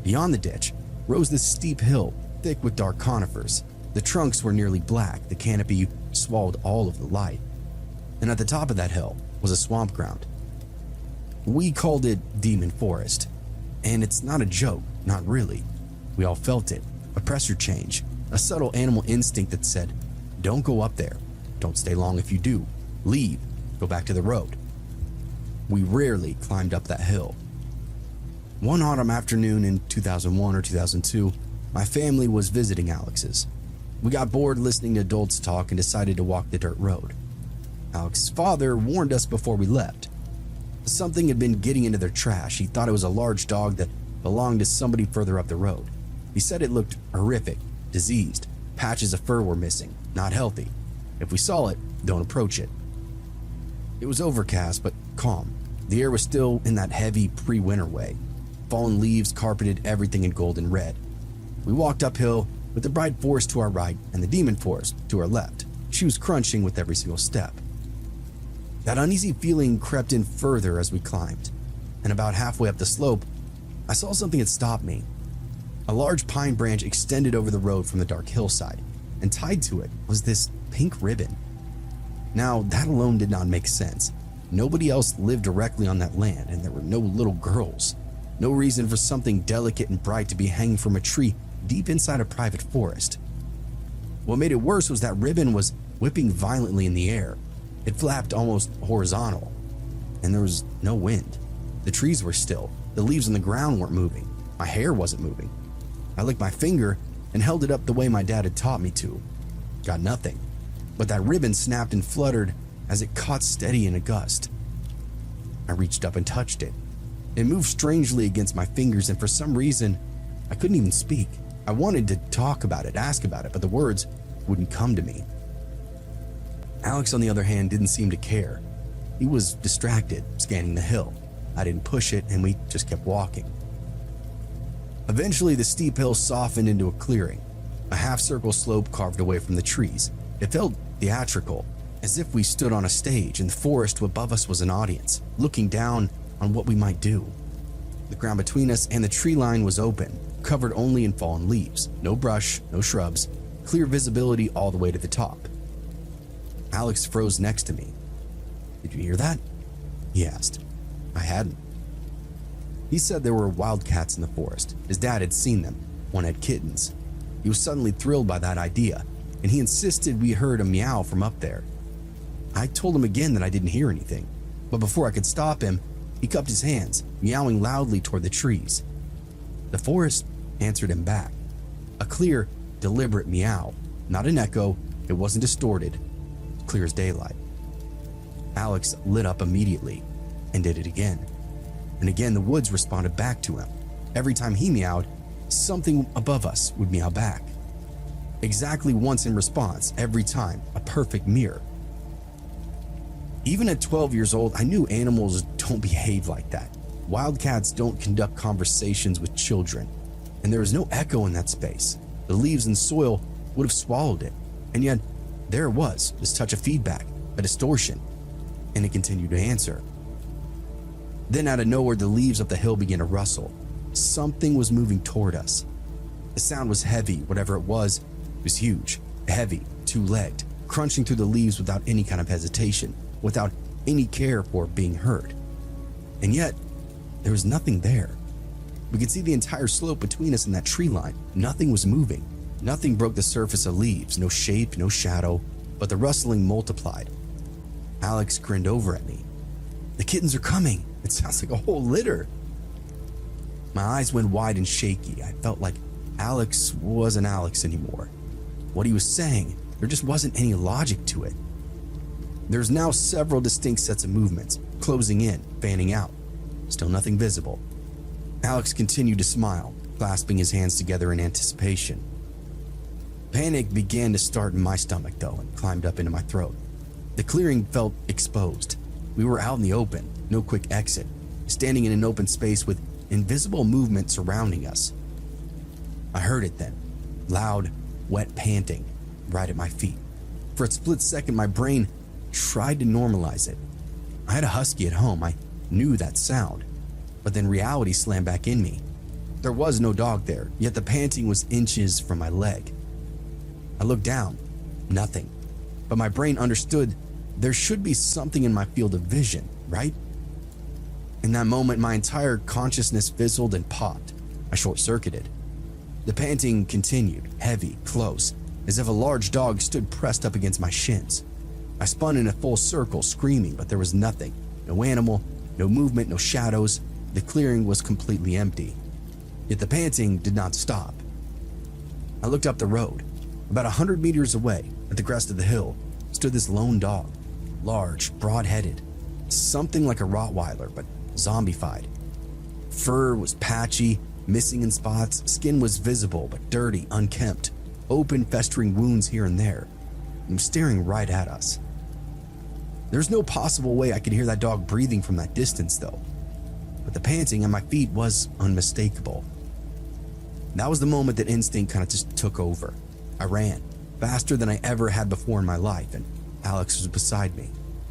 Beyond the ditch rose this steep hill, thick with dark conifers. The trunks were nearly black, the canopy swallowed all of the light. And at the top of that hill was a swamp ground. We called it Demon Forest. And it's not a joke, not really. We all felt it, a pressure change, a subtle animal instinct that said, don't go up there, don't stay long if you do, leave, go back to the road. We rarely climbed up that hill. One autumn afternoon in 2001 or 2002, my family was visiting Alex's. We got bored listening to adults talk and decided to walk the dirt road. Alex's father warned us before we left. Something had been getting into their trash. He thought it was a large dog that belonged to somebody further up the road. He said it looked horrific, diseased, patches of fur were missing, not healthy. If we saw it, don't approach it. It was overcast but calm. The air was still in that heavy pre-winter way. Fallen leaves carpeted everything in golden red. We walked uphill with the bright forest to our right and the demon forest to our left, shoes crunching with every single step. That uneasy feeling crept in further as we climbed, and about halfway up the slope, I saw something that stopped me. A large pine branch extended over the road from the dark hillside, and tied to it was this pink ribbon. Now, that alone did not make sense. Nobody else lived directly on that land, and there were no little girls. No reason for something delicate and bright to be hanging from a tree deep inside a private forest. What made it worse was that ribbon was whipping violently in the air. It flapped almost horizontal, and there was no wind. The trees were still. The leaves on the ground weren't moving. My hair wasn't moving. I licked my finger and held it up the way my dad had taught me to. Got nothing. But that ribbon snapped and fluttered as it caught steady in a gust. I reached up and touched it. It moved strangely against my fingers, and for some reason, I couldn't even speak. I wanted to talk about it, ask about it, but the words wouldn't come to me. Alex, on the other hand, didn't seem to care. He was distracted, scanning the hill. I didn't push it, and we just kept walking. Eventually, the steep hill softened into a clearing, a half-circle slope carved away from the trees. It felt theatrical, as if we stood on a stage and the forest above us was an audience, looking down on what we might do. The ground between us and the tree line was open, covered only in fallen leaves. No brush, no shrubs, clear visibility all the way to the top. Alex froze next to me. "Did you hear that?" he asked. I hadn't. He said there were wildcats in the forest. His dad had seen them. One had kittens. He was suddenly thrilled by that idea, and he insisted we heard a meow from up there. I told him again that I didn't hear anything, but before I could stop him, he cupped his hands, meowing loudly toward the trees. The forest answered him back. A clear, deliberate meow, not an echo. It wasn't distorted, clear as daylight. Alex lit up immediately and did it again. And again, the woods responded back to him. Every time he meowed, something above us would meow back. Exactly once in response, every time, a perfect mirror. Even at 12 years old, I knew animals don't behave like that. Wildcats don't conduct conversations with children, and there was no echo in that space. The leaves and soil would have swallowed it, and yet there it was, this touch of feedback, a distortion, and it continued to answer. Then out of nowhere, the leaves up the hill began to rustle. Something was moving toward us. The sound was heavy, whatever it was huge, heavy, two-legged, crunching through the leaves without any kind of hesitation, without any care for being heard. And yet, there was nothing there. We could see the entire slope between us and that tree line. Nothing was moving. Nothing broke the surface of leaves, no shape, no shadow, but the rustling multiplied. Alex grinned over at me. "The kittens are coming. It sounds like a whole litter." My eyes went wide and shaky. I felt like Alex wasn't Alex anymore. What he was saying, there just wasn't any logic to it. There's now several distinct sets of movements, closing in, fanning out. Still nothing visible. Alex continued to smile, clasping his hands together in anticipation. Panic began to start in my stomach, though, and climbed up into my throat. The clearing felt exposed. We were out in the open, no quick exit, standing in an open space with invisible movement surrounding us. I heard it then, loud, wet panting, right at my feet. For a split second, my brain tried to normalize it. I had a husky at home. I knew that sound, but then reality slammed back in me. There was no dog there, yet the panting was inches from my leg. I looked down, nothing, but my brain understood there should be something in my field of vision, right? In that moment, my entire consciousness fizzled and popped. I short-circuited. The panting continued, heavy, close, as if a large dog stood pressed up against my shins. I spun in a full circle, screaming, but there was nothing. No animal, no movement, no shadows. The clearing was completely empty. Yet the panting did not stop. I looked up the road. About 100 meters away, at the crest of the hill, stood this lone dog. Large, broad-headed. Something like a Rottweiler, but zombified. Fur was patchy, missing in spots. Skin was visible, but dirty, unkempt. Open, festering wounds here and there. It was staring right at us. There's no possible way I could hear that dog breathing from that distance, though. But the panting at my feet was unmistakable. That was the moment that instinct kind of just took over. I ran, faster than I ever had before in my life, and Alex was beside me.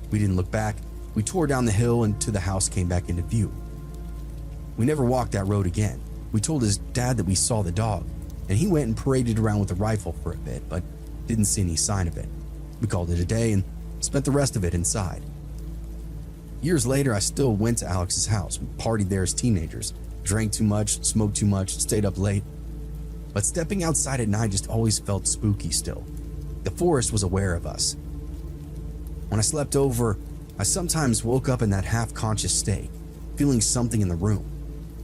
We didn't look back. We tore down the hill until the house came back into view. We never walked that road again. We told his dad that we saw the dog, and he went and paraded around with a rifle for a bit, but didn't see any sign of it. We called it a day and spent the rest of it inside. Years later, I still went to Alex's house. We partied there as teenagers, drank too much, smoked too much, stayed up late. But stepping outside at night just always felt spooky still. The forest was aware of us. When I slept over, I sometimes woke up in that half-conscious state, feeling something in the room.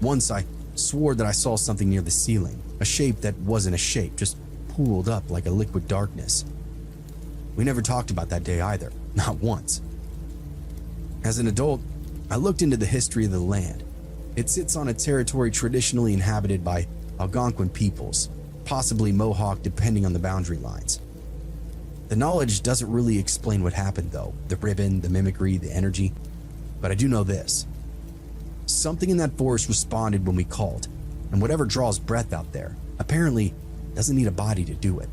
Once I swore that I saw something near the ceiling, a shape that wasn't a shape, just pooled up like a liquid darkness. We never talked about that day either, not once. As an adult, I looked into the history of the land. It sits on a territory traditionally inhabited by Algonquin peoples, possibly Mohawk depending on the boundary lines. The knowledge doesn't really explain what happened though, the ribbon, the mimicry, the energy, but I do know this. Something in that forest responded when we called, and whatever draws breath out there apparently doesn't need a body to do it.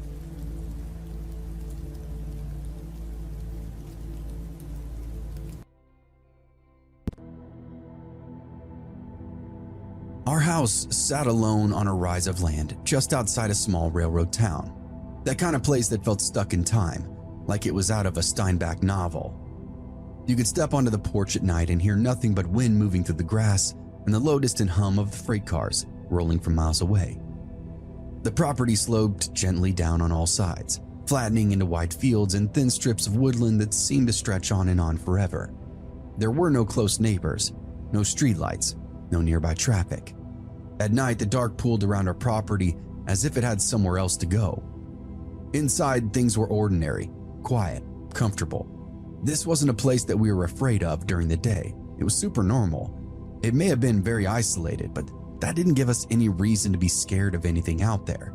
Our house sat alone on a rise of land just outside a small railroad town. That kind of place that felt stuck in time, like it was out of a Steinbeck novel. You could step onto the porch at night and hear nothing but wind moving through the grass and the low distant hum of the freight cars rolling from miles away. The property sloped gently down on all sides, flattening into wide fields and thin strips of woodland that seemed to stretch on and on forever. There were no close neighbors, no streetlights, no nearby traffic. At night, the dark pooled around our property as if it had somewhere else to go. Inside, things were ordinary, quiet, comfortable. This wasn't a place that we were afraid of during the day. It was super normal. It may have been very isolated, but that didn't give us any reason to be scared of anything out there.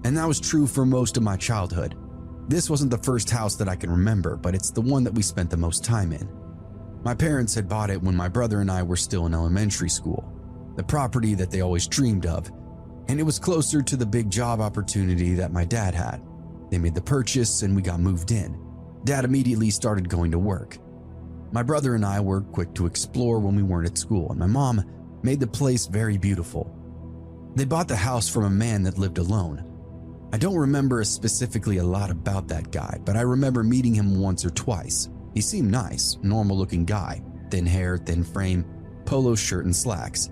And that was true for most of my childhood. This wasn't the first house that I can remember, but it's the one that we spent the most time in. My parents had bought it when my brother and I were still in elementary school, the property that they always dreamed of, and it was closer to the big job opportunity that my dad had. They made the purchase and we got moved in. Dad immediately started going to work. My brother and I were quick to explore when we weren't at school, and my mom made the place very beautiful. They bought the house from a man that lived alone. I don't remember specifically a lot about that guy, but I remember meeting him once or twice. He seemed nice, normal-looking guy, thin hair, thin frame, polo shirt and slacks.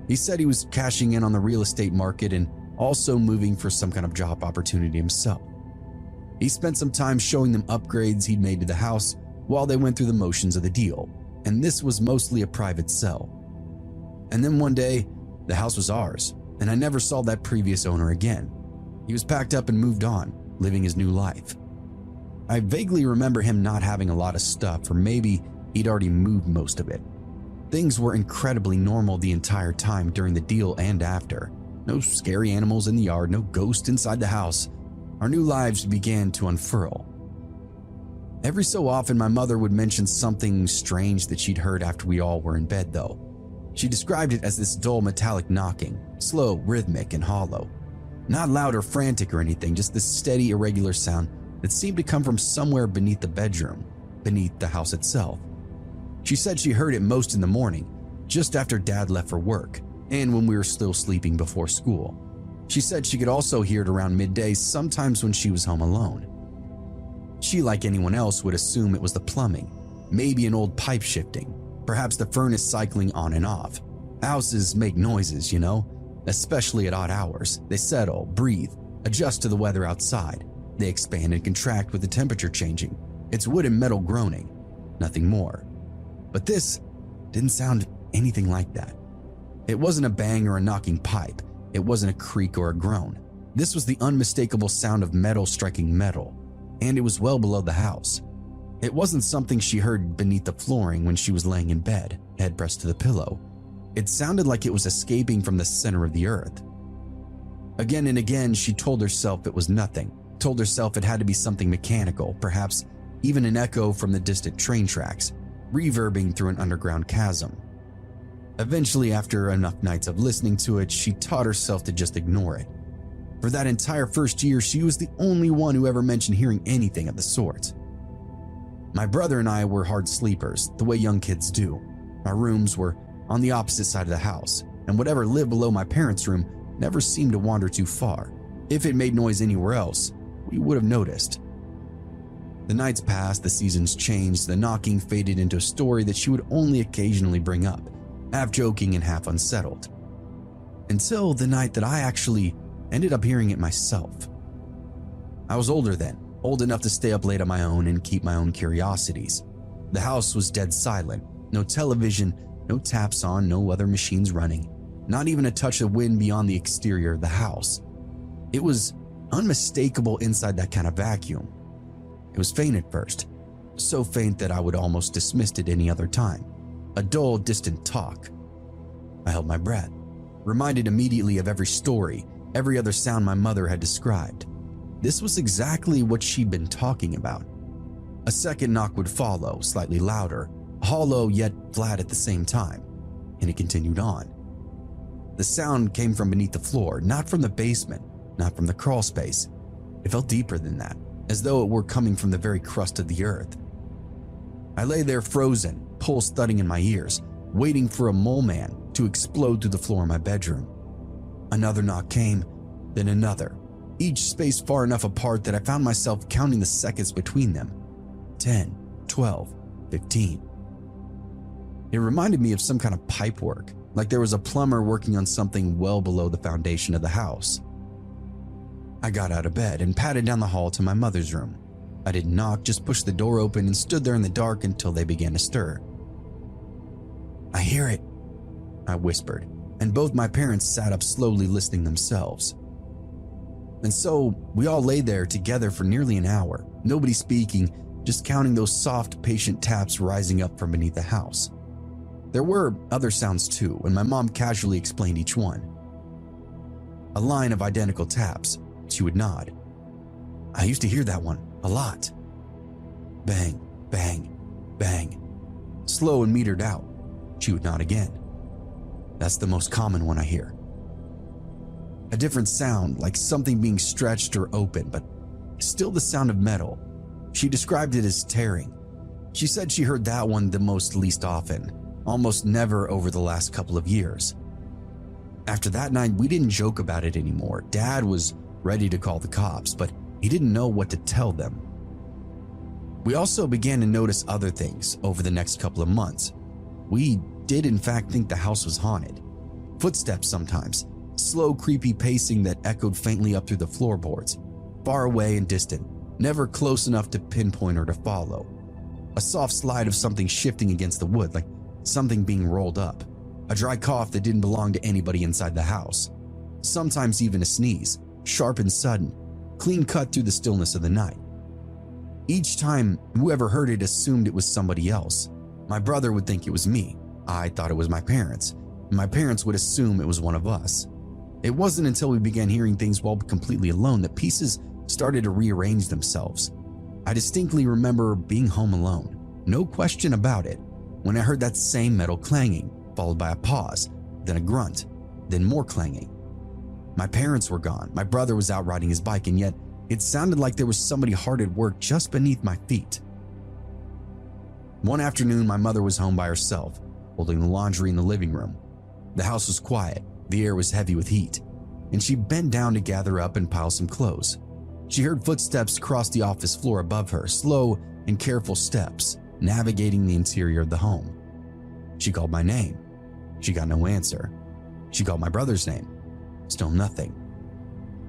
He said he was cashing in on the real estate market and also moving for some kind of job opportunity himself. He spent some time showing them upgrades he'd made to the house while they went through the motions of the deal, and this was mostly a private sell. And then one day, the house was ours, and I never saw that previous owner again. He was packed up and moved on, living his new life. I vaguely remember him not having a lot of stuff, or maybe he'd already moved most of it. Things were incredibly normal the entire time during the deal and after. No scary animals in the yard, no ghost inside the house. Our new lives began to unfurl. Every so often, my mother would mention something strange that she'd heard after we all were in bed, though. She described it as this dull metallic knocking, slow, rhythmic, and hollow. Not loud or frantic or anything, just this steady, irregular sound that seemed to come from somewhere beneath the bedroom, beneath the house itself. She said she heard it most in the morning, just after Dad left for work, and when we were still sleeping before school. She said she could also hear it around midday, sometimes when she was home alone. She, like anyone else, would assume it was the plumbing, maybe an old pipe shifting, perhaps the furnace cycling on and off. Houses make noises, you know, especially at odd hours. They settle, breathe, adjust to the weather outside. They expand and contract with the temperature changing. It's wood and metal groaning, nothing more. But this didn't sound anything like that. It wasn't a bang or a knocking pipe. It wasn't a creak or a groan. This was the unmistakable sound of metal striking metal, and it was well below the house. It wasn't something she heard beneath the flooring when she was laying in bed, head pressed to the pillow. It sounded like it was escaping from the center of the earth. Again and again, she told herself it was nothing, told herself it had to be something mechanical, perhaps even an echo from the distant train tracks, reverbing through an underground chasm. Eventually, after enough nights of listening to it, she taught herself to just ignore it. For that entire first year, she was the only one who ever mentioned hearing anything of the sort. My brother and I were hard sleepers, the way young kids do. Our rooms were on the opposite side of the house, and whatever lived below my parents' room never seemed to wander too far. If it made noise anywhere else, we would have noticed. The nights passed, the seasons changed, the knocking faded into a story that she would only occasionally bring up, half joking and half unsettled. Until the night that I actually ended up hearing it myself. I was older then, old enough to stay up late on my own and keep my own curiosities. The house was dead silent, no television, no taps on, no other machines running, not even a touch of wind beyond the exterior of the house. It was unmistakable inside that kind of vacuum. It was faint at first, so faint that I would almost dismiss it any other time. A dull, distant talk. I held my breath, reminded immediately of every story, every other sound my mother had described. This was exactly what she'd been talking about. A second knock would follow, slightly louder, hollow yet flat at the same time, and it continued on. The sound came from beneath the floor, not from the basement, not from the crawl space. It felt deeper than that, as though it were coming from the very crust of the earth. I lay there frozen, pulse thudding in my ears, waiting for a mole man to explode through the floor of my bedroom. Another knock came, then another, each spaced far enough apart that I found myself counting the seconds between them. 10, 12, 15. It reminded me of some kind of pipe work, like there was a plumber working on something well below the foundation of the house. I got out of bed and padded down the hall to my mother's room. I didn't knock, just pushed the door open and stood there in the dark until they began to stir. "I hear it," I whispered, and both my parents sat up slowly listening themselves. And so we all lay there together for nearly an hour, nobody speaking, just counting those soft, patient taps rising up from beneath the house. There were other sounds too, and my mom casually explained each one. A line of identical taps. She would nod. "I used to hear that one a lot." Bang, bang, bang. Slow and metered out. She would nod again. "That's the most common one I hear." A different sound, like something being stretched or open, but still the sound of metal. She described it as tearing. She said she heard that one the least often, almost never over the last couple of years. After that night, we didn't joke about it anymore. Dad was ready to call the cops, but he didn't know what to tell them. We also began to notice other things over the next couple of months. We did in fact think the house was haunted. Footsteps sometimes, slow creepy pacing that echoed faintly up through the floorboards, far away and distant, never close enough to pinpoint or to follow. A soft slide of something shifting against the wood, like something being rolled up. A dry cough that didn't belong to anybody inside the house. Sometimes even a sneeze, sharp and sudden, clean cut through the stillness of the night. Each time, whoever heard it assumed it was somebody else. My brother would think it was me. I thought it was my parents. My parents would assume it was one of us. It wasn't until we began hearing things while completely alone that pieces started to rearrange themselves. I distinctly remember being home alone, no question about it, when I heard that same metal clanging, followed by a pause, then a grunt, then more clanging. My parents were gone, my brother was out riding his bike, and yet it sounded like there was somebody hard at work just beneath my feet. One afternoon, my mother was home by herself, holding the laundry in the living room. The house was quiet, the air was heavy with heat, and she bent down to gather up and pile some clothes. She heard footsteps cross the office floor above her, slow and careful steps, navigating the interior of the home. She called my name. She got no answer. She called my brother's name. Still nothing.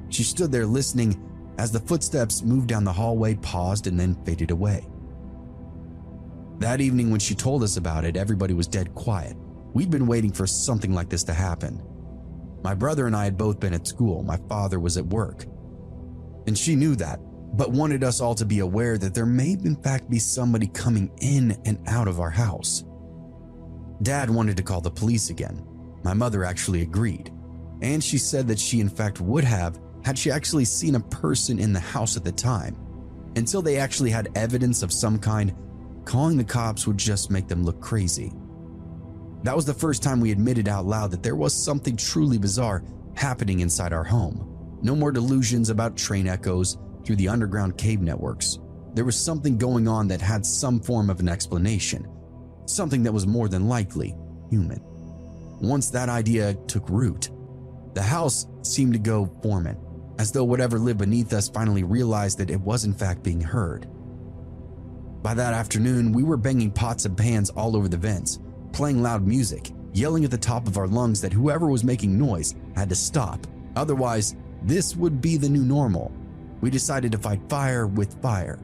She stood there listening as the footsteps moved down the hallway, paused, and then faded away. That evening when she told us about it, everybody was dead quiet. We'd been waiting for something like this to happen. My brother and I had both been at school. My father was at work. And she knew that, but wanted us all to be aware that there may in fact be somebody coming in and out of our house. Dad wanted to call the police again. My mother actually agreed, and she said that she in fact would have had she actually seen a person in the house at the time. Until they actually had evidence of some kind, calling the cops would just make them look crazy. That was the first time we admitted out loud that there was something truly bizarre happening inside our home. No more delusions about train echoes through the underground cave networks. There was something going on that had some form of an explanation, something that was more than likely human. Once that idea took root, the house seemed to go dormant, as though whatever lived beneath us finally realized that it was in fact being heard. By that afternoon, we were banging pots and pans all over the vents, playing loud music, yelling at the top of our lungs that whoever was making noise had to stop. Otherwise, this would be the new normal. We decided to fight fire with fire.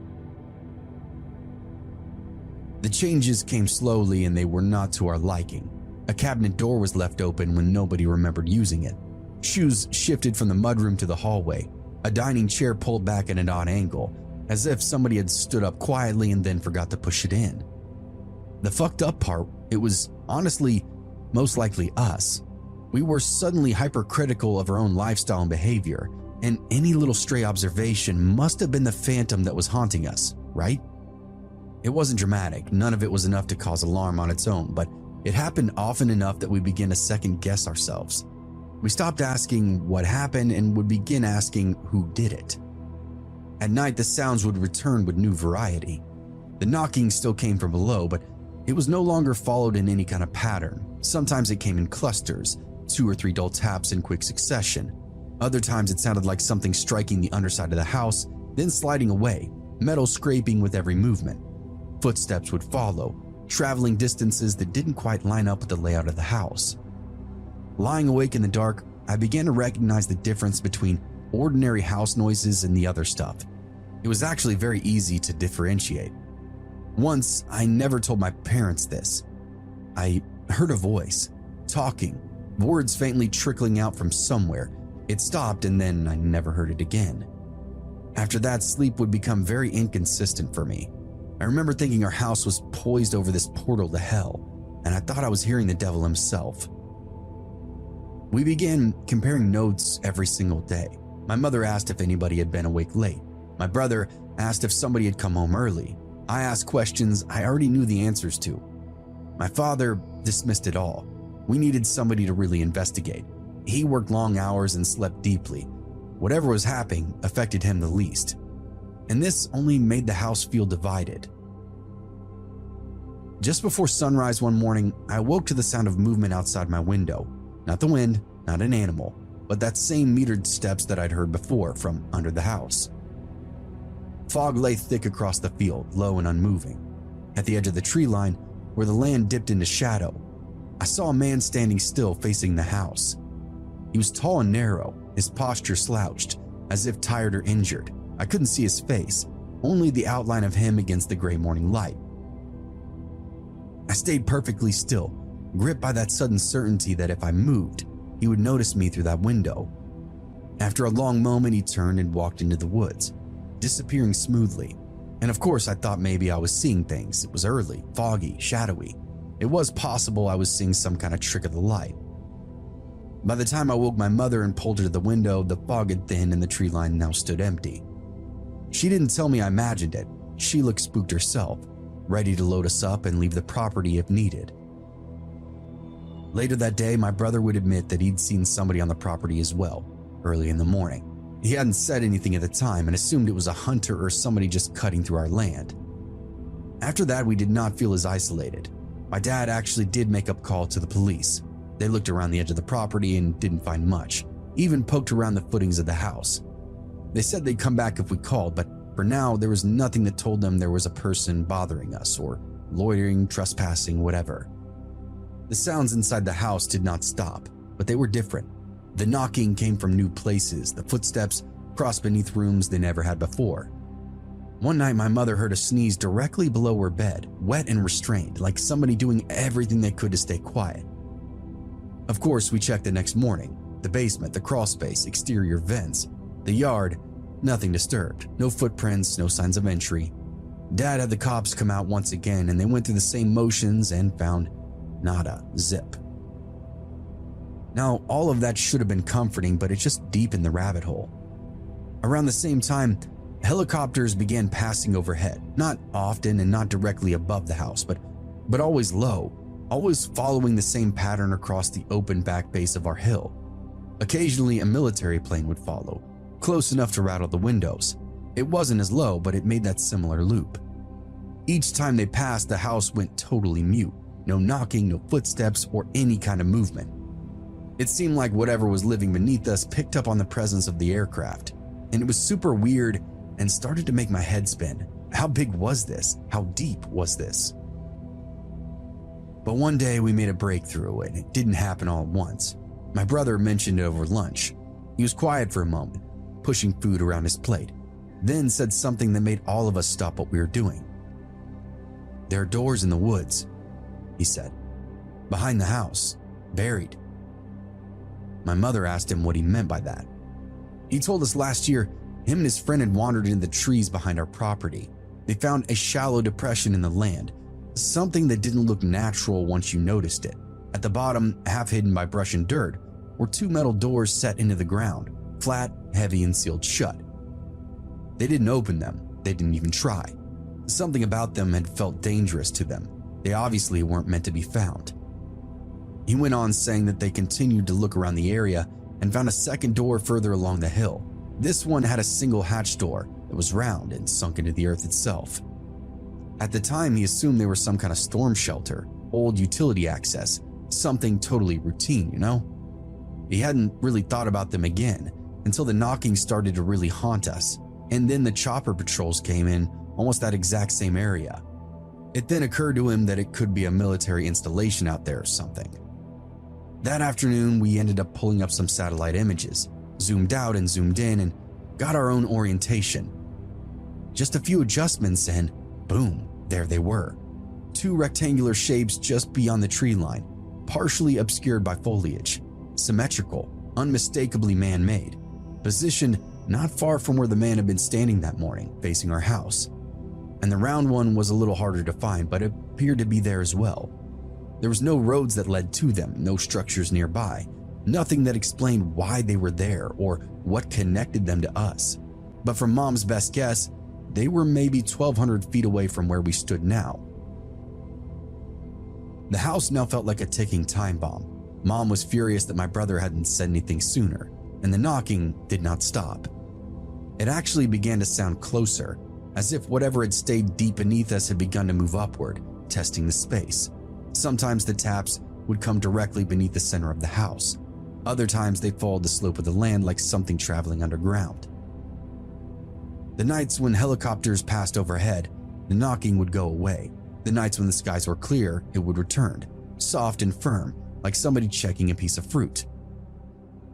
The changes came slowly and they were not to our liking. A cabinet door was left open when nobody remembered using it. Shoes shifted from the mudroom to the hallway. A dining chair pulled back at an odd angle, as if somebody had stood up quietly and then forgot to push it in. The fucked up part, it was honestly most likely us. We were suddenly hypercritical of our own lifestyle and behavior, and any little stray observation must have been the phantom that was haunting us, right? It wasn't dramatic, none of it was enough to cause alarm on its own, but it happened often enough that we began to second guess ourselves. We stopped asking what happened and would begin asking who did it. At night, the sounds would return with new variety. The knocking still came from below, but it was no longer followed in any kind of pattern. Sometimes it came in clusters, 2 or 3 dull taps in quick succession. Other times it sounded like something striking the underside of the house, then sliding away, metal scraping with every movement. Footsteps would follow, traveling distances that didn't quite line up with the layout of the house. Lying awake in the dark, I began to recognize the difference between ordinary house noises and the other stuff. It was actually very easy to differentiate. Once, I never told my parents this. I heard a voice, talking, words faintly trickling out from somewhere. It stopped and then I never heard it again. After that, sleep would become very inconsistent for me. I remember thinking our house was poised over this portal to hell, and I thought I was hearing the devil himself. We began comparing notes every single day. My mother asked if anybody had been awake late. My brother asked if somebody had come home early. I asked questions I already knew the answers to. My father dismissed it all. We needed somebody to really investigate. He worked long hours and slept deeply. Whatever was happening affected him the least. And this only made the house feel divided. Just before sunrise one morning, I awoke to the sound of movement outside my window. Not the wind, not an animal, but that same metered steps that I'd heard before from under the house. Fog lay thick across the field, low and unmoving. At the edge of the tree line, where the land dipped into shadow, I saw a man standing still facing the house. He was tall and narrow, his posture slouched, as if tired or injured. I couldn't see his face, only the outline of him against the gray morning light. I stayed perfectly still, gripped by that sudden certainty that if I moved, he would notice me through that window. After a long moment, he turned and walked into the woods, disappearing smoothly. And of course, I thought maybe I was seeing things. It was early, foggy, shadowy. It was possible I was seeing some kind of trick of the light. By the time I woke my mother and pulled her to the window, the fog had thinned and the tree line now stood empty. She didn't tell me I imagined it. She looked spooked herself, ready to load us up and leave the property if needed. Later that day, my brother would admit that he'd seen somebody on the property as well, early in the morning. He hadn't said anything at the time and assumed it was a hunter or somebody just cutting through our land. After that, we did not feel as isolated. My dad actually did make a call to the police. They looked around the edge of the property and didn't find much, even poked around the footings of the house. They said they'd come back if we called, but for now, there was nothing that told them there was a person bothering us or loitering, trespassing, whatever. The sounds inside the house did not stop, but they were different. The knocking came from new places, the footsteps crossed beneath rooms they never had before. One night, my mother heard a sneeze directly below her bed, wet and restrained, like somebody doing everything they could to stay quiet. Of course, we checked the next morning. The basement, the crawl space, exterior vents, the yard, nothing disturbed. No footprints, no signs of entry. Dad had the cops come out once again and they went through the same motions and found nada, zip. Now, all of that should have been comforting, but it just deepened the rabbit hole. Around the same time, helicopters began passing overhead, not often and not directly above the house, but always low, always following the same pattern across the open back base of our hill. Occasionally, a military plane would follow, close enough to rattle the windows. It wasn't as low, but it made that similar loop. Each time they passed, the house went totally mute. No knocking, no footsteps, or any kind of movement. It seemed like whatever was living beneath us picked up on the presence of the aircraft, and it was super weird and started to make my head spin. How big was this? How deep was this? But one day we made a breakthrough, and it didn't happen all at once. My brother mentioned it over lunch. He was quiet for a moment, pushing food around his plate, then said something that made all of us stop what we were doing. "There are doors in the woods," he said. "Behind the house, buried." My mother asked him what he meant by that. He told us last year him and his friend had wandered into the trees behind our property. They found a shallow depression in the land, something that didn't look natural once you noticed it. At the bottom, half hidden by brush and dirt, were two metal doors set into the ground, flat, heavy, and sealed shut. They didn't open them. They didn't even try. Something about them had felt dangerous to them. They obviously weren't meant to be found. He went on saying that they continued to look around the area and found a second door further along the hill. This one had a single hatch door that was round and sunk into the earth itself. At the time, he assumed they were some kind of storm shelter, old utility access, something totally routine, you know? He hadn't really thought about them again until the knocking started to really haunt us, and then the chopper patrols came in almost that exact same area. It then occurred to him that it could be a military installation out there or something. That afternoon, we ended up pulling up some satellite images, zoomed out and zoomed in, and got our own orientation. Just a few adjustments and boom, there they were. Two rectangular shapes just beyond the tree line, partially obscured by foliage, symmetrical, unmistakably man-made, positioned not far from where the man had been standing that morning, facing our house. And the round one was a little harder to find, but it appeared to be there as well. There was no roads that led to them, no structures nearby, nothing that explained why they were there or what connected them to us. But from Mom's best guess, they were maybe 1,200 feet away from where we stood now. The house now felt like a ticking time bomb. Mom was furious that my brother hadn't said anything sooner, and the knocking did not stop. It actually began to sound closer, as if whatever had stayed deep beneath us had begun to move upward, testing the space. Sometimes the taps would come directly beneath the center of the house. Other times they followed the slope of the land like something traveling underground. The nights when helicopters passed overhead, the knocking would go away. The nights when the skies were clear, it would return, soft and firm, like somebody checking a piece of fruit.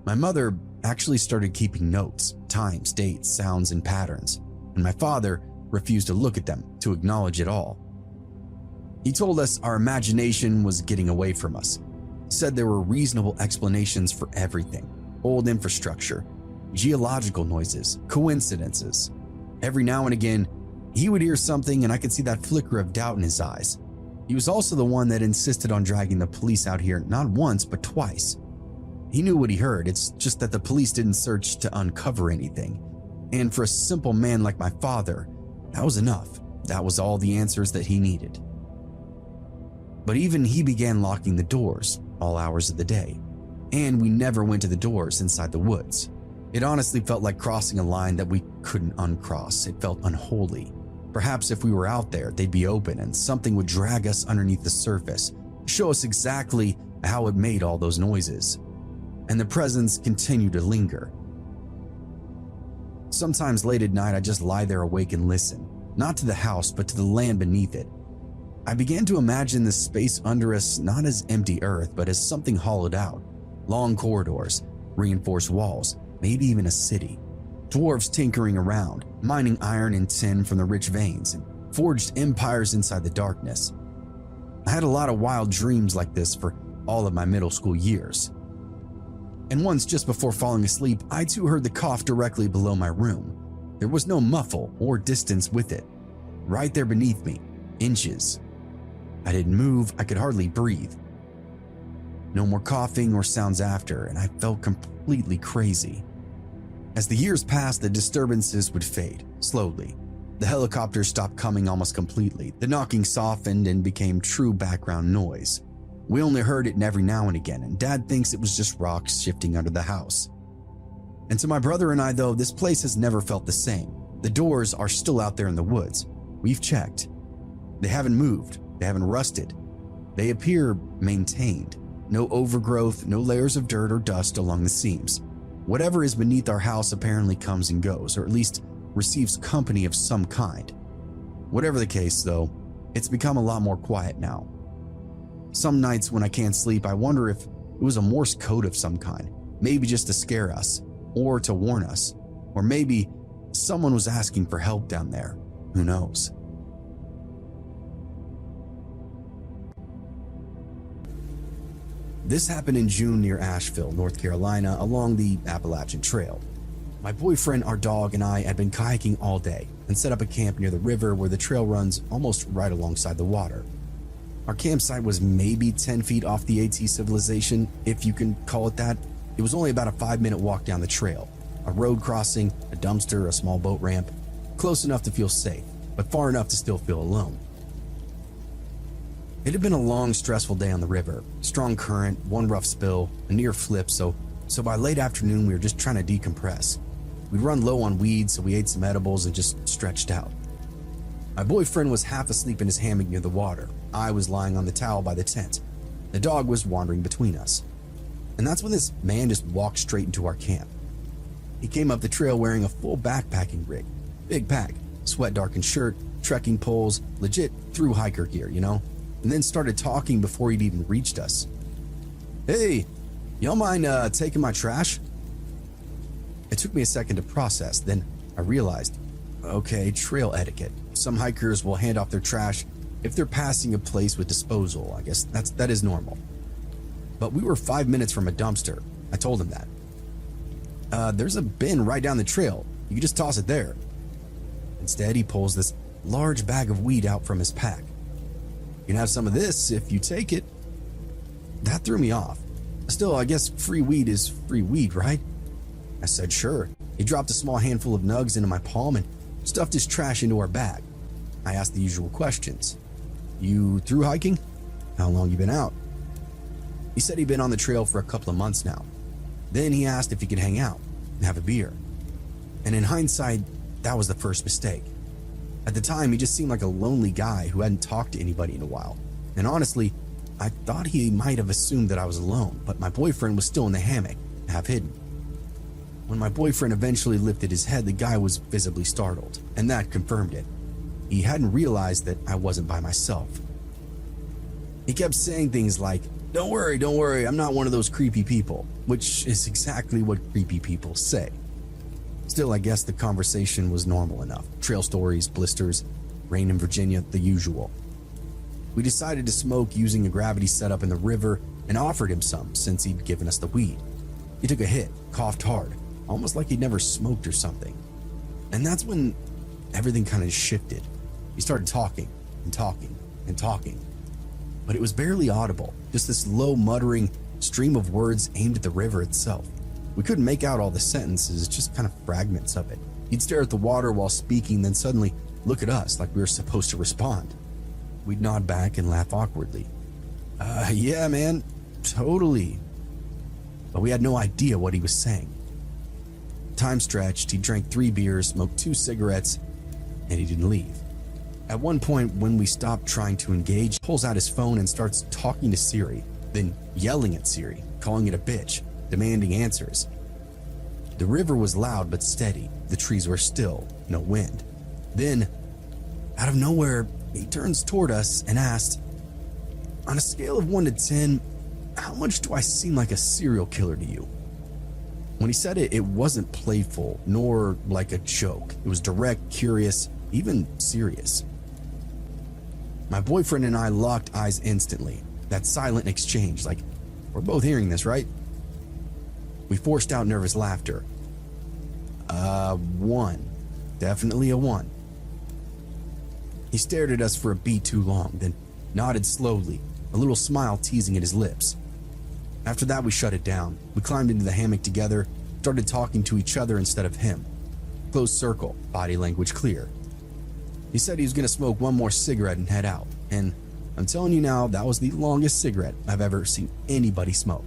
My mother actually started keeping notes, times, dates, sounds, and patterns, and my father refused to look at them, to acknowledge it all. He told us our imagination was getting away from us, said there were reasonable explanations for everything, old infrastructure, geological noises, coincidences. Every now and again, he would hear something and I could see that flicker of doubt in his eyes. He was also the one that insisted on dragging the police out here not once but twice. He knew what he heard, it's just that the police didn't search to uncover anything. And for a simple man like my father, that was enough. That was all the answers that he needed. But even he began locking the doors, all hours of the day. And we never went to the doors inside the woods. It honestly felt like crossing a line that we couldn't uncross. It felt unholy. Perhaps if we were out there, they'd be open and something would drag us underneath the surface, show us exactly how it made all those noises. And the presence continued to linger. Sometimes late at night, I'd just lie there awake and listen, not to the house, but to the land beneath it. I began to imagine the space under us not as empty earth, but as something hollowed out. Long corridors, reinforced walls, maybe even a city. Dwarves tinkering around, mining iron and tin from the rich veins, and forged empires inside the darkness. I had a lot of wild dreams like this for all of my middle school years. And once, just before falling asleep, I too heard the cough directly below my room. There was no muffle or distance with it. Right there beneath me, inches. I didn't move, I could hardly breathe. No more coughing or sounds after, and I felt completely crazy. As the years passed, the disturbances would fade, slowly. The helicopters stopped coming almost completely. The knocking softened and became true background noise. We only heard it every now and again, and Dad thinks it was just rocks shifting under the house. And to my brother and I, though, this place has never felt the same. The doors are still out there in the woods. We've checked. They haven't moved. They haven't rusted. They appear maintained. No overgrowth, no layers of dirt or dust along the seams. Whatever is beneath our house apparently comes and goes, or at least receives company of some kind. Whatever the case, though, it's become a lot more quiet now. Some nights when I can't sleep, I wonder if it was a Morse code of some kind, maybe just to scare us, or to warn us, or maybe someone was asking for help down there. Who knows? This happened in June near Asheville, North Carolina, along the Appalachian Trail. My boyfriend, our dog, and I had been kayaking all day and set up a camp near the river where the trail runs almost right alongside the water. Our campsite was maybe 10 feet off the AT civilization, if you can call it that. It was only about a 5-minute walk down the trail, a road crossing, a dumpster, a small boat ramp, close enough to feel safe, but far enough to still feel alone. It had been a long, stressful day on the river. Strong current, one rough spill, a near flip, so by late afternoon we were just trying to decompress. We'd run low on weed, so we ate some edibles and just stretched out. My boyfriend was half asleep in his hammock near the water. I was lying on the towel by the tent. The dog was wandering between us. And that's when this man just walked straight into our camp. He came up the trail wearing a full backpacking rig. Big pack, sweat-darkened shirt, trekking poles, legit through hiker gear, you know? And then started talking before he'd even reached us. "Hey, y'all mind taking my trash?" It took me a second to process, then I realized, okay, trail etiquette. Some hikers will hand off their trash if they're passing a place with disposal. I guess that is normal. But we were 5 minutes from a dumpster. I told him that. There's a bin right down the trail. You can just toss it there. Instead, he pulls this large bag of weed out from his pack. "You can have some of this if you take it." That threw me off. Still, I guess free weed is free weed, right? I said sure. He dropped a small handful of nugs into my palm and stuffed his trash into our bag. I asked the usual questions. "You through hiking? How long you been out?" He said he'd been on the trail for a couple of months now. Then he asked if he could hang out and have a beer. And in hindsight, that was the first mistake. At the time, he just seemed like a lonely guy who hadn't talked to anybody in a while. And honestly, I thought he might have assumed that I was alone, but my boyfriend was still in the hammock, half hidden. When my boyfriend eventually lifted his head, the guy was visibly startled, and that confirmed it. He hadn't realized that I wasn't by myself. He kept saying things like, don't worry, I'm not one of those creepy people," which is exactly what creepy people say. Still, I guess the conversation was normal enough. Trail stories, blisters, rain in Virginia, the usual. We decided to smoke using a gravity setup in the river and offered him some since he'd given us the weed. He took a hit, coughed hard, almost like he'd never smoked or something. And that's when everything kind of shifted. He started talking and talking and talking, but it was barely audible, just this low muttering stream of words aimed at the river itself. We couldn't make out all the sentences, just kind of fragments of it. He'd stare at the water while speaking, then suddenly look at us like we were supposed to respond. We'd nod back and laugh awkwardly. Yeah, man, totally. But we had no idea what he was saying. Time stretched, he drank 3 beers, smoked 2 cigarettes, and he didn't leave. At one point, when we stopped trying to engage, he pulls out his phone and starts talking to Siri, then yelling at Siri, calling it a bitch, demanding answers. The river was loud but steady. The trees were still, no wind. Then, out of nowhere, he turns toward us and asked, "On a scale of 1 to 10, how much do I seem like a serial killer to you?" When he said it, it wasn't playful, nor like a joke. It was direct, curious, even serious. My boyfriend and I locked eyes instantly. That silent exchange, like, we're both hearing this, right? We forced out nervous laughter. 1. Definitely a 1. He stared at us for a beat too long, then nodded slowly, a little smile teasing at his lips. After that, we shut it down. We climbed into the hammock together, started talking to each other instead of him. Closed circle, body language clear. He said he was going to smoke 1 more cigarette and head out, and I'm telling you now, that was the longest cigarette I've ever seen anybody smoke.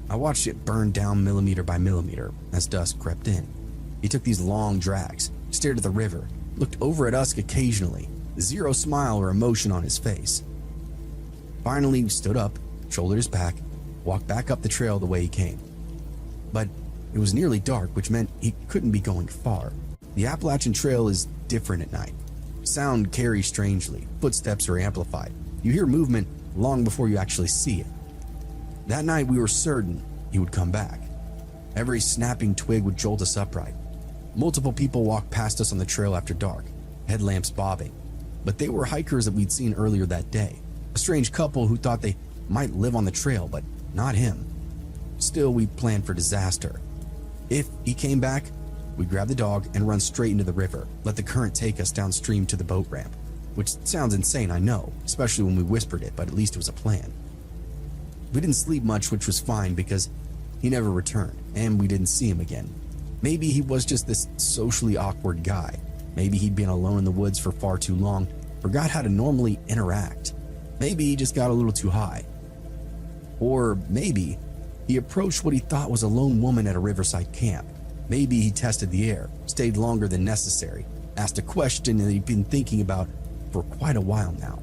I watched it burn down millimeter by millimeter as dusk crept in. He took these long drags, stared at the river, looked over at us occasionally, zero smile or emotion on his face. Finally, he stood up, shouldered his pack, walked back up the trail the way he came. But it was nearly dark, which meant he couldn't be going far. The Appalachian Trail is different at night. Sound carries strangely, footsteps are amplified. You hear movement long before you actually see it. That night we were certain he would come back. Every snapping twig would jolt us upright. Multiple people walked past us on the trail after dark, headlamps bobbing. But they were hikers that we'd seen earlier that day. A strange couple who thought they might live on the trail, but not him. Still, we planned for disaster. If he came back, we'd grab the dog and run straight into the river, let the current take us downstream to the boat ramp. Which sounds insane, I know, especially when we whispered it, but at least it was a plan. We didn't sleep much, which was fine because he never returned, and we didn't see him again. Maybe he was just this socially awkward guy. Maybe he'd been alone in the woods for far too long, forgot how to normally interact. Maybe he just got a little too high. Or maybe he approached what he thought was a lone woman at a riverside camp. Maybe he tested the air, stayed longer than necessary, asked a question that he'd been thinking about for quite a while now.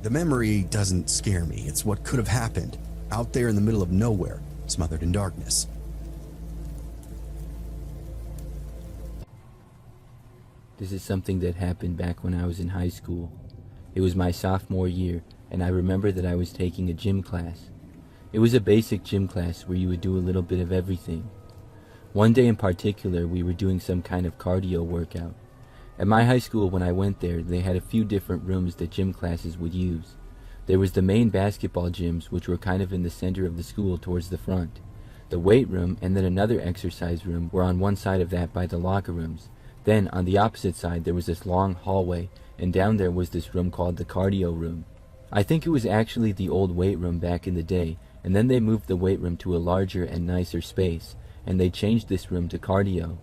The memory doesn't scare me. It's what could have happened out there in the middle of nowhere, smothered in darkness. This is something that happened back when I was in high school. It was my sophomore year, and I remember that I was taking a gym class. It was a basic gym class where you would do a little bit of everything. One day in particular, we were doing some kind of cardio workout. At my high school, when I went there, they had a few different rooms that gym classes would use. There was the main basketball gyms, which were kind of in the center of the school towards the front. The weight room and then another exercise room were on one side of that by the locker rooms. Then, on the opposite side, there was this long hallway, and down there was this room called the cardio room. I think it was actually the old weight room back in the day, and then they moved the weight room to a larger and nicer space, and they changed this room to cardio.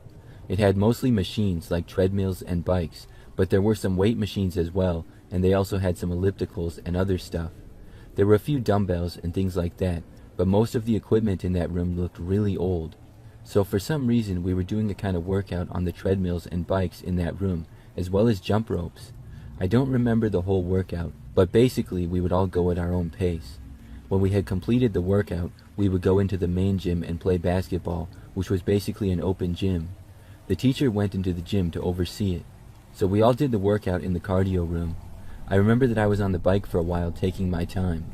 It had mostly machines like treadmills and bikes, but there were some weight machines as well, and they also had some ellipticals and other stuff. There were a few dumbbells and things like that, but most of the equipment in that room looked really old. So for some reason we were doing a kind of workout on the treadmills and bikes in that room, as well as jump ropes. I don't remember the whole workout, but basically we would all go at our own pace. When we had completed the workout, we would go into the main gym and play basketball, which was basically an open gym. The teacher went into the gym to oversee it. So we all did the workout in the cardio room. I remember that I was on the bike for a while taking my time.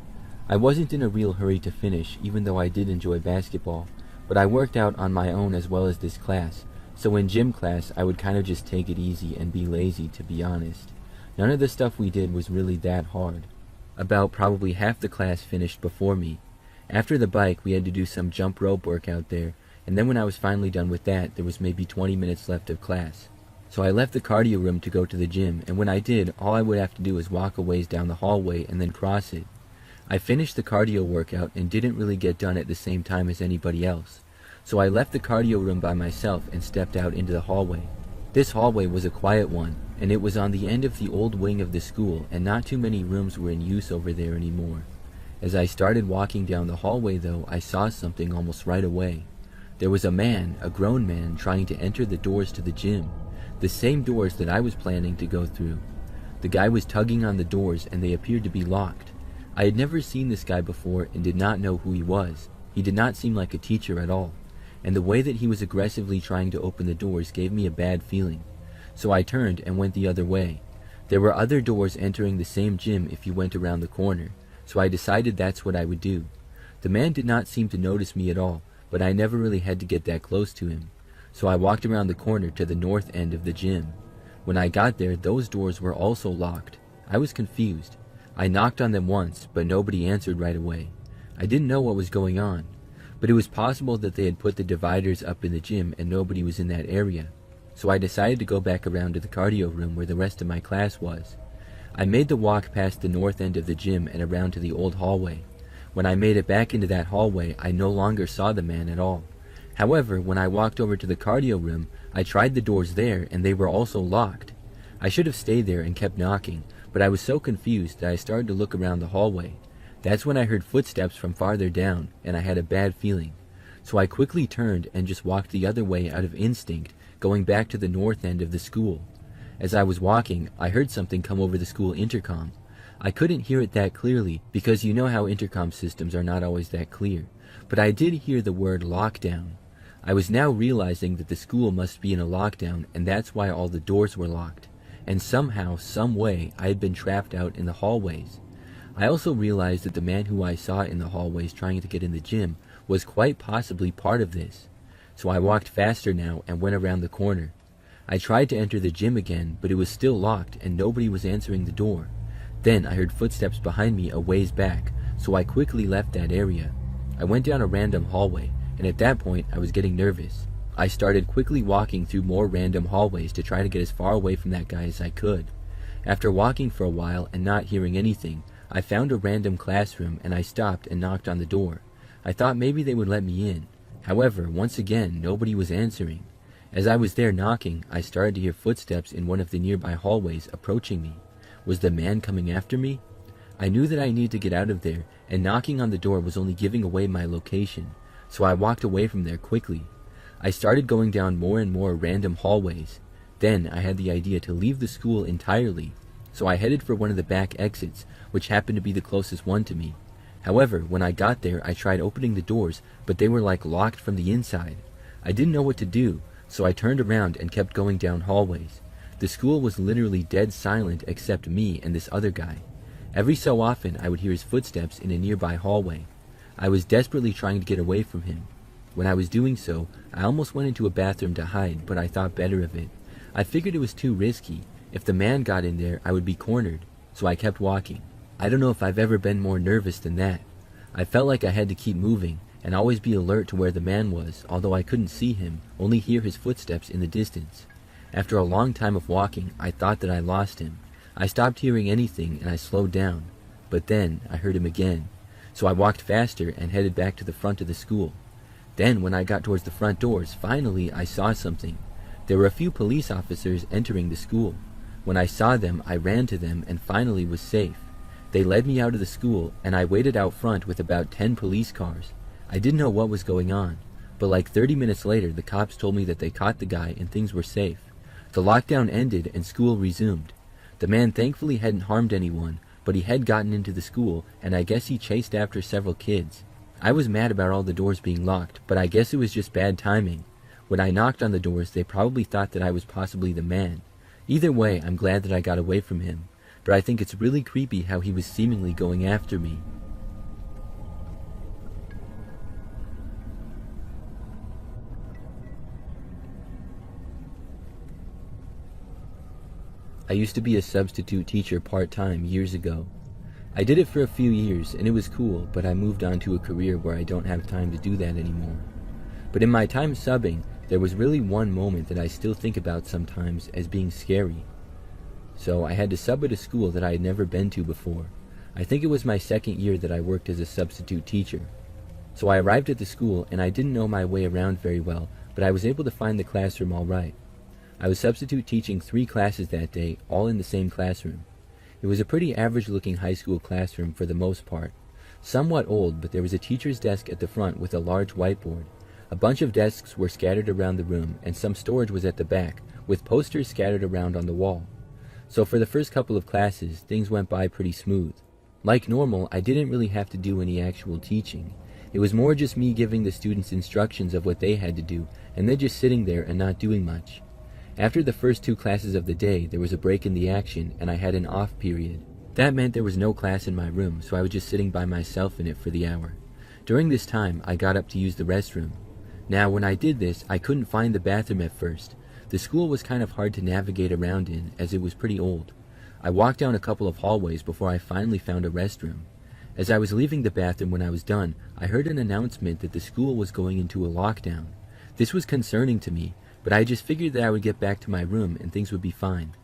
I wasn't in a real hurry to finish, even though I did enjoy basketball, but I worked out on my own as well as this class, so in gym class I would kind of just take it easy and be lazy, to be honest. None of the stuff we did was really that hard. About probably half the class finished before me. After the bike we had to do some jump rope work out there, and then when I was finally done with that, there was maybe 20 minutes left of class. So I left the cardio room to go to the gym, and when I did, all I would have to do was walk a ways down the hallway and then cross it. I finished the cardio workout and didn't really get done at the same time as anybody else. So I left the cardio room by myself and stepped out into the hallway. This hallway was a quiet one, and it was on the end of the old wing of the school, and not too many rooms were in use over there anymore. As I started walking down the hallway though, I saw something almost right away. There was a man, a grown man, trying to enter the doors to the gym, the same doors that I was planning to go through. The guy was tugging on the doors and they appeared to be locked. I had never seen this guy before and did not know who he was. He did not seem like a teacher at all, and the way that he was aggressively trying to open the doors gave me a bad feeling. So I turned and went the other way. There were other doors entering the same gym if you went around the corner, so I decided that's what I would do. The man did not seem to notice me at all, but I never really had to get that close to him. So I walked around the corner to the north end of the gym. When I got there, those doors were also locked. I was confused. I knocked on them once, but nobody answered right away. I didn't know what was going on, but it was possible that they had put the dividers up in the gym and nobody was in that area. So I decided to go back around to the cardio room where the rest of my class was. I made the walk past the north end of the gym and around to the old hallway. When I made it back into that hallway, I no longer saw the man at all. However, when I walked over to the cardio room, I tried the doors there and they were also locked. I should have stayed there and kept knocking, but I was so confused that I started to look around the hallway. That's when I heard footsteps from farther down, and I had a bad feeling. So I quickly turned and just walked the other way out of instinct, going back to the north end of the school. As I was walking, I heard something come over the school intercom. I couldn't hear it that clearly, because you know how intercom systems are not always that clear, but I did hear the word lockdown. I was now realizing that the school must be in a lockdown, and that's why all the doors were locked. and somehow, some way, I had been trapped out in the hallways. I also realized that the man who I saw in the hallways trying to get in the gym was quite possibly part of this. So I walked faster now and went around the corner. I tried to enter the gym again, but it was still locked and nobody was answering the door. Then I heard footsteps behind me a ways back, so I quickly left that area. I went down a random hallway, and at that point I was getting nervous. I started quickly walking through more random hallways to try to get as far away from that guy as I could. After walking for a while and not hearing anything, I found a random classroom and I stopped and knocked on the door. I thought maybe they would let me in. However, once again, nobody was answering. As I was there knocking, I started to hear footsteps in one of the nearby hallways approaching me. Was the man coming after me? I knew that I needed to get out of there, and knocking on the door was only giving away my location, so I walked away from there quickly. I started going down more and more random hallways. Then I had the idea to leave the school entirely, so I headed for one of the back exits, which happened to be the closest one to me. However, when I got there, I tried opening the doors, but they were like locked from the inside. I didn't know what to do, so I turned around and kept going down hallways. The school was literally dead silent except me and this other guy. Every so often I would hear his footsteps in a nearby hallway. I was desperately trying to get away from him. When I was doing so, I almost went into a bathroom to hide, but I thought better of it. I figured it was too risky. If the man got in there, I would be cornered, so I kept walking. I don't know if I've ever been more nervous than that. I felt like I had to keep moving and always be alert to where the man was, although I couldn't see him, only hear his footsteps in the distance. After a long time of walking, I thought that I lost him. I stopped hearing anything and I slowed down, but then I heard him again. So I walked faster and headed back to the front of the school. Then when I got towards the front doors, finally I saw something. There were a few police officers entering the school. When I saw them, I ran to them and finally was safe. They led me out of the school, and I waited out front with about 10 police cars. I didn't know what was going on, but like 30 minutes later, the cops told me that they caught the guy and things were safe. The lockdown ended and school resumed. The man thankfully hadn't harmed anyone, but he had gotten into the school, and I guess he chased after several kids. I was mad about all the doors being locked, but I guess it was just bad timing. When I knocked on the doors, they probably thought that I was possibly the man. Either way, I'm glad that I got away from him, but I think it's really creepy how he was seemingly going after me. I used to be a substitute teacher part-time years ago. I did it for a few years and it was cool, but I moved on to a career where I don't have time to do that anymore. But in my time subbing, there was really one moment that I still think about sometimes as being scary. So I had to sub at a school that I had never been to before. I think it was my second year that I worked as a substitute teacher. So I arrived at the school and I didn't know my way around very well, but I was able to find the classroom all right. I was substitute teaching 3 classes that day, all in the same classroom. It was a pretty average-looking high school classroom for the most part. Somewhat old, but there was a teacher's desk at the front with a large whiteboard. A bunch of desks were scattered around the room, and some storage was at the back, with posters scattered around on the wall. So for the first couple of classes, things went by pretty smooth. Like normal, I didn't really have to do any actual teaching. It was more just me giving the students instructions of what they had to do, and then just sitting there and not doing much. After the first 2 classes of the day, there was a break in the action, and I had an off period. That meant there was no class in my room, so I was just sitting by myself in it for the hour. During this time, I got up to use the restroom. Now, when I did this, I couldn't find the bathroom at first. The school was kind of hard to navigate around in, as it was pretty old. I walked down a couple of hallways before I finally found a restroom. As I was leaving the bathroom when I was done, I heard an announcement that the school was going into a lockdown. This was concerning to me, but I just figured that I would get back to my room and things would be fine.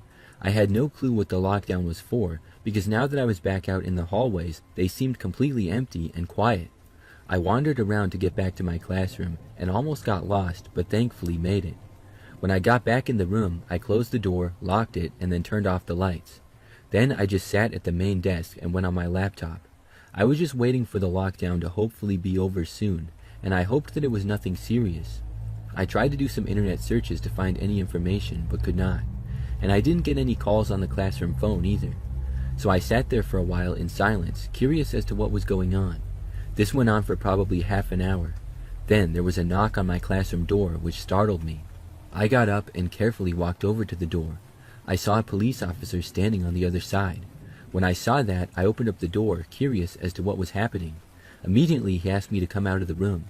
I had no clue what the lockdown was for, because now that I was back out in the hallways, they seemed completely empty and quiet. I wandered around to get back to my classroom and almost got lost, but thankfully made it. When I got back in the room, I closed the door, locked it, and then turned off the lights. Then I just sat at the main desk and went on my laptop. I was just waiting for the lockdown to hopefully be over soon, and I hoped that it was nothing serious. I tried to do some internet searches to find any information, but could not. And I didn't get any calls on the classroom phone either. So I sat there for a while in silence, curious as to what was going on. This went on for probably half an hour. Then there was a knock on my classroom door, which startled me. I got up and carefully walked over to the door. I saw a police officer standing on the other side. When I saw that, I opened up the door, curious as to what was happening. Immediately, he asked me to come out of the room.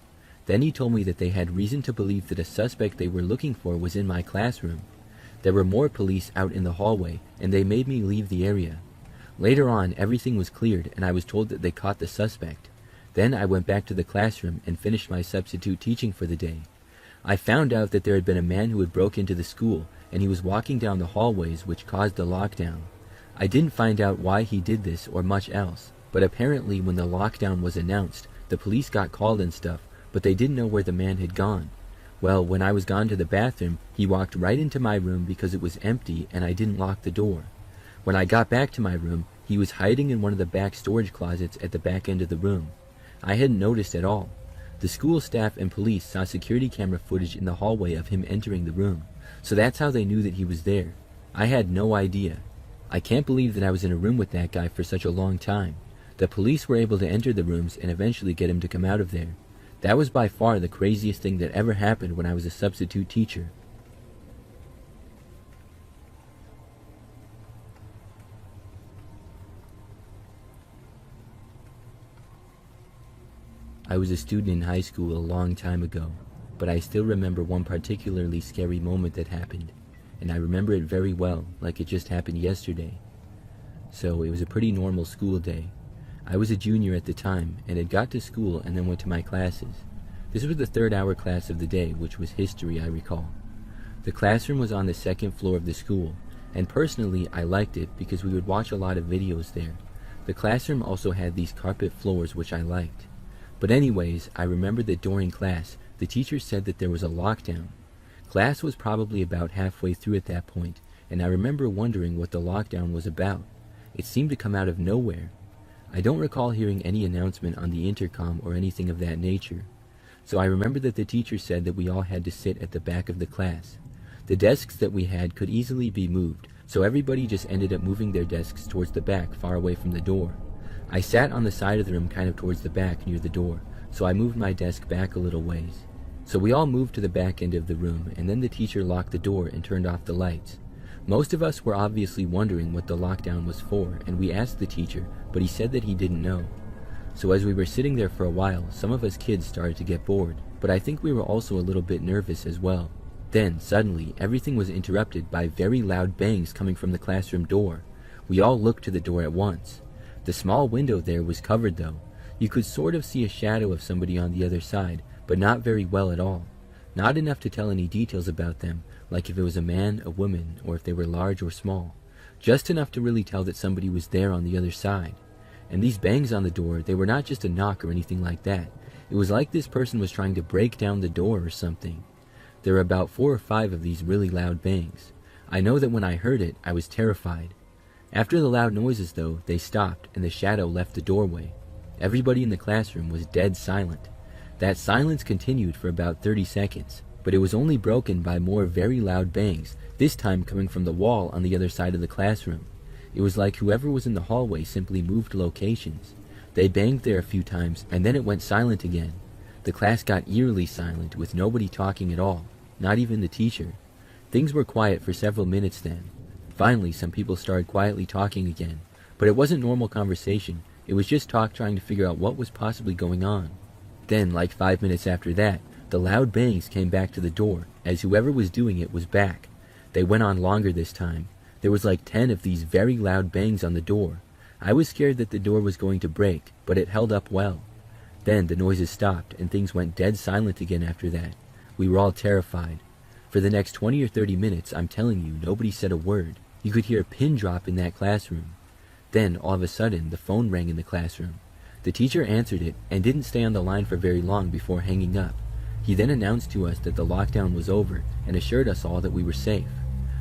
Then he told me that they had reason to believe that a suspect they were looking for was in my classroom. There were more police out in the hallway, and they made me leave the area. Later on, everything was cleared, and I was told that they caught the suspect. Then I went back to the classroom and finished my substitute teaching for the day. I found out that there had been a man who had broke into the school, and he was walking down the hallways, which caused a lockdown. I didn't find out why he did this or much else, but apparently when the lockdown was announced, the police got called and stuff, but they didn't know where the man had gone. Well, when I was gone to the bathroom, he walked right into my room because it was empty and I didn't lock the door. When I got back to my room, he was hiding in one of the back storage closets at the back end of the room. I hadn't noticed at all. The school staff and police saw security camera footage in the hallway of him entering the room, so that's how they knew that he was there. I had no idea. I can't believe that I was in a room with that guy for such a long time. The police were able to enter the rooms and eventually get him to come out of there. That was by far the craziest thing that ever happened when I was a substitute teacher. I was a student in high school a long time ago, but I still remember one particularly scary moment that happened, and I remember it very well, like it just happened yesterday. So it was a pretty normal school day. I was a junior at the time, and had got to school and then went to my classes. This was the third hour class of the day, which was history, I recall. The classroom was on the second floor of the school, and personally I liked it because we would watch a lot of videos there. The classroom also had these carpet floors, which I liked. But anyways, I remember that during class, the teacher said that there was a lockdown. Class was probably about halfway through at that point, and I remember wondering what the lockdown was about. It seemed to come out of nowhere. I don't recall hearing any announcement on the intercom or anything of that nature. So I remember that the teacher said that we all had to sit at the back of the class. The desks that we had could easily be moved, so everybody just ended up moving their desks towards the back, far away from the door. I sat on the side of the room kind of towards the back near the door, so I moved my desk back a little ways. So we all moved to the back end of the room, and then the teacher locked the door and turned off the lights. Most of us were obviously wondering what the lockdown was for, and we asked the teacher, but he said that he didn't know. So as we were sitting there for a while, some of us kids started to get bored, but I think we were also a little bit nervous as well. Then, suddenly, everything was interrupted by very loud bangs coming from the classroom door. We all looked to the door at once. The small window there was covered though. You could sort of see a shadow of somebody on the other side, but not very well at all. Not enough to tell any details about them, like if it was a man, a woman, or if they were large or small. Just enough to really tell that somebody was there on the other side. And these bangs on the door, they were not just a knock or anything like that. It was like this person was trying to break down the door or something. There were about 4 or 5 of these really loud bangs. I know that when I heard it, I was terrified. After the loud noises though, they stopped and the shadow left the doorway. Everybody in the classroom was dead silent. That silence continued for about 30 seconds, but it was only broken by more very loud bangs, this time coming from the wall on the other side of the classroom. It was like whoever was in the hallway simply moved locations. They banged there a few times and then it went silent again. The class got eerily silent with nobody talking at all, not even the teacher. Things were quiet for several minutes then. Finally, some people started quietly talking again, but it wasn't normal conversation. It was just talk trying to figure out what was possibly going on. Then, like 5 minutes after that, the loud bangs came back to the door, as whoever was doing it was back. They went on longer this time. There was like 10 of these very loud bangs on the door. I was scared that the door was going to break, but it held up well. Then the noises stopped, and things went dead silent again after that. We were all terrified. For the next 20 or 30 minutes, I'm telling you, nobody said a word. You could hear a pin drop in that classroom. Then, all of a sudden, the phone rang in the classroom. The teacher answered it and didn't stay on the line for very long before hanging up. He then announced to us that the lockdown was over and assured us all that we were safe.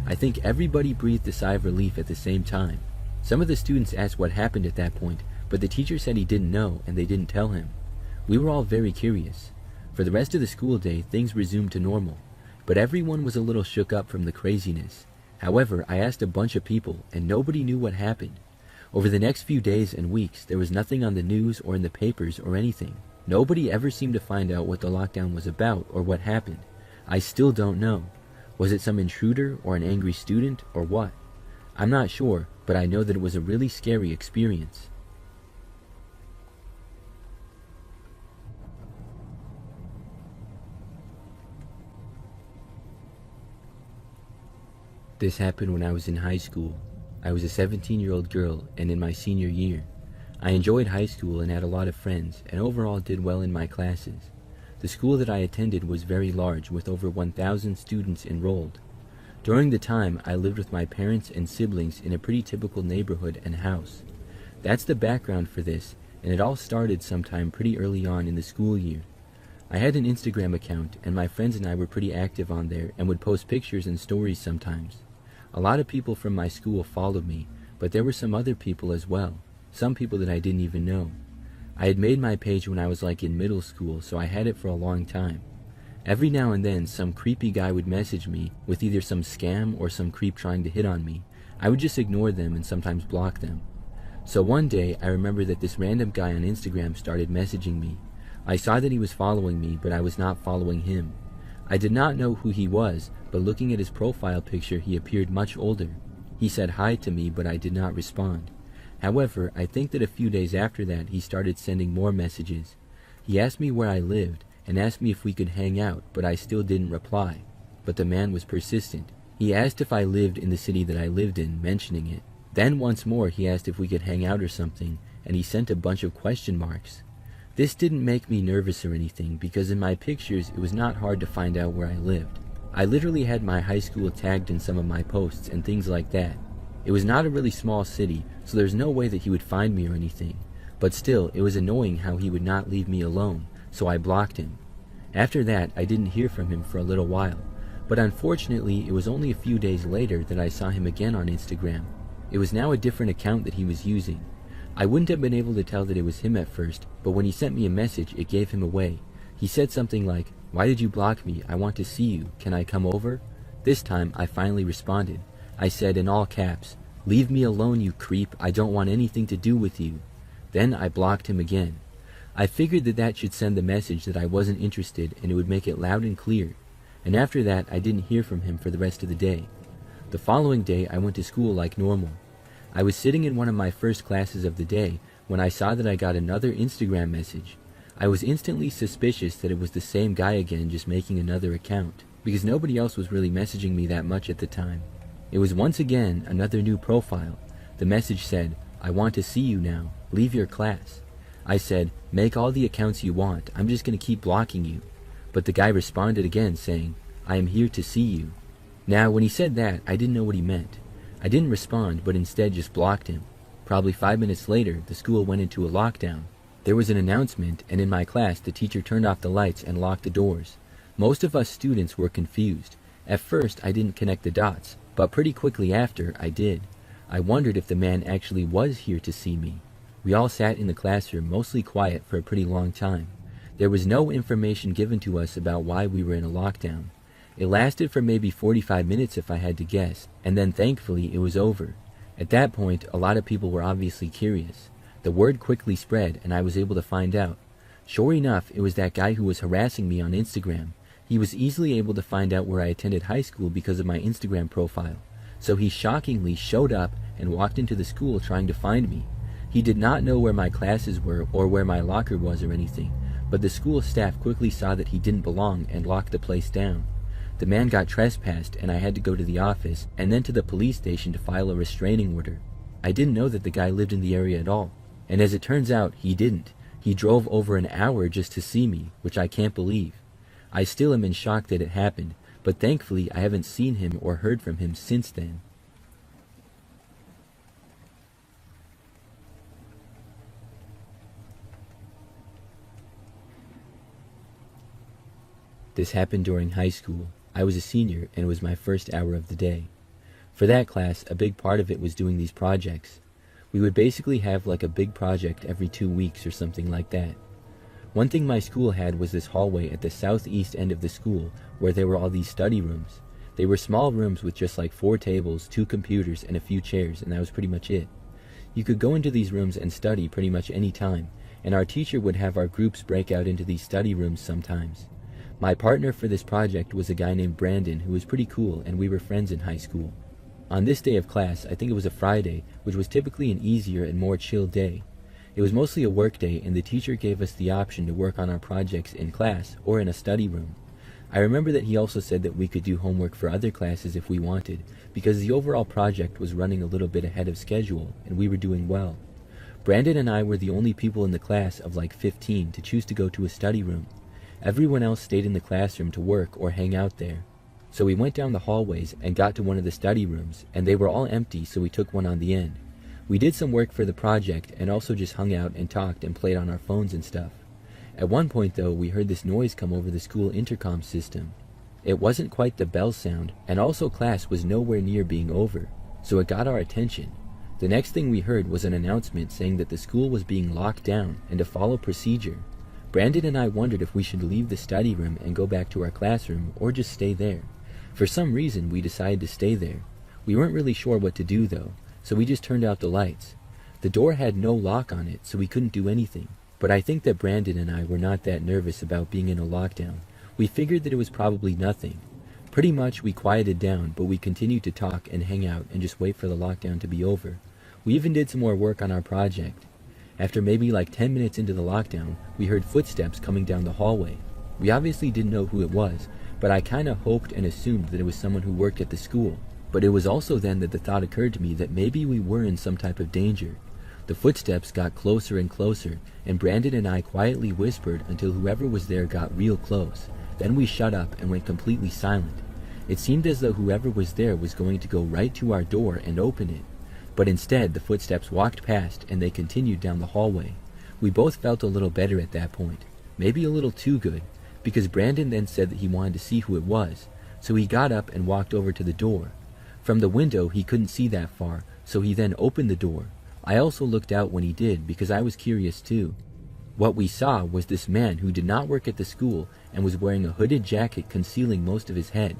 I think everybody breathed a sigh of relief at the same time. Some of the students asked what happened at that point, but the teacher said he didn't know and they didn't tell him. We were all very curious. For the rest of the school day, things resumed to normal, but everyone was a little shook up from the craziness. However, I asked a bunch of people, and nobody knew what happened. Over the next few days and weeks, there was nothing on the news or in the papers or anything. Nobody ever seemed to find out what the lockdown was about or what happened. I still don't know. Was it some intruder or an angry student or what? I'm not sure, but I know that it was a really scary experience. This happened when I was in high school. I was a 17-year-old girl and in my senior year. I enjoyed high school and had a lot of friends and overall did well in my classes. The school that I attended was very large with over 1,000 students enrolled. During the time, I lived with my parents and siblings in a pretty typical neighborhood and house. That's the background for this, and it all started sometime pretty early on in the school year. I had an Instagram account and my friends and I were pretty active on there and would post pictures and stories sometimes. A lot of people from my school followed me, but there were some other people as well, some people that I didn't even know. I had made my page when I was like in middle school, so I had it for a long time. Every now and then, some creepy guy would message me with either some scam or some creep trying to hit on me. I would just ignore them and sometimes block them. So one day, I remember that this random guy on Instagram started messaging me. I saw that he was following me, but I was not following him. I did not know who he was, but looking at his profile picture, he appeared much older. He said hi to me, but I did not respond. However, I think that a few days after that, he started sending more messages. He asked me where I lived, and asked me if we could hang out, but I still didn't reply. But the man was persistent. He asked if I lived in the city that I lived in, mentioning it. Then once more, he asked if we could hang out or something, and he sent a bunch of question marks. This didn't make me nervous or anything, because in my pictures, it was not hard to find out where I lived. I literally had my high school tagged in some of my posts and things like that. It was not a really small city, so there's no way that he would find me or anything. But still, it was annoying how he would not leave me alone, so I blocked him. After that, I didn't hear from him for a little while, but unfortunately, it was only a few days later that I saw him again on Instagram. It was now a different account that he was using. I wouldn't have been able to tell that it was him at first, but when he sent me a message, it gave him away. He said something like, "Why did you block me? I want to see you. Can I come over?" This time, I finally responded. I said in all caps, "Leave me alone, you creep. I don't want anything to do with you." Then I blocked him again. I figured that that should send the message that I wasn't interested and it would make it loud and clear. And after that, I didn't hear from him for the rest of the day. The following day, I went to school like normal. I was sitting in one of my first classes of the day when I saw that I got another Instagram message. I was instantly suspicious that it was the same guy again, just making another account, because nobody else was really messaging me that much at the time. It was once again another new profile. The message said, "I want to see you now. Leave your class." I said, "Make all the accounts you want. I'm just going to keep blocking you." But the guy responded again saying, "I am here to see you." Now, when he said that, I didn't know what he meant. I didn't respond, but instead just blocked him. Probably 5 minutes later, the school went into a lockdown. There was an announcement, and in my class, the teacher turned off the lights and locked the doors. Most of us students were confused. At first, I didn't connect the dots, but pretty quickly after, I did. I wondered if the man actually was here to see me. We all sat in the classroom, mostly quiet, for a pretty long time. There was no information given to us about why we were in a lockdown. It lasted for maybe 45 minutes if I had to guess, and then thankfully it was over. At that point, a lot of people were obviously curious. The word quickly spread, and I was able to find out. Sure enough, it was that guy who was harassing me on Instagram. He was easily able to find out where I attended high school because of my Instagram profile. So he shockingly showed up and walked into the school trying to find me. He did not know where my classes were or where my locker was or anything, but the school staff quickly saw that he didn't belong and locked the place down. The man got trespassed, and I had to go to the office and then to the police station to file a restraining order. I didn't know that the guy lived in the area at all, and as it turns out, he didn't. He drove over an hour just to see me, which I can't believe. I still am in shock that it happened, but thankfully I haven't seen him or heard from him since then. This happened during high school. I was a senior, and it was my first hour of the day. For that class, a big part of it was doing these projects. We would basically have like a big project every 2 weeks or something like that. One thing my school had was this hallway at the southeast end of the school where there were all these study rooms. They were small rooms with just like 4 tables, 2 computers, and a few chairs, and that was pretty much it. You could go into these rooms and study pretty much any time, and our teacher would have our groups break out into these study rooms sometimes. My partner for this project was a guy named Brandon who was pretty cool, and we were friends in high school. On this day of class, I think it was a Friday, which was typically an easier and more chill day. It was mostly a work day, and the teacher gave us the option to work on our projects in class or in a study room. I remember that he also said that we could do homework for other classes if we wanted, because the overall project was running a little bit ahead of schedule, and we were doing well. Brandon and I were the only people in the class of like 15 to choose to go to a study room. Everyone else stayed in the classroom to work or hang out there. So we went down the hallways and got to one of the study rooms, and they were all empty, so we took one on the end. We did some work for the project and also just hung out and talked and played on our phones and stuff. At one point though, we heard this noise come over the school intercom system. It wasn't quite the bell sound, and also class was nowhere near being over, so it got our attention. The next thing we heard was an announcement saying that the school was being locked down and to follow procedure. Brandon and I wondered if we should leave the study room and go back to our classroom or just stay there. For some reason, we decided to stay there. We weren't really sure what to do though, so we just turned out the lights. The door had no lock on it, so we couldn't do anything. But I think that Brandon and I were not that nervous about being in a lockdown. We figured that it was probably nothing. Pretty much we quieted down, but we continued to talk and hang out and just wait for the lockdown to be over. We even did some more work on our project. After maybe like 10 minutes into the lockdown, we heard footsteps coming down the hallway. We obviously didn't know who it was, but I kinda hoped and assumed that it was someone who worked at the school. But it was also then that the thought occurred to me that maybe we were in some type of danger. The footsteps got closer and closer, and Brandon and I quietly whispered until whoever was there got real close. Then we shut up and went completely silent. It seemed as though whoever was there was going to go right to our door and open it. But instead, the footsteps walked past and they continued down the hallway. We both felt a little better at that point, maybe a little too good, because Brandon then said that he wanted to see who it was, so he got up and walked over to the door. From the window, he couldn't see that far, so he then opened the door. I also looked out when he did because I was curious too. What we saw was this man who did not work at the school and was wearing a hooded jacket concealing most of his head.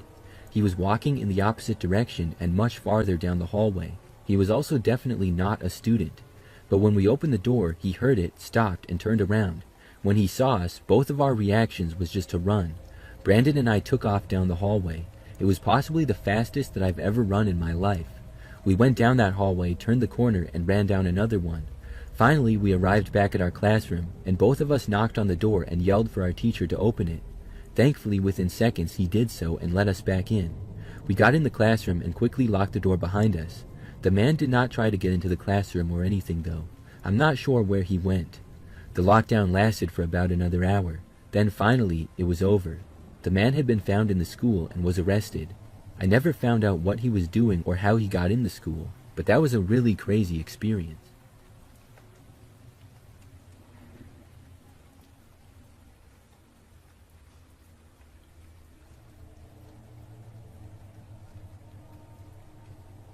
He was walking in the opposite direction and much farther down the hallway. He was also definitely not a student. But when we opened the door, he heard it, stopped, and turned around. When he saw us, both of our reactions was just to run. Brandon and I took off down the hallway. It was possibly the fastest that I've ever run in my life. We went down that hallway, turned the corner, and ran down another one. Finally, we arrived back at our classroom, and both of us knocked on the door and yelled for our teacher to open it. Thankfully, within seconds, he did so and let us back in. We got in the classroom and quickly locked the door behind us. The man did not try to get into the classroom or anything, though. I'm not sure where he went. The lockdown lasted for about another hour. Then finally, it was over. The man had been found in the school and was arrested. I never found out what he was doing or how he got in the school, but that was a really crazy experience.